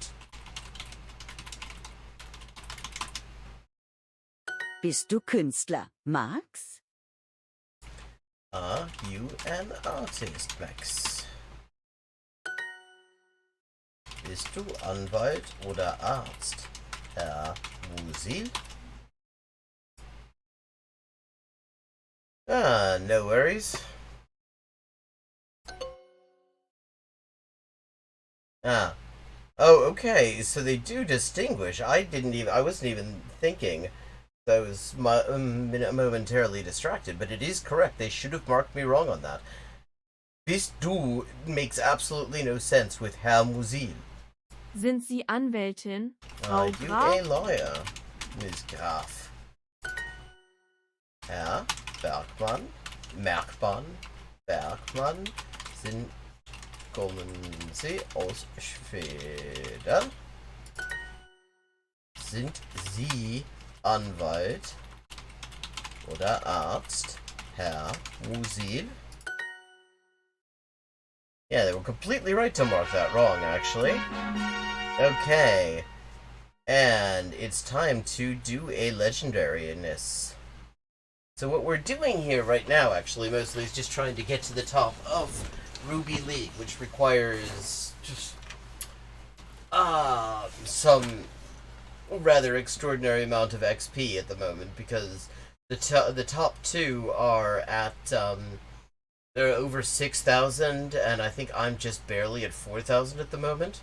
Bist du Künstler, Max? Are you an artist, Max? Bist du Anwalt oder Arzt, Herr Musil? Ah, no worries. Ah. Oh, okay, so they do distinguish. I wasn't even thinking. I was momentarily distracted, but it is correct. They should have marked me wrong on that. Bist du makes absolutely no sense with Herr Musil. Sind Sie Anwältin, Are Frau you Graf? a lawyer, Miss Graf? Herr Bergmann, Bergmann, Kommen Sie aus Schweden? Sind Sie Anwalt oder Arzt, Herr Musil? Yeah, they were completely right to mark that wrong, actually. Okay. And it's time to do a legendariness. So what we're doing here right now, actually, mostly is just trying to get to the top of Ruby League, which requires just some rather extraordinary amount of XP at the moment, because the top two are at they're over 6,000, and I think I'm just barely at 4,000 at the moment.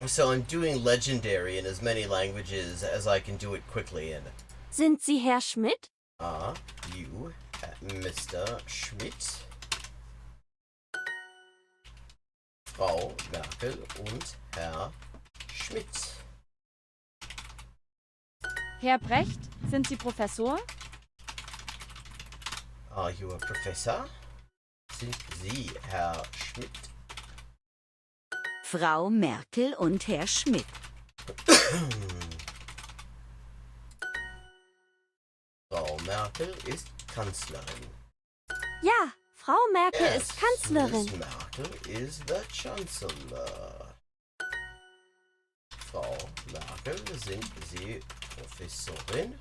So I'm doing legendary in as many languages as I can do it quickly in. Sind Sie Herr Schmidt? You, Mr. Schmidt, Frau Merkel und Herr Schmidt. Herr Brecht, sind Sie Professor? Are you a professor? Sind Sie Herr Schmidt? Frau Merkel und Herr Schmidt. Frau Merkel ist Kanzlerin. Ja, Frau Merkel Yes, ist Kanzlerin. Miss Merkel is the Chancellor. Frau Merkel, sind Sie Professorin?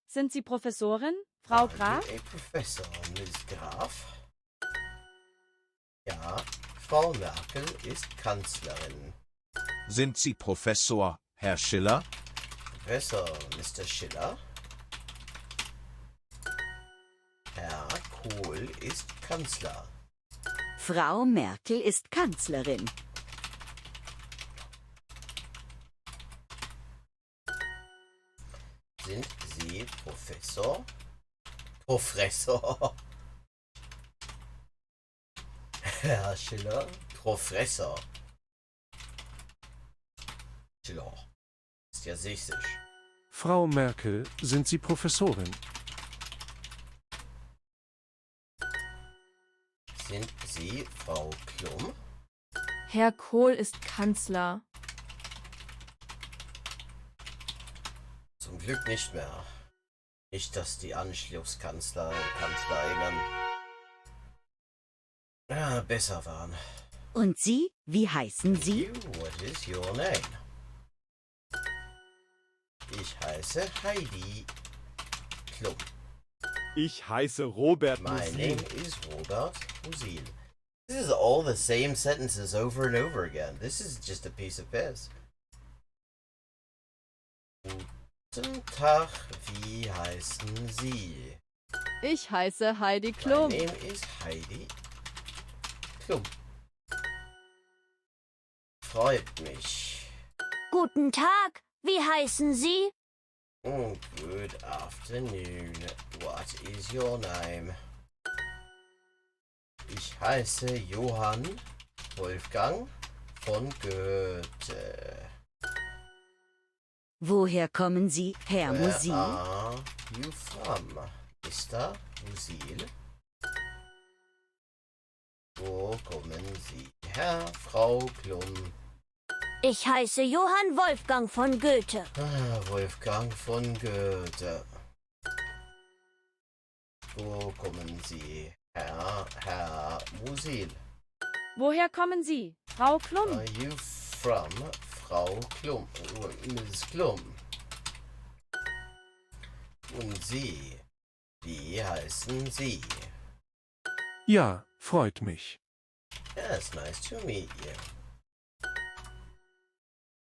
Sind Sie Professorin? Frau Graf? A professor, Miss Graf. Ja, Frau Merkel ist Kanzlerin. Sind Sie Professor, Herr Schiller? Professor Mr. Schiller. Herr Kohl ist Kanzler. Frau Merkel ist Kanzlerin. Sind Sie Professor? Professor. Herr Schiller, Professor. Schiller. Ist ja sächsisch. Frau Merkel, sind Sie Professorin? Sind Sie Frau Klum? Herr Kohl ist Kanzler. Zum Glück nicht mehr. Nicht, dass die Anschlusskanzler und Kanzlerinnen besser waren. Und Sie, wie heißen Sie? You, what is your name? Ich heiße Heidi Klum. Ich heiße Robert My Musil. name is Robert Musil. This is all the same sentences over and over again. This is just a piece of piss. Guten Tag, wie heißen Sie? Ich heiße Heidi My Klum. name is Heidi Klum. Freut mich. Guten Tag, wie heißen Sie? Oh, good afternoon. What is your name? Ich heiße Johann Wolfgang von Goethe. Woher kommen Sie, Herr Where Musil? are you from, Mr. Musil? Wo kommen Sie her, Frau Klum? Ich heiße Johann Wolfgang von Goethe. Wolfgang von Goethe. Wo kommen Sie her, Herr Musil? Woher kommen Sie? Frau Klum. Are you from Frau Klum? Miss Klum. Und Sie? Wie heißen Sie? Ja, freut mich. Yes, nice to meet you.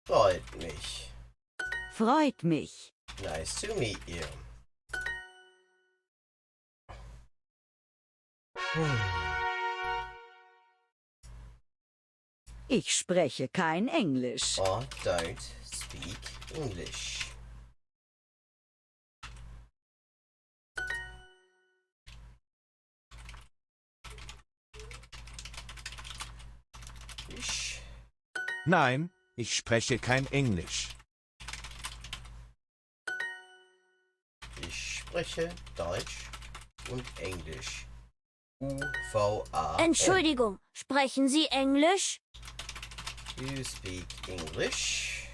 Freut mich. Freut mich. Nice to meet you. Ich spreche kein Englisch. I don't speak English. Nein, ich spreche kein Englisch. Ich spreche Deutsch und Englisch. U-V-A-N. Entschuldigung, sprechen Sie Englisch? You speak English?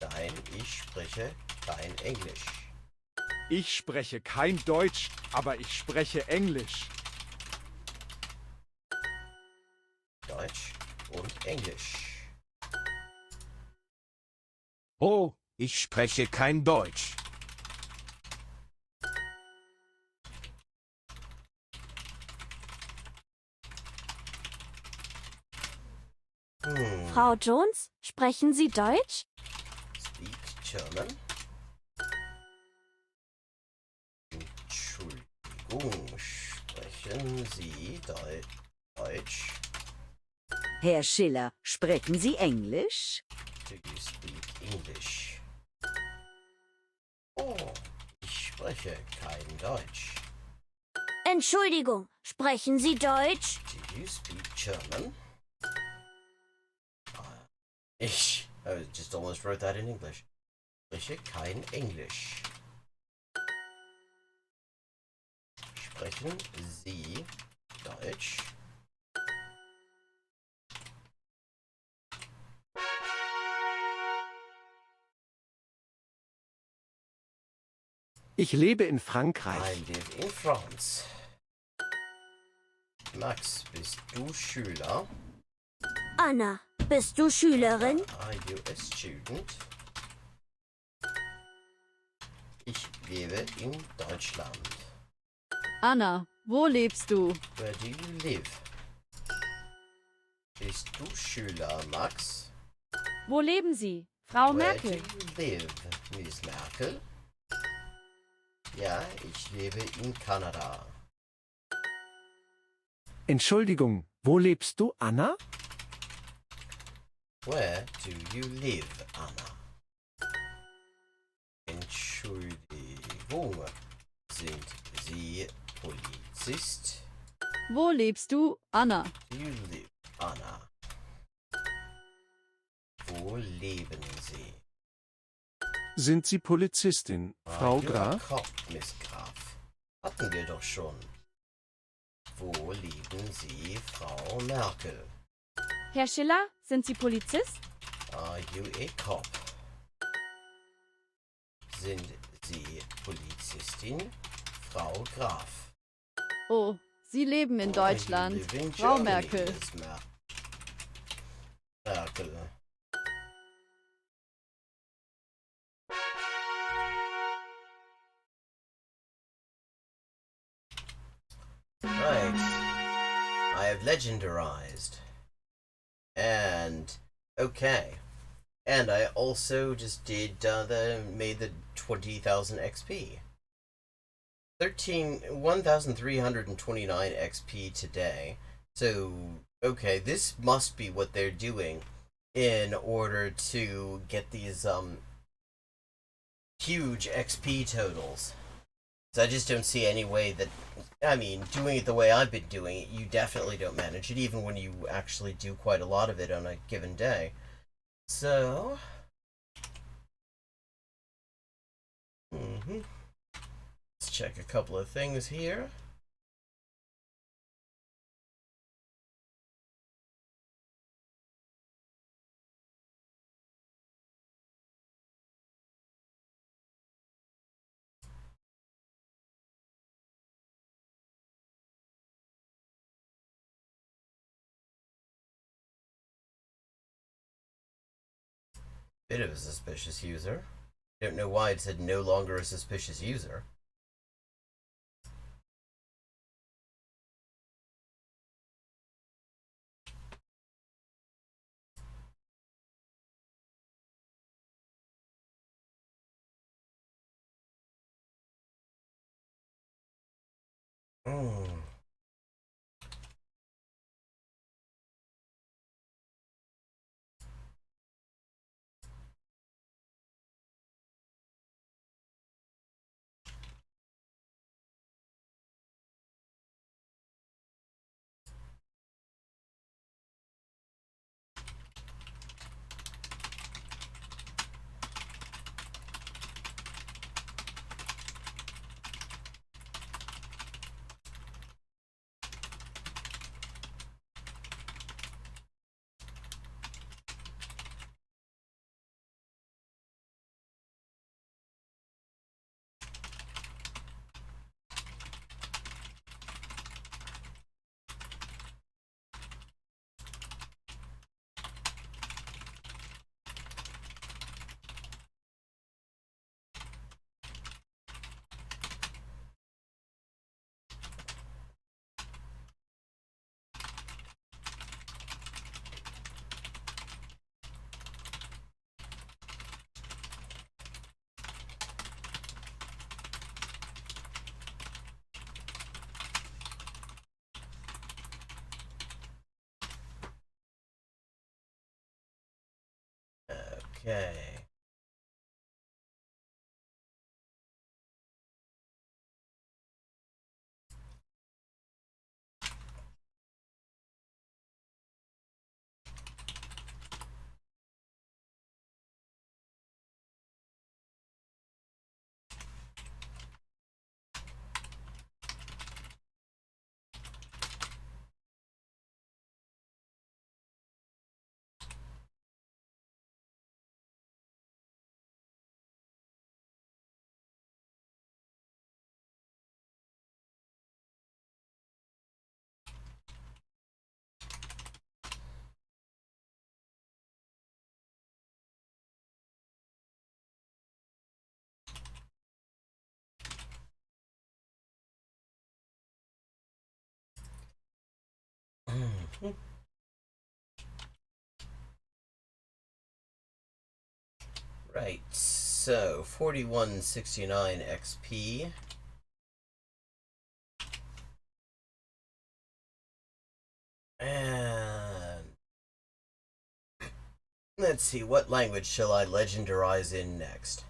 Nein, ich spreche kein Englisch. Ich spreche kein Deutsch, aber ich spreche Englisch. Deutsch und Englisch. Oh, ich spreche kein Deutsch. Frau Jones, sprechen Sie Deutsch? Speak German? Entschuldigung, sprechen Sie Deutsch? Herr Schiller, sprechen Sie Englisch? Do you speak English? Oh, ich spreche kein Deutsch. Entschuldigung, sprechen Sie Deutsch? Do you speak German? I just almost wrote that in English. Spreche kein Englisch. Sprechen Sie Deutsch? Ich lebe in I Frankreich. live in France. Max, bist du Schüler? Anna, bist du Schülerin? Are you a student? Ich lebe in Deutschland. Anna, wo lebst du? Where do you live? Bist du Schüler, Max? Wo leben Sie? Frau Where Merkel. do you live, Miss Merkel? Ja, ich lebe in Kanada. Entschuldigung, wo lebst du, Anna? Where do you live, Anna? Entschuldigung, sind Sie Polizist? Wo lebst du? Anna. Do you live, Anna? Wo leben Sie? Sind Sie Polizistin, Frau Are you a Graf? cop, Miss Graf? Hatten wir doch schon. Wo leben Sie, Frau Merkel? Herr Schiller, sind Sie Polizist? Are you a cop? Sind Sie Polizistin, Frau Graf? Oh, Sie leben in Deutschland. You live in Frau Germany, Merkel. Miss Merkel. Right. I have legendarized. And okay. And I also just did made the 20,000 XP. 1,329 XP today. So okay, this must be what they're doing in order to get these huge XP totals. So I just don't see any way that, I mean, doing it the way I've been doing it, you definitely don't manage it, even when you actually do quite a lot of it on a given day. So, let's check a couple of things here. Bit of a suspicious user. Don't know why it said no longer a suspicious user. Okay. Right, so 4169 XP. And let's see, what language shall I legendarize in next?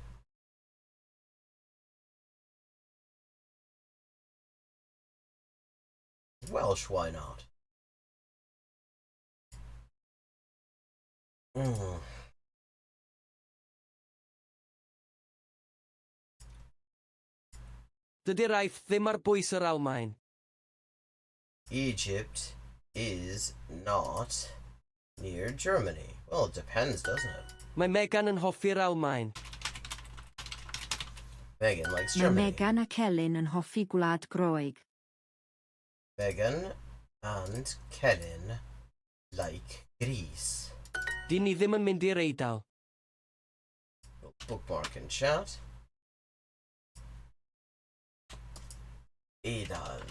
Welsh, why not? Dydy'r aeth ddim ar bwys yr Almaen. Egypt is not near Germany. Well, it depends, doesn't it? Mae Megan yn hoffi'r Almaen. Megan likes Mae Germany. Megan ac Elin yn hoffi Gwlad Groeg. Megan and Kellen like Greece. Di ni ddim yn mynd i'r Eidal. Bookmark in chat. Eidal.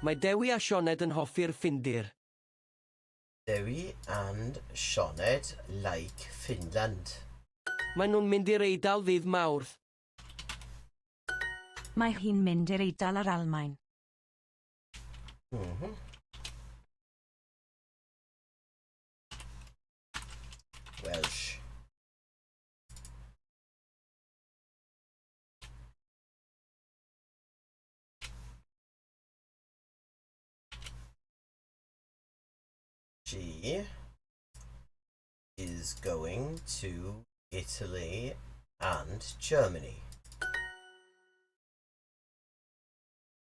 Mae Dewi a Sioned yn hoffi'r Ffindir. Dewi and Sioned like Finland. Mae nhw'n mynd i'r Eidal ddydd Mawrth. Mae hi'n mynd i'r Eidal ar Almaen. Welsh. She is going to Italy and Germany.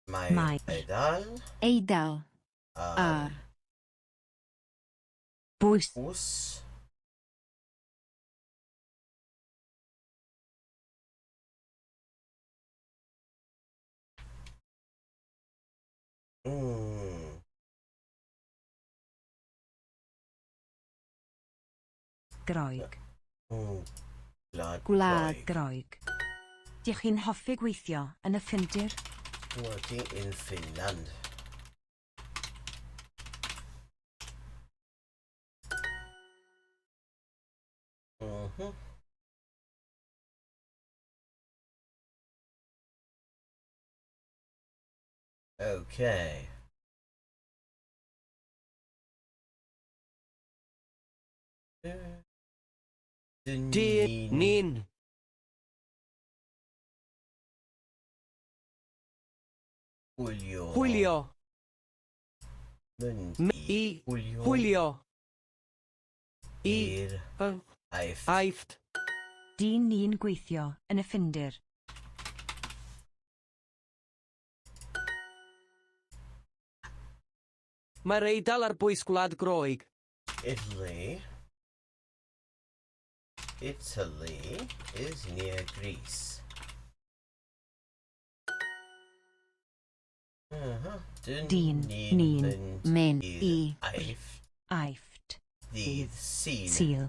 Mae Eidal. Eidal. Bws. Groeg. Gwlad Groeg. Dych chi'n hoffi gweithio yn y Ffindir? Working in Finland. Okay. Nin. Hwylio. Hwylio. Aifft. Dyn ni'n gweithio yn y Ffindir. Mae'r Eidal ar bwys Gwlad Groeg. Italy. Italy is near Greece. Dyn ni'n mynd i Aifft. Ddydd Sul. Sul.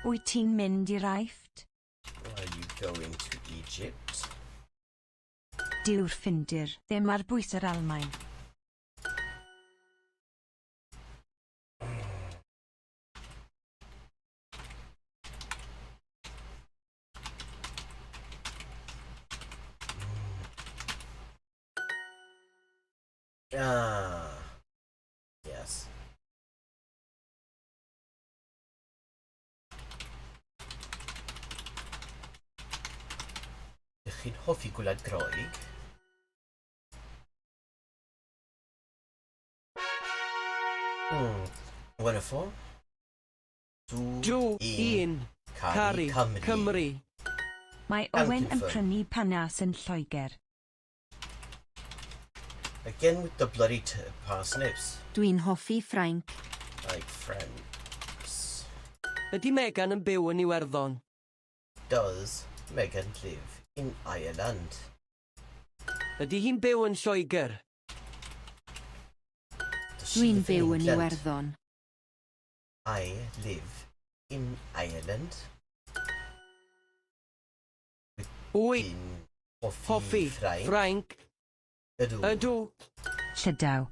Wyt ti'n mynd i'r Aifft? Are you going to Egypt? Dyw'r Ffindir ddim ar bwys yr Almaen. Ah, yes. chi'n hoffi gwlad Groeg? Wonderful. I'n caru Cymru. Mae Owen yn prynu panas yn Lloegr. Again with the bloody parsnips. Dwi'n hoffi Ffrainc. Like friends. Ydy Megan yn byw yn Iwerddon? Does Megan live in Ireland? Ydy hi'n byw yn Lloegr? Dwi'n byw yn Iwerddon. I live in Ireland. Wyt hoffi Ffrainc? Ydw. Llydaw.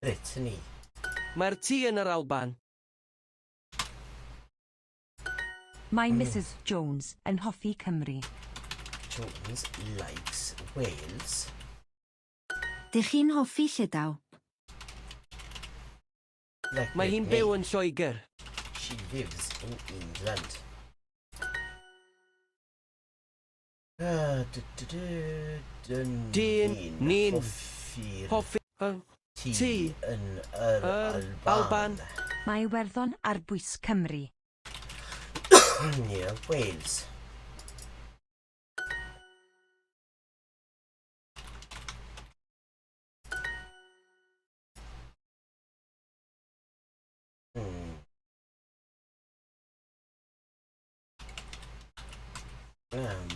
Brittany. Mae'r tŷ yn yr Alban. Mae Mrs Jones yn hoffi Cymru. Jones likes Wales. Dych chi'n hoffi Llydaw? Like Mae hi'n byw yn Lloegr. She lives in England. Ni'n hoffi tŷ yn yr Alban. Mae Iwerddon ar bwys Cymru. Near Wales.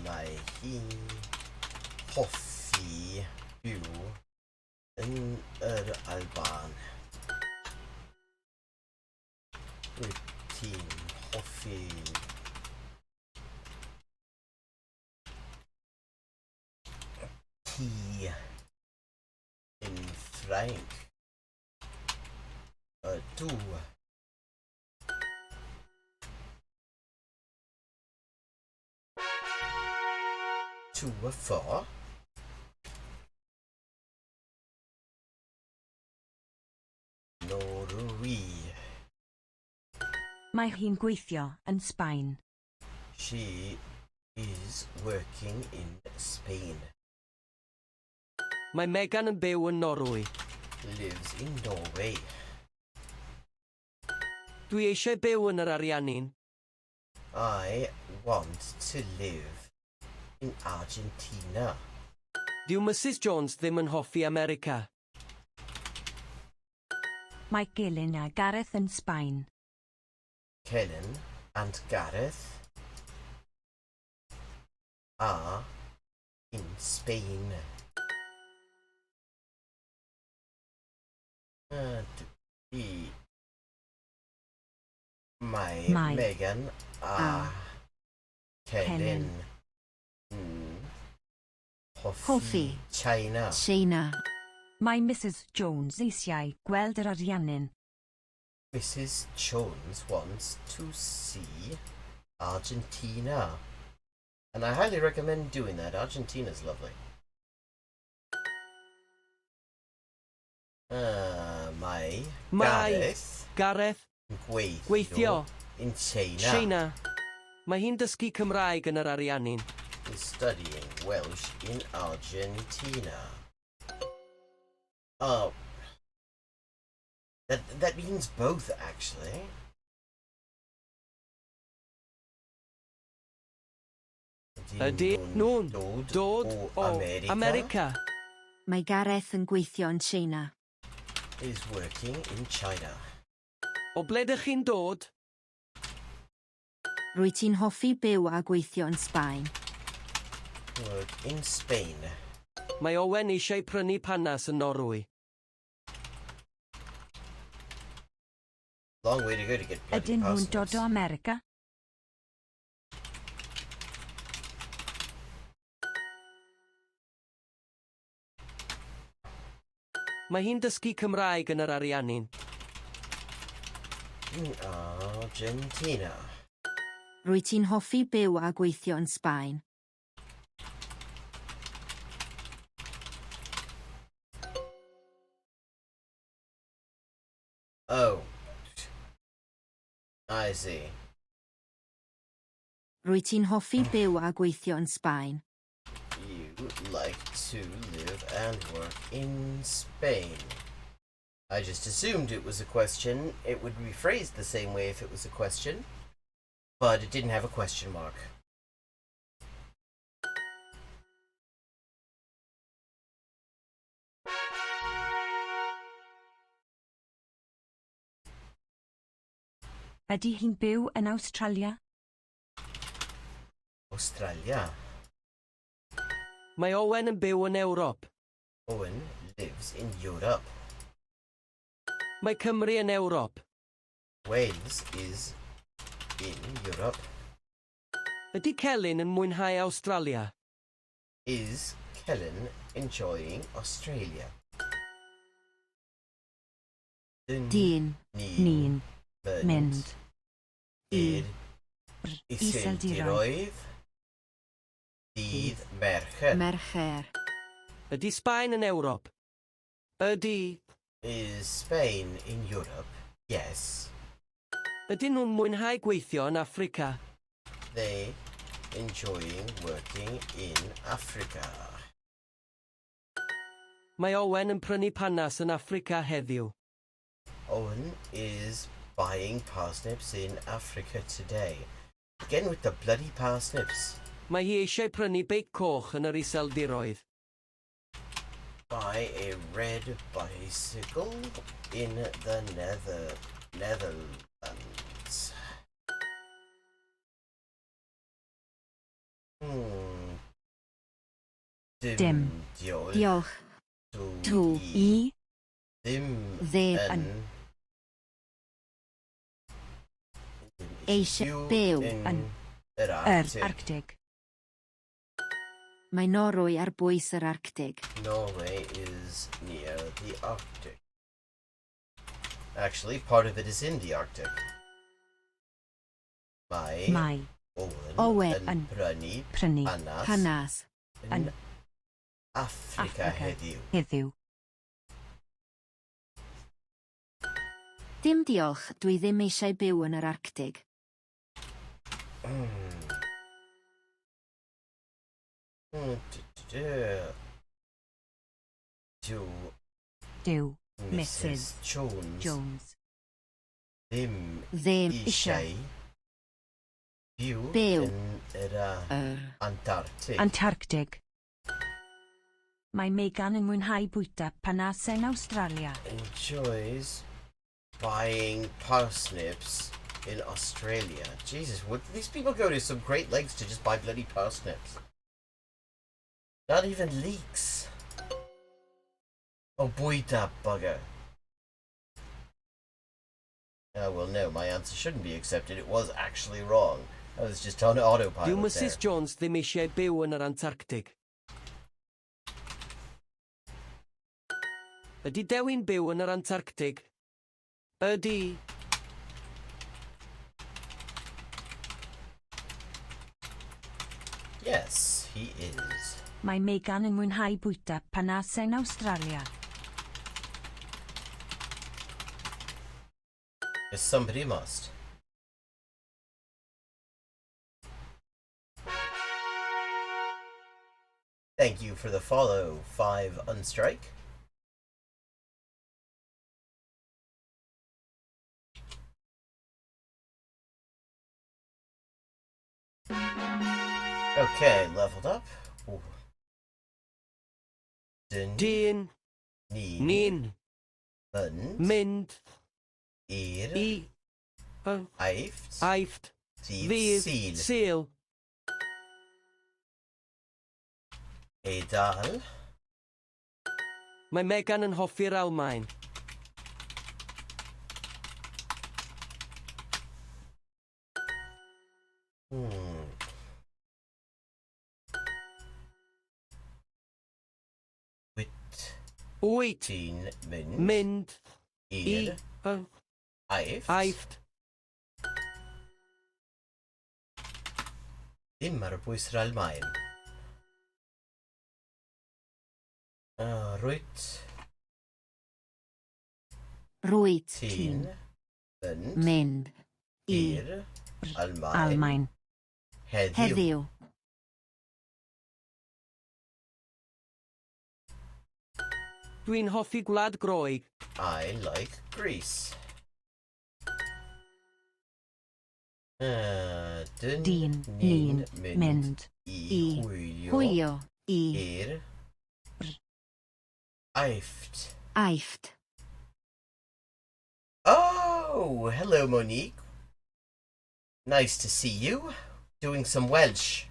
Mae hi'n hoffi byw yn yr Alban. Wyt ti'n hoffi tea in Ffrainc? Ydw. To a four. Norwy. Mae hi'n gweithio yn Sbaen. She is working in Spain. Mae Megan yn byw yn Norwy. Lives in Norway. Dwi eisiau byw yn yr Ariannin. I want to live in Argentina. Dyw Mrs Jones ddim yn hoffi America. Mae Gilyn a Gareth yn Sbaen. Kellen and Gareth are in Spain. Mae Megan a Kellen hoffi China. Mae Mrs Jones eisiau gweld yr Ariannin. Mrs Jones wants to see Argentina. And I highly recommend doing that. Argentina's lovely. Mae Gareth gweithio in China. Mae hi'n dysgu Cymraeg yn yr Ariannin. He's studying Welsh in Argentina. Oh. That means both, actually. Ydy nhw'n dod o America? Mae Gareth yn gweithio yn China. Is working in China. O ble dych chi'n dod? Rwyt ti'n hoffi byw a gweithio yn Sbaen. Work in Spain. Mae Owen eisiau prynu panas yn Norwy. Long way to go to get bloody Ydyn nhw'n parsnips. dod o America? Mae hi'n dysgu Cymraeg yn yr Ariannin. In Argentina. Rwyt ti'n hoffi byw a gweithio yn Sbaen. Oh. I see. Rwyt ti'n hoffi byw a gweithio yn Sbaen. like to live and work in Spain? I just assumed it was a question. It would be phrased the same way if it was a question, but it didn't have a question mark. Ydy hi'n byw yn Awstralia? Australia. Mae Owen yn byw yn Ewrop. Owen lives in Europe. Mae Cymru yn Ewrop. Wales is in Europe. Ydy Celyn yn mwynhau Awstralia? Is Kellen enjoying Australia? Dyn, ni'n, mynd, i'r iseldiroedd, dydd mercher. Mercher. Ydy Sbaen yn Ewrop? Ydy. Is Spain in Europe? Yes. Ydyn nhw'n mwynhau gweithio yn Affrica? They enjoying working in Africa. Mae Owen yn prynu panas yn Affrica heddiw. Owen is buying parsnips in Africa today. Again with the bloody parsnips. Mae hi eisiau prynu beic coch yn yr iseldiroedd. Buy a red bicycle in the Netherlands. Dim. Diolch. Tu. I. Ddim yn eisiau byw yn yr Arctic. Mae Norwy ar bwys yr Arctig. Norway is near the Arctic. Actually, part of it is in the Arctic. Mae Owen yn prynu panas yn Africa heddiw. Dim diolch, dwi ddim eisiau byw yn yr Arctig. Dyw, Mrs. Jones ddim eisiau byw yn yr Antarctic. Antarctic. Mae Megan yn mwynhau bwyta panas yn Awstralia. Enjoys buying parsnips in Australia. Jesus, would these people go to some great lengths to just buy bloody parsnips? Not even leeks. Oh, bwyta bugger. Oh, well, no, my answer shouldn't be accepted. It was actually wrong. I was just on autopilot Dyw Mrs. Jones ddim eisiau byw yn yr Antarctic. Ydy Dewin byw yn yr Antarctic? Ydy. Yes, he is. Mae Megan yn mwynhau bwyta panas yn Awstralia. Because somebody must. Thank you for the follow, 5 Unstrike. Okay, leveled up. Ooh. Dyn. Ni'n. Mynd. I. Aifft. Ddydd. Sul. Eidal. Mae Megan yn hoffi'r Almaen. Wyt. Ti'n mynd. Mynd. I'r. Aifft. Dim ar y bwys yr Almaen. Rwyt. Rwyt. Ti'n mynd. i'r Almaen. Heddiw. Dwi'n hoffi Gwlad Groeg. I like Greece. Dyn, ni'n, mynd, i hwylio, i, i'r Aifft. aifft. Oh, hello, Monique. Nice to see you. Doing some Welsh.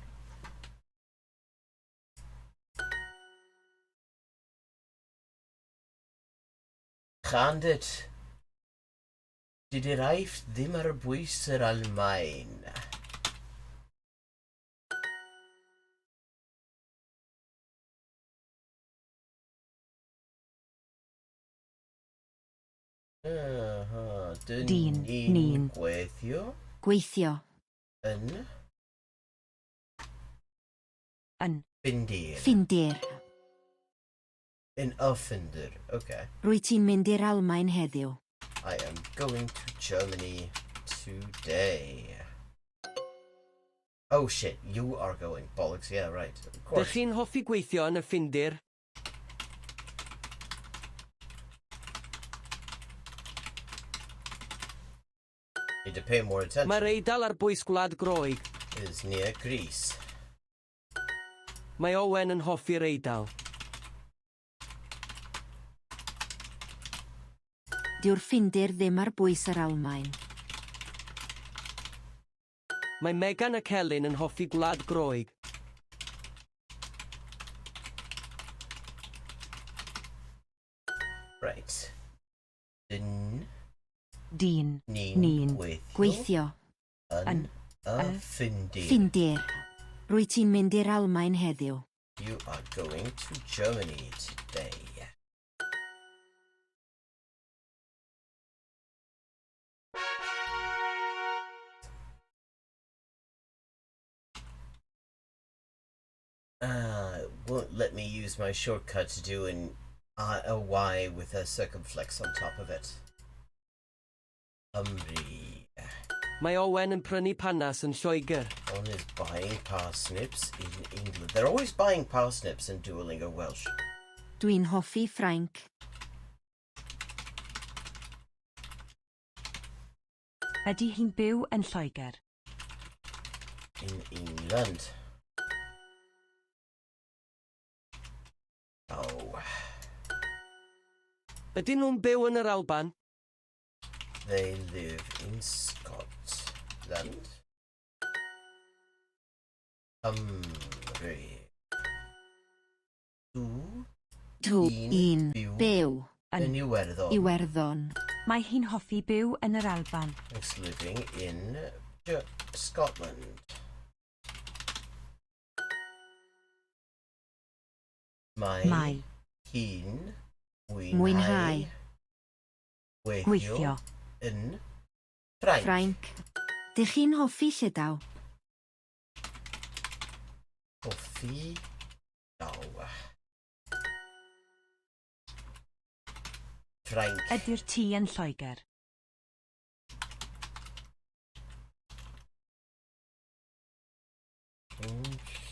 Chandid. Did yr Aifft ddim ar bwys yr Almaen? Dyn, ni'n, gweithio Gweithio, yn Ffindir. ffindir. In Offender. Okay. Rwyt ti'n mynd i'r Almaen heddiw. I am going to Germany today. Oh shit, you are going. Bollocks, yeah, right. Of Dych course. chi'n hoffi gweithio yn y Ffindir? Need to pay more attention. Mae'r Eidal ar bwys Gwlad Groeg. Is near Greece. Mae Owen yn hoffi'r Eidal. Dyw'r ffindir ddim ar bwys yr Almaen. Mae Megan ac Elin yn hoffi Gwlad Groeg. Right. Dyn dyn, ni'n ni'n, Gweithio, yn y Ffindir. ffindir. Rwyt ti'n mynd i'r Almaen heddiw. You are going to Germany today. Won't let me use my shortcut to do a Y with a circumflex on top of it. Mae Owen yn prynu panas yn Lloegr. One is buying parsnips in England. They're always buying parsnips in Duolingo Welsh. Dwi'n hoffi Ffrainc. Ydy hi'n byw yn Lloegr? In England. Oh. Ydyn nhw'n byw yn yr Alban? They live in Scotland. Cymru. Un, byw, yn Iwerddon. Iwerddon. Mae hi'n hoffi byw yn yr Alban. It's living in Scotland. Mae hi'n Mwynhau. Gweithio yn Ffrainc. Ffrainc. Dych chi'n hoffi Llydaw? Hoffi daw. Ffrainc. Ydy'r tŷ yn Lloegr?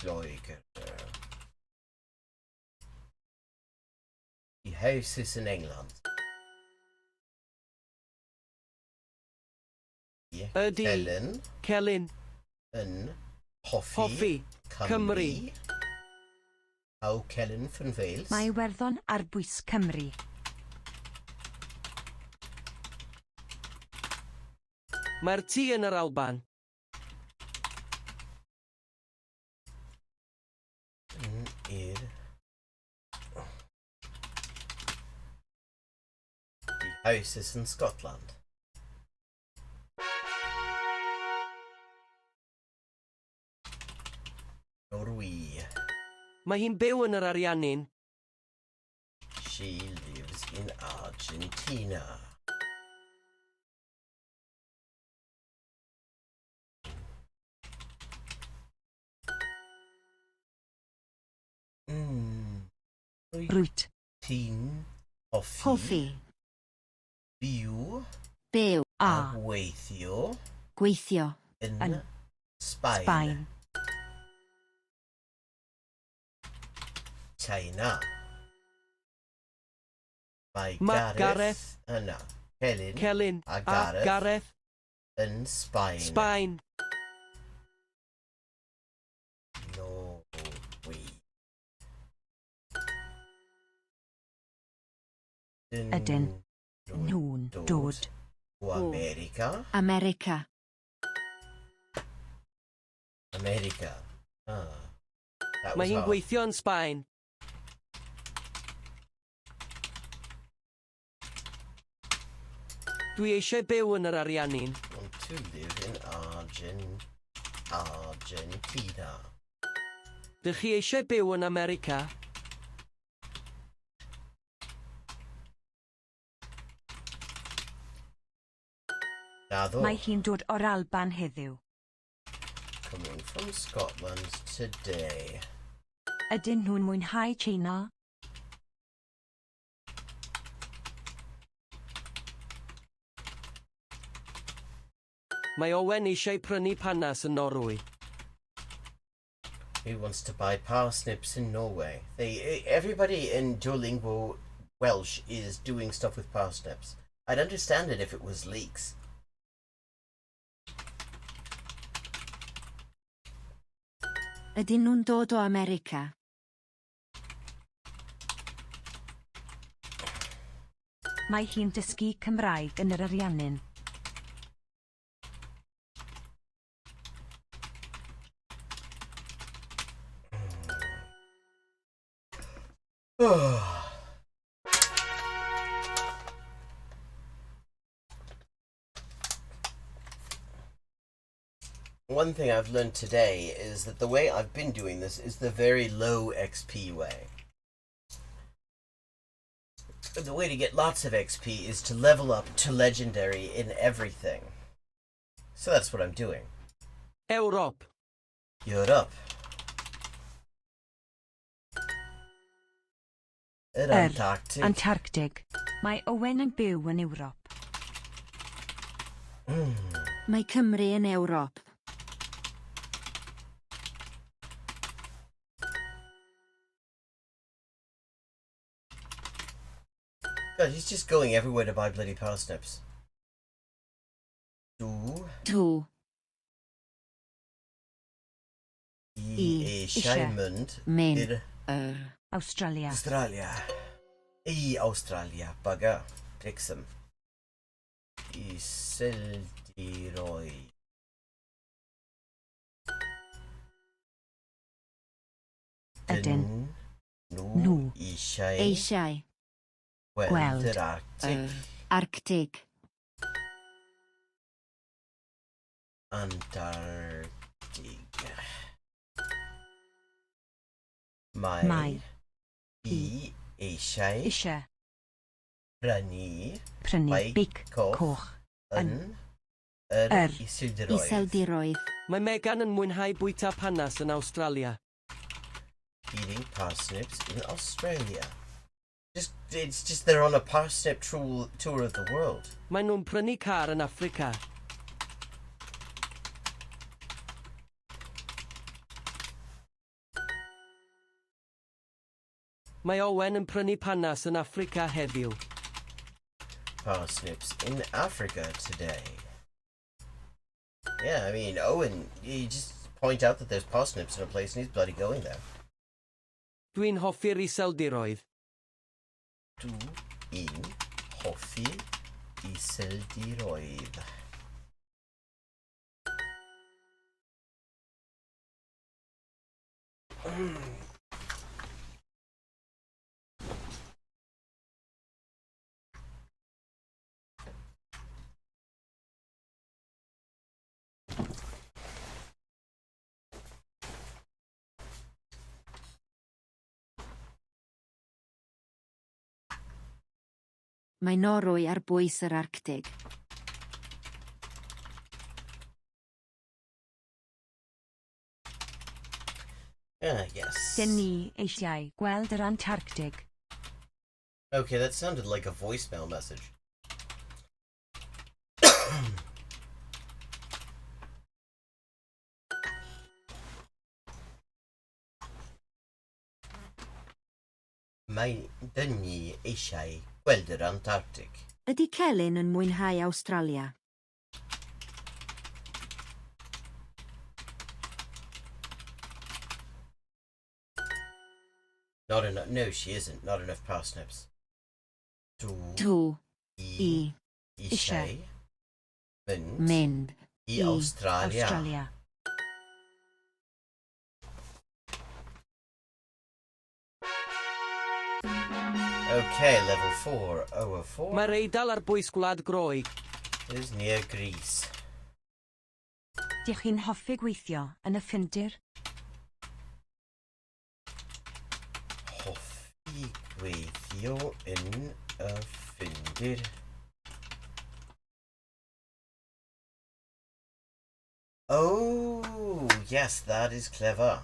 Lloegr. The house is in England. Ydy Celyn yn hoffi hoffi Cymru. How Celyn van Wales. Mae Iwerddon ar bwys Cymru. Mae'r tŷ yn yr Alban. The house is in Scotland. Norwy. Mae hi'n byw yn yr Ariannin. She lives in Argentina. Rwyt. Ti'n Hoffi. Byw. Byw. A. Gweithio. Gweithio. Yn Sbaen. Sbaen. China. Mae Ma- Gareth yna. Celyn a Gareth yn Sbaen. Sbaen. Norwy. Ydyn nhw'n dod o America. America. America. Ah. That Mae was hi'n hard. gweithio yn Sbaen. Dwi eisiau byw yn yr Ariannin. Want to live in Argentina. Dych chi eisiau byw yn America? Naddo. Mae hi'n dod o'r Alban heddiw. Coming from Scotland today. Ydyn nhw'n mwynhau Tsieina? Mae Owen eisiau prynu panas yn Norwy. Who wants to buy parsnips in Norway? Everybody in Duolingo Welsh is doing stuff with parsnips. I'd understand it if it was leeks. Ydyn nhw'n dod o America? Mae hi'n dysgu Cymraeg yn yr Ariannin. One thing I've learned today is that the way I've been doing this is the very low XP way. The way to get lots of XP is to level up to legendary in everything. So that's what I'm doing. Ewrop. Europe. Yr Antarctic. Antarctic. Mae Owen yn byw yn Ewrop. Mae Cymru yn Ewrop. God, he's just going everywhere to buy bloody parsnips. Tu. I eisiau mynd i'r Australia. I Australia, bugger. Brixham. I Sildiroedd. Ydyn nhw Eisiau. gweld yr Arctic. Arctic. Antarctic. Mae hi eisiau prynu bic coch yn yr Iseldiroedd. Iseldiroedd. Mae Megan yn mwynhau bwyta panas yn Australia. Eating parsnips in Australia. It's just they're on a parsnip tour of the world. Mae nhw'n prynu car yn Africa. Mae Owen yn prynu panas yn Africa heddiw. Parsnips in Africa today. Yeah, I mean, Owen, you just point out that there's parsnips in a place and he's bloody going there. Dwi'n hoffi'r Iseldiroedd. Dwi'n hoffi Iseldiroedd. Mae Norwy ar bwys yr Arctig. Yes. Dyn ni eisiau gweld yr Antarctic. Okay, that sounded like a voicemail message. Mae dyn ni eisiau gweld yr Antarctic. Ydy Celyn yn mwynhau Awstralia? Not enough. No, she isn't. Not enough parsnips. Dw i eisiau mynd i Australia. Australia. Okay, level 4. 0 of 4 Mae'r Eidal ar bwys gwlad Groeg. is near Greece. Dych chi'n hoffi gweithio yn y ffindir? Hoffi gweithio yn y ffindir. Oh, yes, that is clever.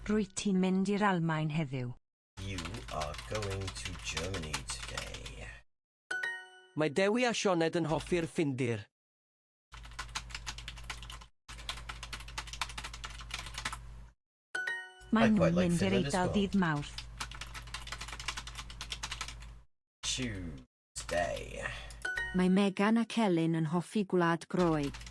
Rwyt ti'n mynd i'r Almaen heddiw. You are going to Germany today. Mae Dewi a Sioned yn hoffi'r ffindir. Mae I quite nhw'n like mynd i'r Finland as Eidal well. ddydd Mawrth. Tuesday. Mae Megan a Celyn yn hoffi gwlad Groeg.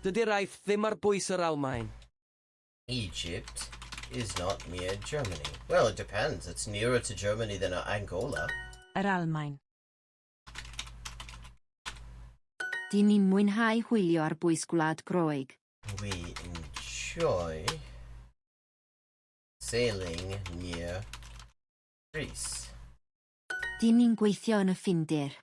Dydy'r aeth ddim ar bwys yr Almaen. Egypt is not near Germany. Well, it depends. It's nearer to Germany than Angola. Yr Almaen. Dyn ni'n mwynhau hwylio ar bwys gwlad Groeg. We enjoy sailing near Greece. Dyn ni'n gweithio yn y ffindir.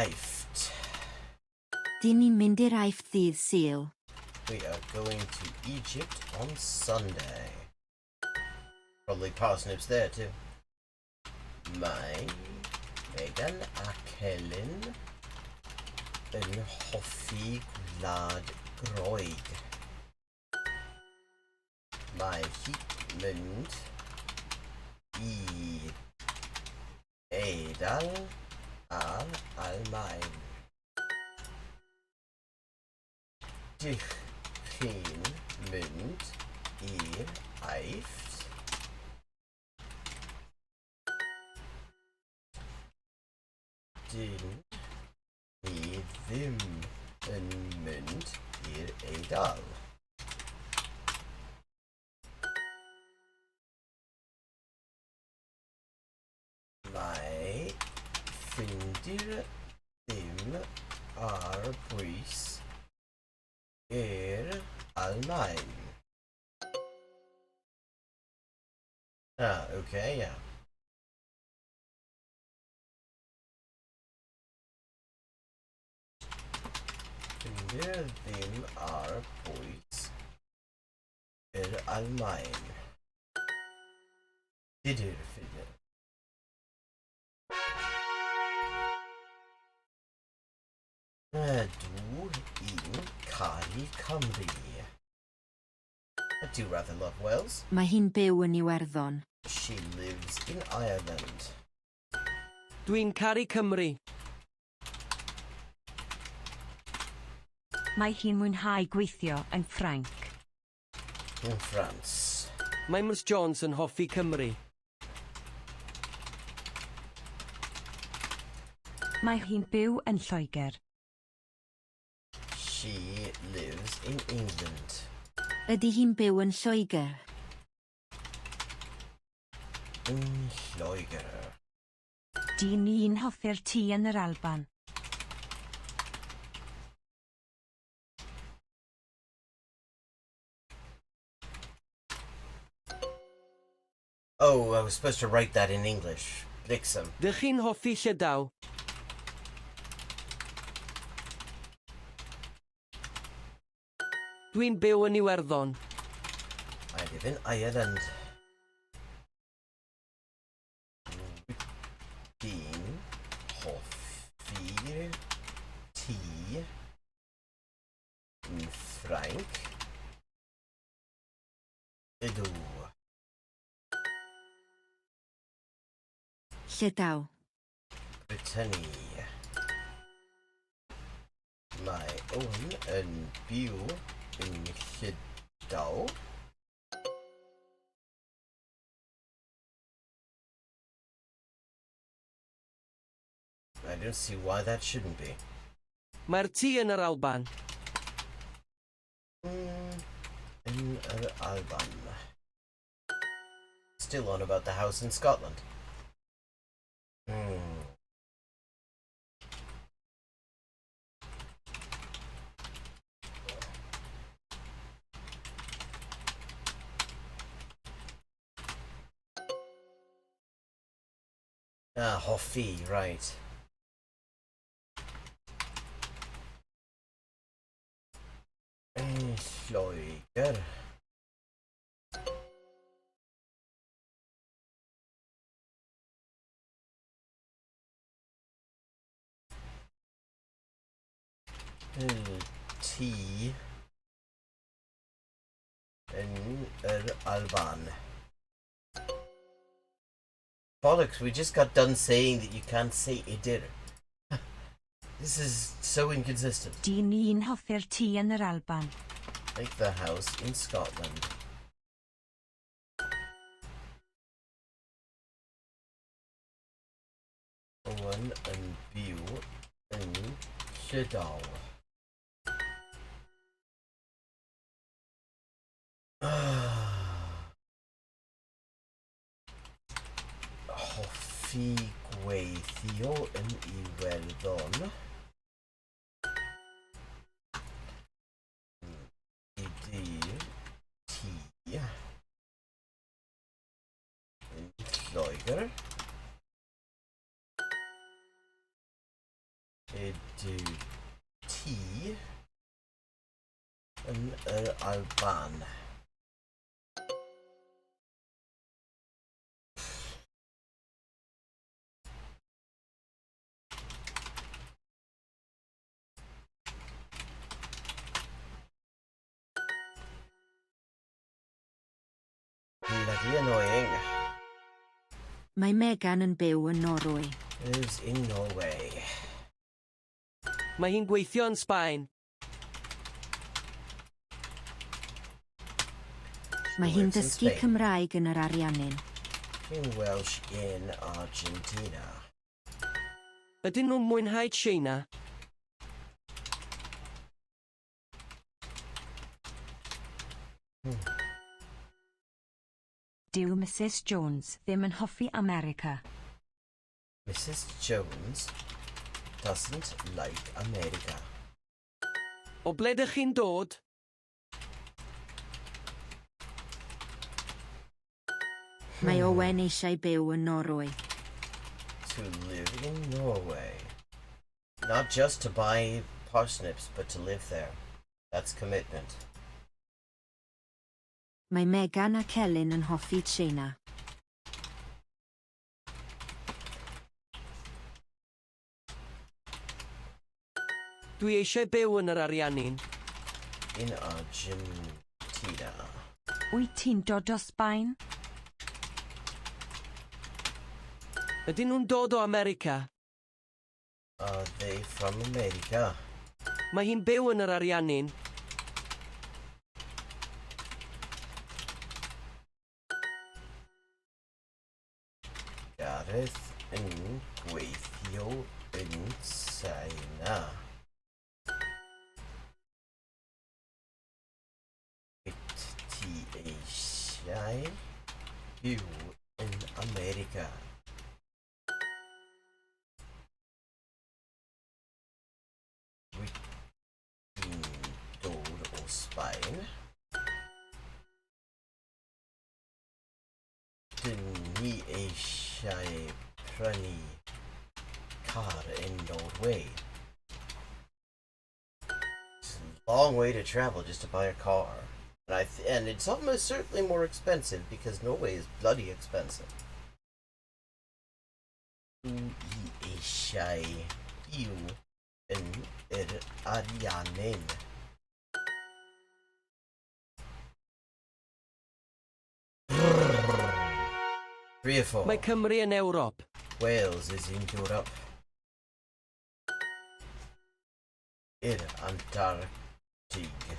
Aifft. Dyn ni'n mynd i'r Aifft ddydd Sul. We are going to Egypt on Sunday. Probably parsnips there too. Mae Megan a Celyn yn hoffi gwlad Groeg. Mae hi mynd i Eidal a'r Almaen. Dych chi'n mynd i'r Aifft? Dyn ni ddim yn mynd i'r Eidal. Mae ffindir ddim ar bwys i'r Almaen. Ah, okay, yeah. Ffindir ddim ar bwys i'r Almaen. Didir ffindir. Ydw i'n caru Cymru. I do rather love Wales. Mae hi'n byw yn Iwerddon. She lives in Ireland. Dwi'n caru Cymru. Mae hi'n mwynhau gweithio yn Ffrainc. In France. Mae Ms Jones yn hoffi Cymru. Mae hi'n byw yn Lloegr. She lives in England. Ydy hi'n byw yn Lloegr? In Lloegr. Dyn ni'n hoffi'r tŷ yn yr Alban. Oh, I was supposed to write that in English. Bliksem. Dych chi'n hoffi Llydaw? Dwi'n byw yn Iwerddon. I live in Ireland. Edu. Lledaw. Brittany. Mae Owen yn byw yn Llydaw. I don't see why that shouldn't be. Mae'r tŷ yn yr Alban. In Alban. Still on about the house in Scotland. Ah, hoffi, right. Lloegr. T yn Alban. Bollocks, we just got done saying that you can't say Idir. This is so inconsistent. Di ni'n hoffi'r tŷ yn yr Alban. Like the house in Scotland. Owen yn byw yn Llydaw. Hoffi gweithio yn Iwerddon. T yn Lloegr. Edu T yn yr Alban. Bloody annoying. Mae Megan yn byw yn Norwy. Lives in Norway. Mae hi'n gweithio yn Sbaen. Mae hi'n dysgu Cymraeg yn yr Ariannin. In Welsh in Argentina. Ydyn nhw'n mwynhau Tsieina? Dyw Mrs Jones ddim yn hoffi America. Mrs Jones doesn't like America. O ble ydych chi'n dod? Mae Owen eisiau byw yn Norwy. To live in Norway. Not just to buy parsnips, but to live there. That's commitment. Mae Megan a Celyn yn hoffi Tsieina. Dwi eisiau byw yn yr Ariannin. In Argentina. Wyt ti'n dod o Sbaen? Ydyn nhw'n dod o America? Are they from America? Mae hi'n byw yn yr Ariannin. Gareth yn gweithio yn Tsieina. Wyt ti eisiau byw yn America? Wyt ti'n dod o Sbaen? Dyn ni eisiau prynu car in Norway. It's a long way to travel just to buy a car. And it's almost certainly more expensive because Norway is bloody expensive. Dwi eisiau byw yn yr Ariannin. 3 or 4. Mae Cymru yn Ewrop. Wales is in Europe. I'r Antarctic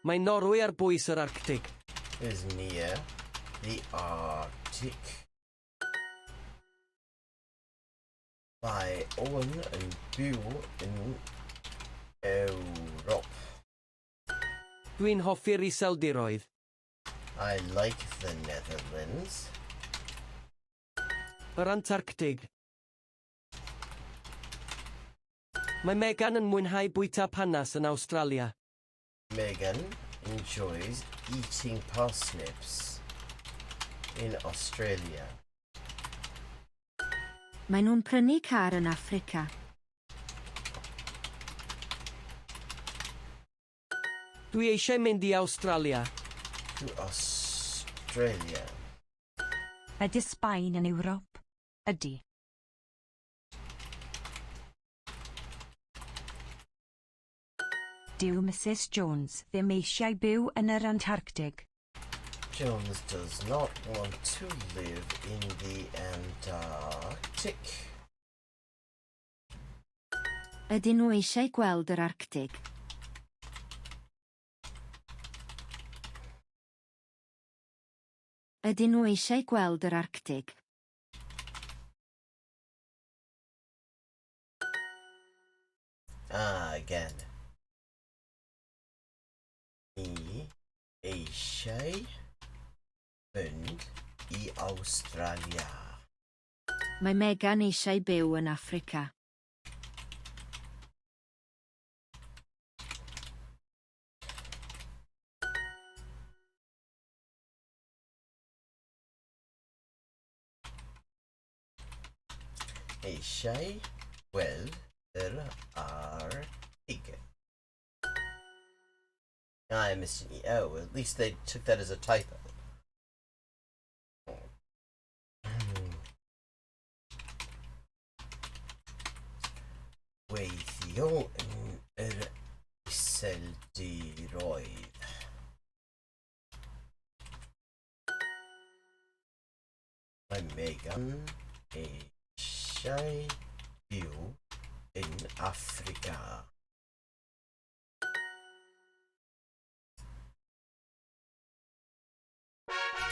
Mae Norwy ar bwys yr Arctig. is near the Arctic. Mae Owen yn byw yn Ewrop. Dwi'n hoffi'r iseldiroedd. I like the Netherlands. Yr Antarctig. Mae Megan yn mwynhau bwyta panas yn Awstralia. Megan enjoys eating parsnips in Australia. Maen nhw'n prynu car yn Affrica. Dwi eisiau mynd i Awstralia. To Australia. Ydy Sbaen yn Ewrop? Ydy. Dyw Mrs Jones ddim eisiau byw yn yr Antarctig. Jones does not want to live in the Antarctic. Ydyn nhw eisiau gweld yr Arctig? Ydyn nhw eisiau gweld yr Arctig? Again. Ni eisiau fynd i Australia. Mae Megan eisiau byw yn Affrica. Eisiau gweld yr Arctig. I'm missing. Oh, at least they took that as a typo. Weithio yn yr iseldiroedd. Mae Megan eisiau byw in Africa.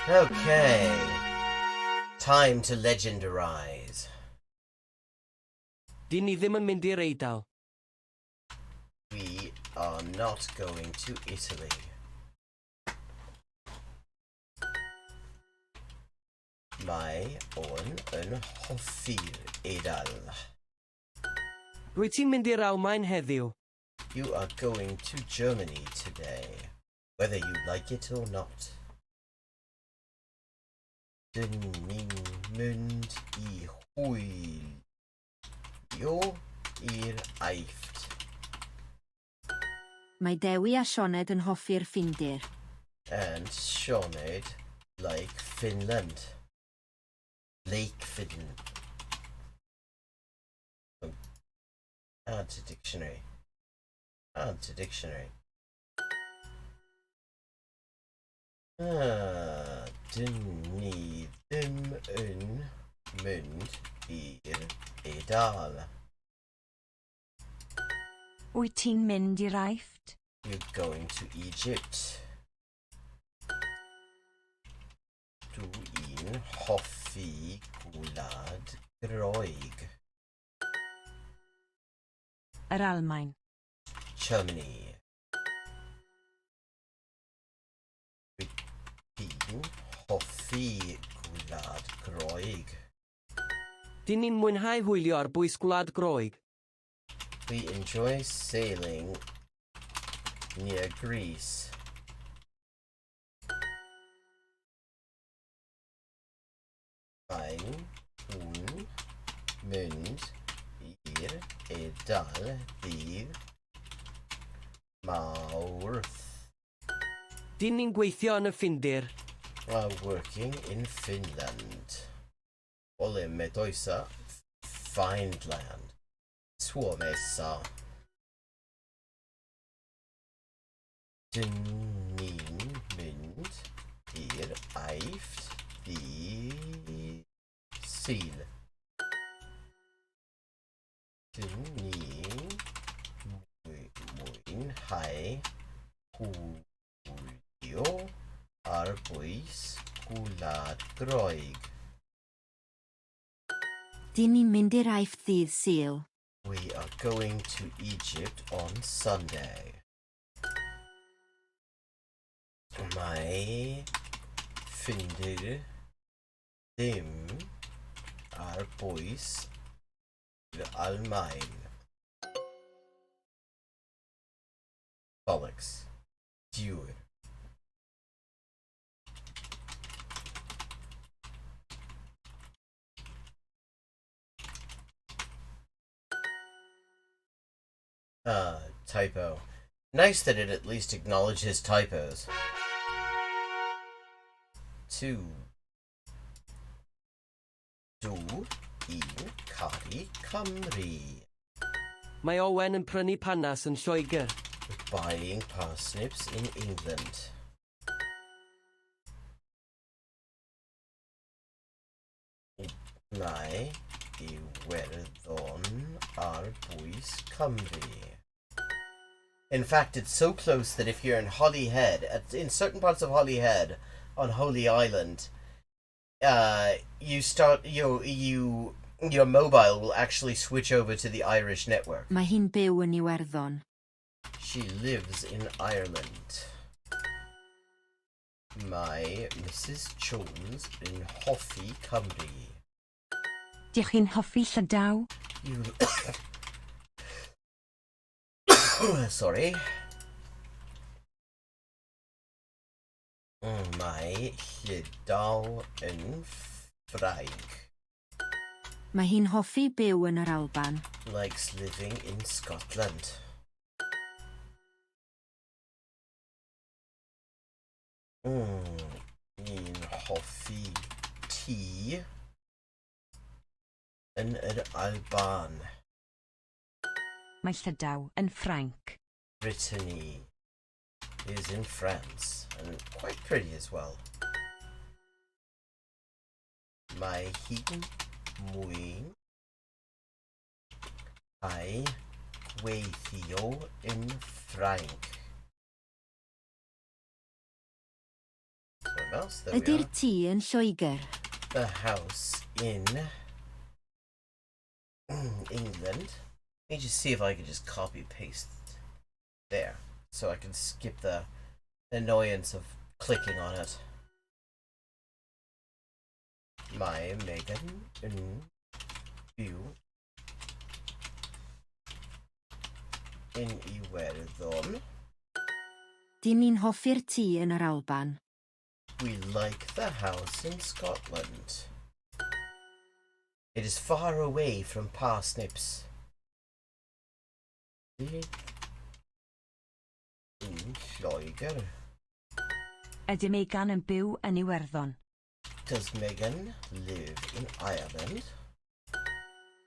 Okay, time to legendarize. Di ni ddim yn mynd i'r Eidal. We are not going to Italy. Mae Owen yn hoffi'r Eidal. Rwy ti'n mynd i'r Almaen heddiw. You are going to Germany today, whether you like it or not. Dyn ni'n mynd i hwylio i'r Aifft. Mae Dewi a Sioned yn hoffi'r Ffindir. And Sioned like Finland. Lake Finland. Add to dictionary. Add to dictionary. Dyn ni ddim yn mynd i'r Eidal. Wyt ti'n mynd i'r Aifft? You're going to Egypt. Dwi'n hoffi gwlad Groeg. Yr Almaen. Germany. Dwi'n hoffi gwlad Groeg. Di ni'n mwynhau hwylio ar bwys gwlad Groeg. We enjoy sailing near Greece. Mae'n mynd i'r Eidal ddydd Mawrth. Di ni'n gweithio yn y Ffindir. While working in Finland. Ole medoisa Fineland. Suomessa. Dyn ni'n mynd i'r Aifft ddydd Sil. Dyn ni'n mwynhau chwilio ar bwys gwlad Groeg. Dyn ni'n mynd i'r aifft ddydd Sul. We are going to Egypt on Sunday. Mae ffindir ddim ar bwys i'r Almaen. Bollocks. Diwr. Typo. Nice that it at least acknowledges typos. 2. Dw i'n caru Cymru. Mae Owen yn prynu panas yn Lloegr. Buying parsnips in England. Mae Iwerddon ar bwys Cymru. In fact, it's so close that if you're in Holyhead, in certain parts of Holyhead, on Holy Island, you start your mobile will actually switch over to the Irish network. Mae hi'n byw yn Iwerddon. She lives in Ireland. Mae Mrs Jones yn hoffi Cymru. Dych chi'n hoffi Llydaw? You... Sorry. Mae Llydaw yn Ffrainc. Mae hi'n hoffi byw yn yr Alban. Likes living in Scotland. Ni'n hoffi tea yn yr Alban. Mae Llydaw yn Ffrainc. Brittany is in France and quite pretty as well. Mae hi'n mwyn ai gweithio yn Ffrainc. Ydy'r tŷ yn Lloegr? The house in England. Let me just see if I can just copy paste there so I can skip the annoyance of clicking on it. Mae Megan yn byw yn Iwerddon. Dyn ni'n hoffi'r tŷ yn yr Alban. We like the house in Scotland. It is far away from parsnips. In Lloegr. Ydy Megan yn byw yn Iwerddon? Does Megan live in Ireland?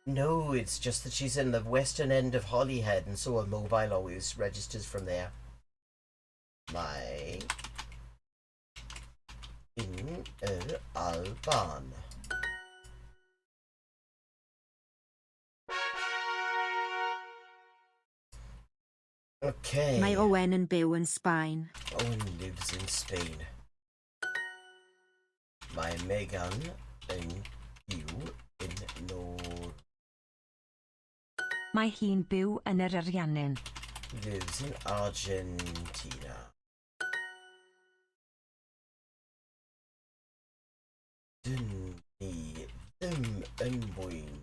No, it's just that she's in the western end of Holyhead and so a mobile always registers from there. Mae yn yr Alban. Okay. Mae Owen yn byw yn Sbaen. Owen lives in Spain. Mae Megan yn byw yn Nor... Mae hi'n byw yn yr Ariannin. Lives in Argentina. Dyn ni ddim yn mwyn.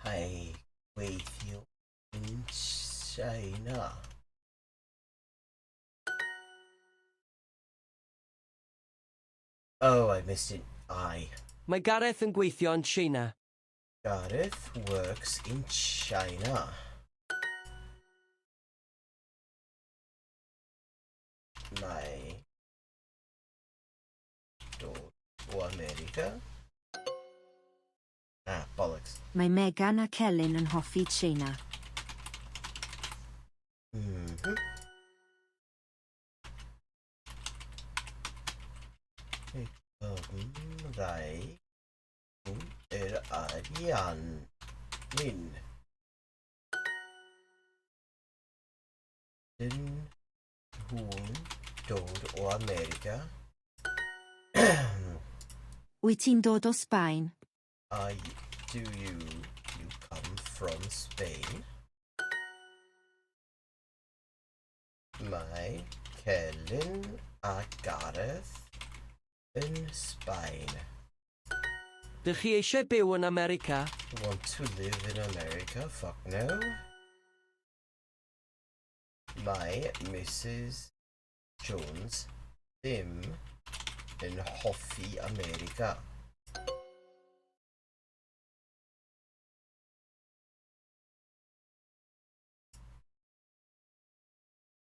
Hai gweithio in China. Oh, I missed it. I. Mae Gareth yn gweithio yn China. Gareth works in China. Mae dod o America. Ah, bollocks. Mae Megan ac Elin yn hoffi China. Arianin. Din hwn dod o America? Wyt ti'n dod o Sbaen? Do you come from Spain? Mae Celyn a Gareth yn Sbaen. Dych chi eisiau byw yn America? Want to live in America? Fuck no. Mae Mrs. Jones ddim yn hoffi America.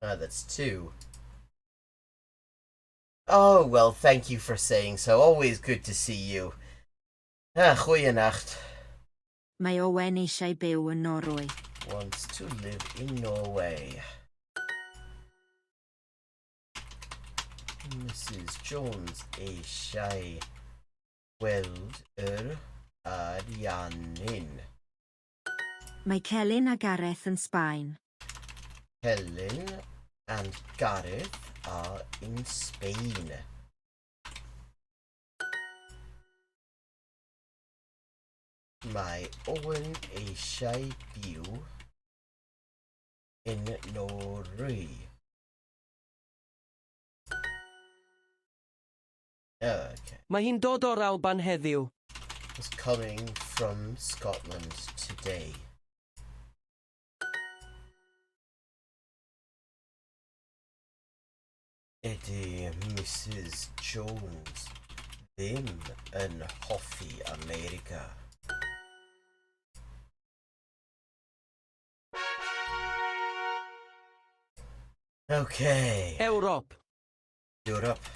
That's 2. Oh, well, thank you for saying so. Always good to see you. Goeienacht. Mae Owen eisiau byw yn Norwy. Wants to live in Norway. Mrs. Jones eisiau gweld Ariannin. Mae Celyn a Gareth yn Sbaen. Helen and Gareth are in Spain. Mae Owen eisiau byw in Norwy. Okay. Mae hi'n dod o'r Alban heddiw. He's coming from Scotland today. Ydy Mrs. Jones ddim yn hoffi America. Okay. Ewrop. Europe.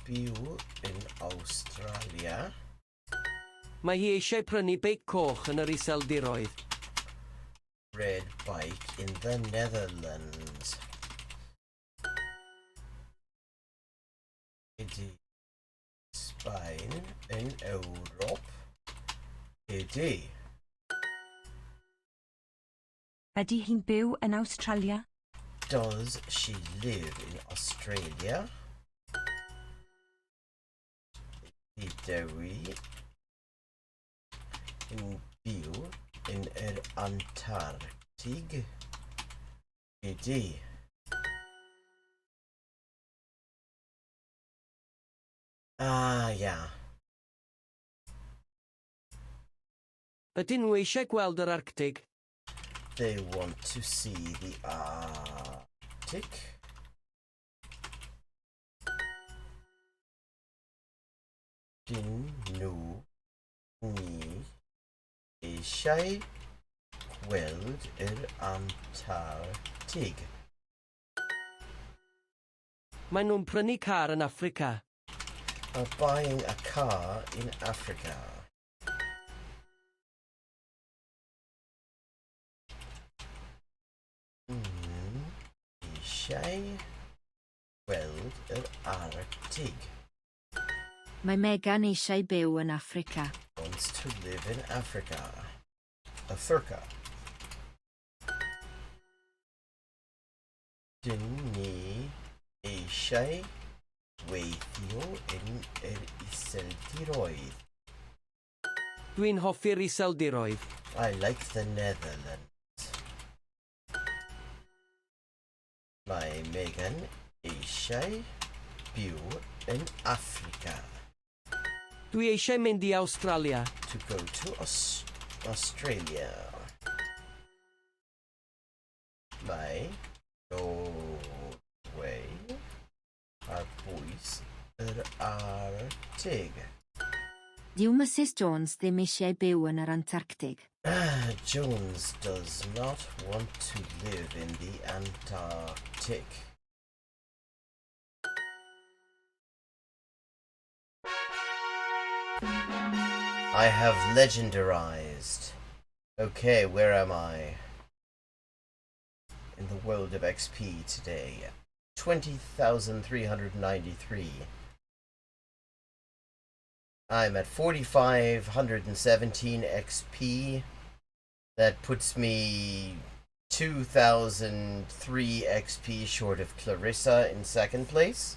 Byw in Australia. Mae hi eisiau prynu beic coch yn yr Iseldiroedd. Red bike in the Netherlands. Ydy Sbaen yn Ewrop? Ydy. Ydy hi'n byw yn Australia? Does she live in Australia? Dewi yn byw yn yr Antarctic? Ydy. Yeah. Ydyn nhw eisiau gweld yr Arctig? They want to see the Arctic. Dyn nhw ni eisiau gweld yr Antarctic. Maen nhw'n prynu car yn Africa. Are buying a car in Africa. Eisiau gweld yr Arctic. Mae Megan eisiau byw yn Africa. Wants to live in Africa. Africa. Dyn ni eisiau weithio yn yr Iseldiroedd. Dwi'n hoffi'r Iseldiroedd. I like the Netherlands. Mae Megan eisiau byw yn Africa. Dwi eisiau mynd i Australia. To go to Australia. Mae Norway ar bwys yr Arctic. Dyw Mrs Jones ddim eisiau byw yn yr Antarctic. Jones does not want to live in the Antarctic. I have legendarized. Okay, where am I? In the world of XP today. 20,393. I'm at 4,517 XP. That puts me 2,003 XP short of Clarissa in second place.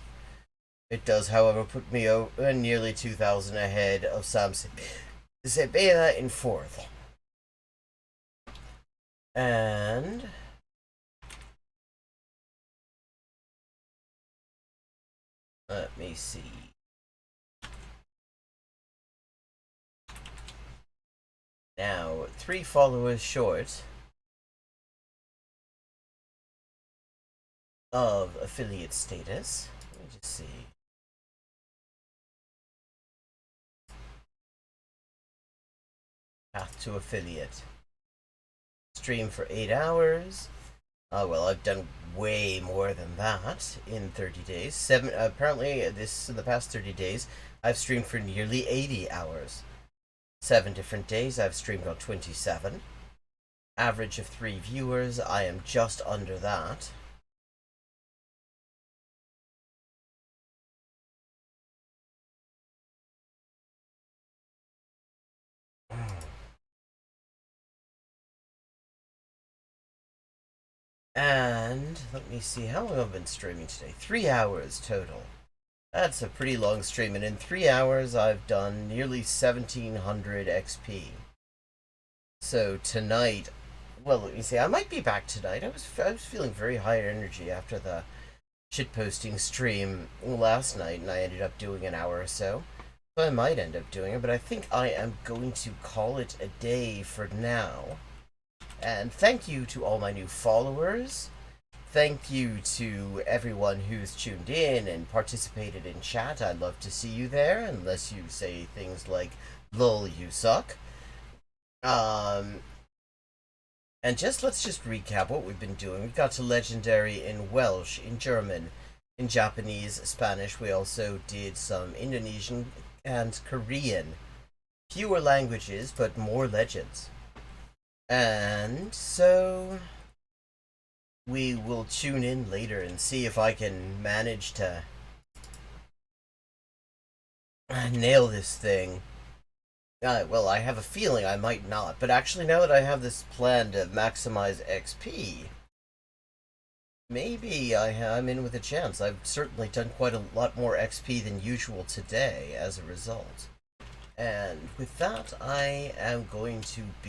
It does, however, put me nearly 2,000 ahead of Sam Sebela in fourth. And let me see. Now, 3 followers short of affiliate status. Let me just see. Path to affiliate. Stream for 8 hours. Well, I've done way more than that in 30 days. Apparently, in the past 30 days, I've streamed for nearly 80 hours. 7 different days, I've streamed on 27. Average of 3 viewers, I am just under that. And let me see, how long have I been streaming today? 3 hours total. That's a pretty long stream, and in 3 hours I've done nearly 1,700 XP. So tonight, well, let me see, I might be back tonight. I was feeling very high energy after the shitposting stream last night, and I ended up doing an hour or so. So I might end up doing it, but I think I am going to call it a day for now. And thank you to all my new followers. Thank you to everyone who's tuned in and participated in chat. I'd love to see you there, unless you say things like, lol, you suck. And let's just recap what we've been doing. We got to Legendary in Welsh, in German, in Japanese, Spanish. We also did some Indonesian and Korean. Fewer languages, but more legends. And so we will tune in later and see if I can manage to nail this thing. Well, I have a feeling I might not, but actually now that I have this plan to maximize XP, maybe I'm in with a chance. I've certainly done quite a lot more XP than usual today as a result. And with that, I am going to be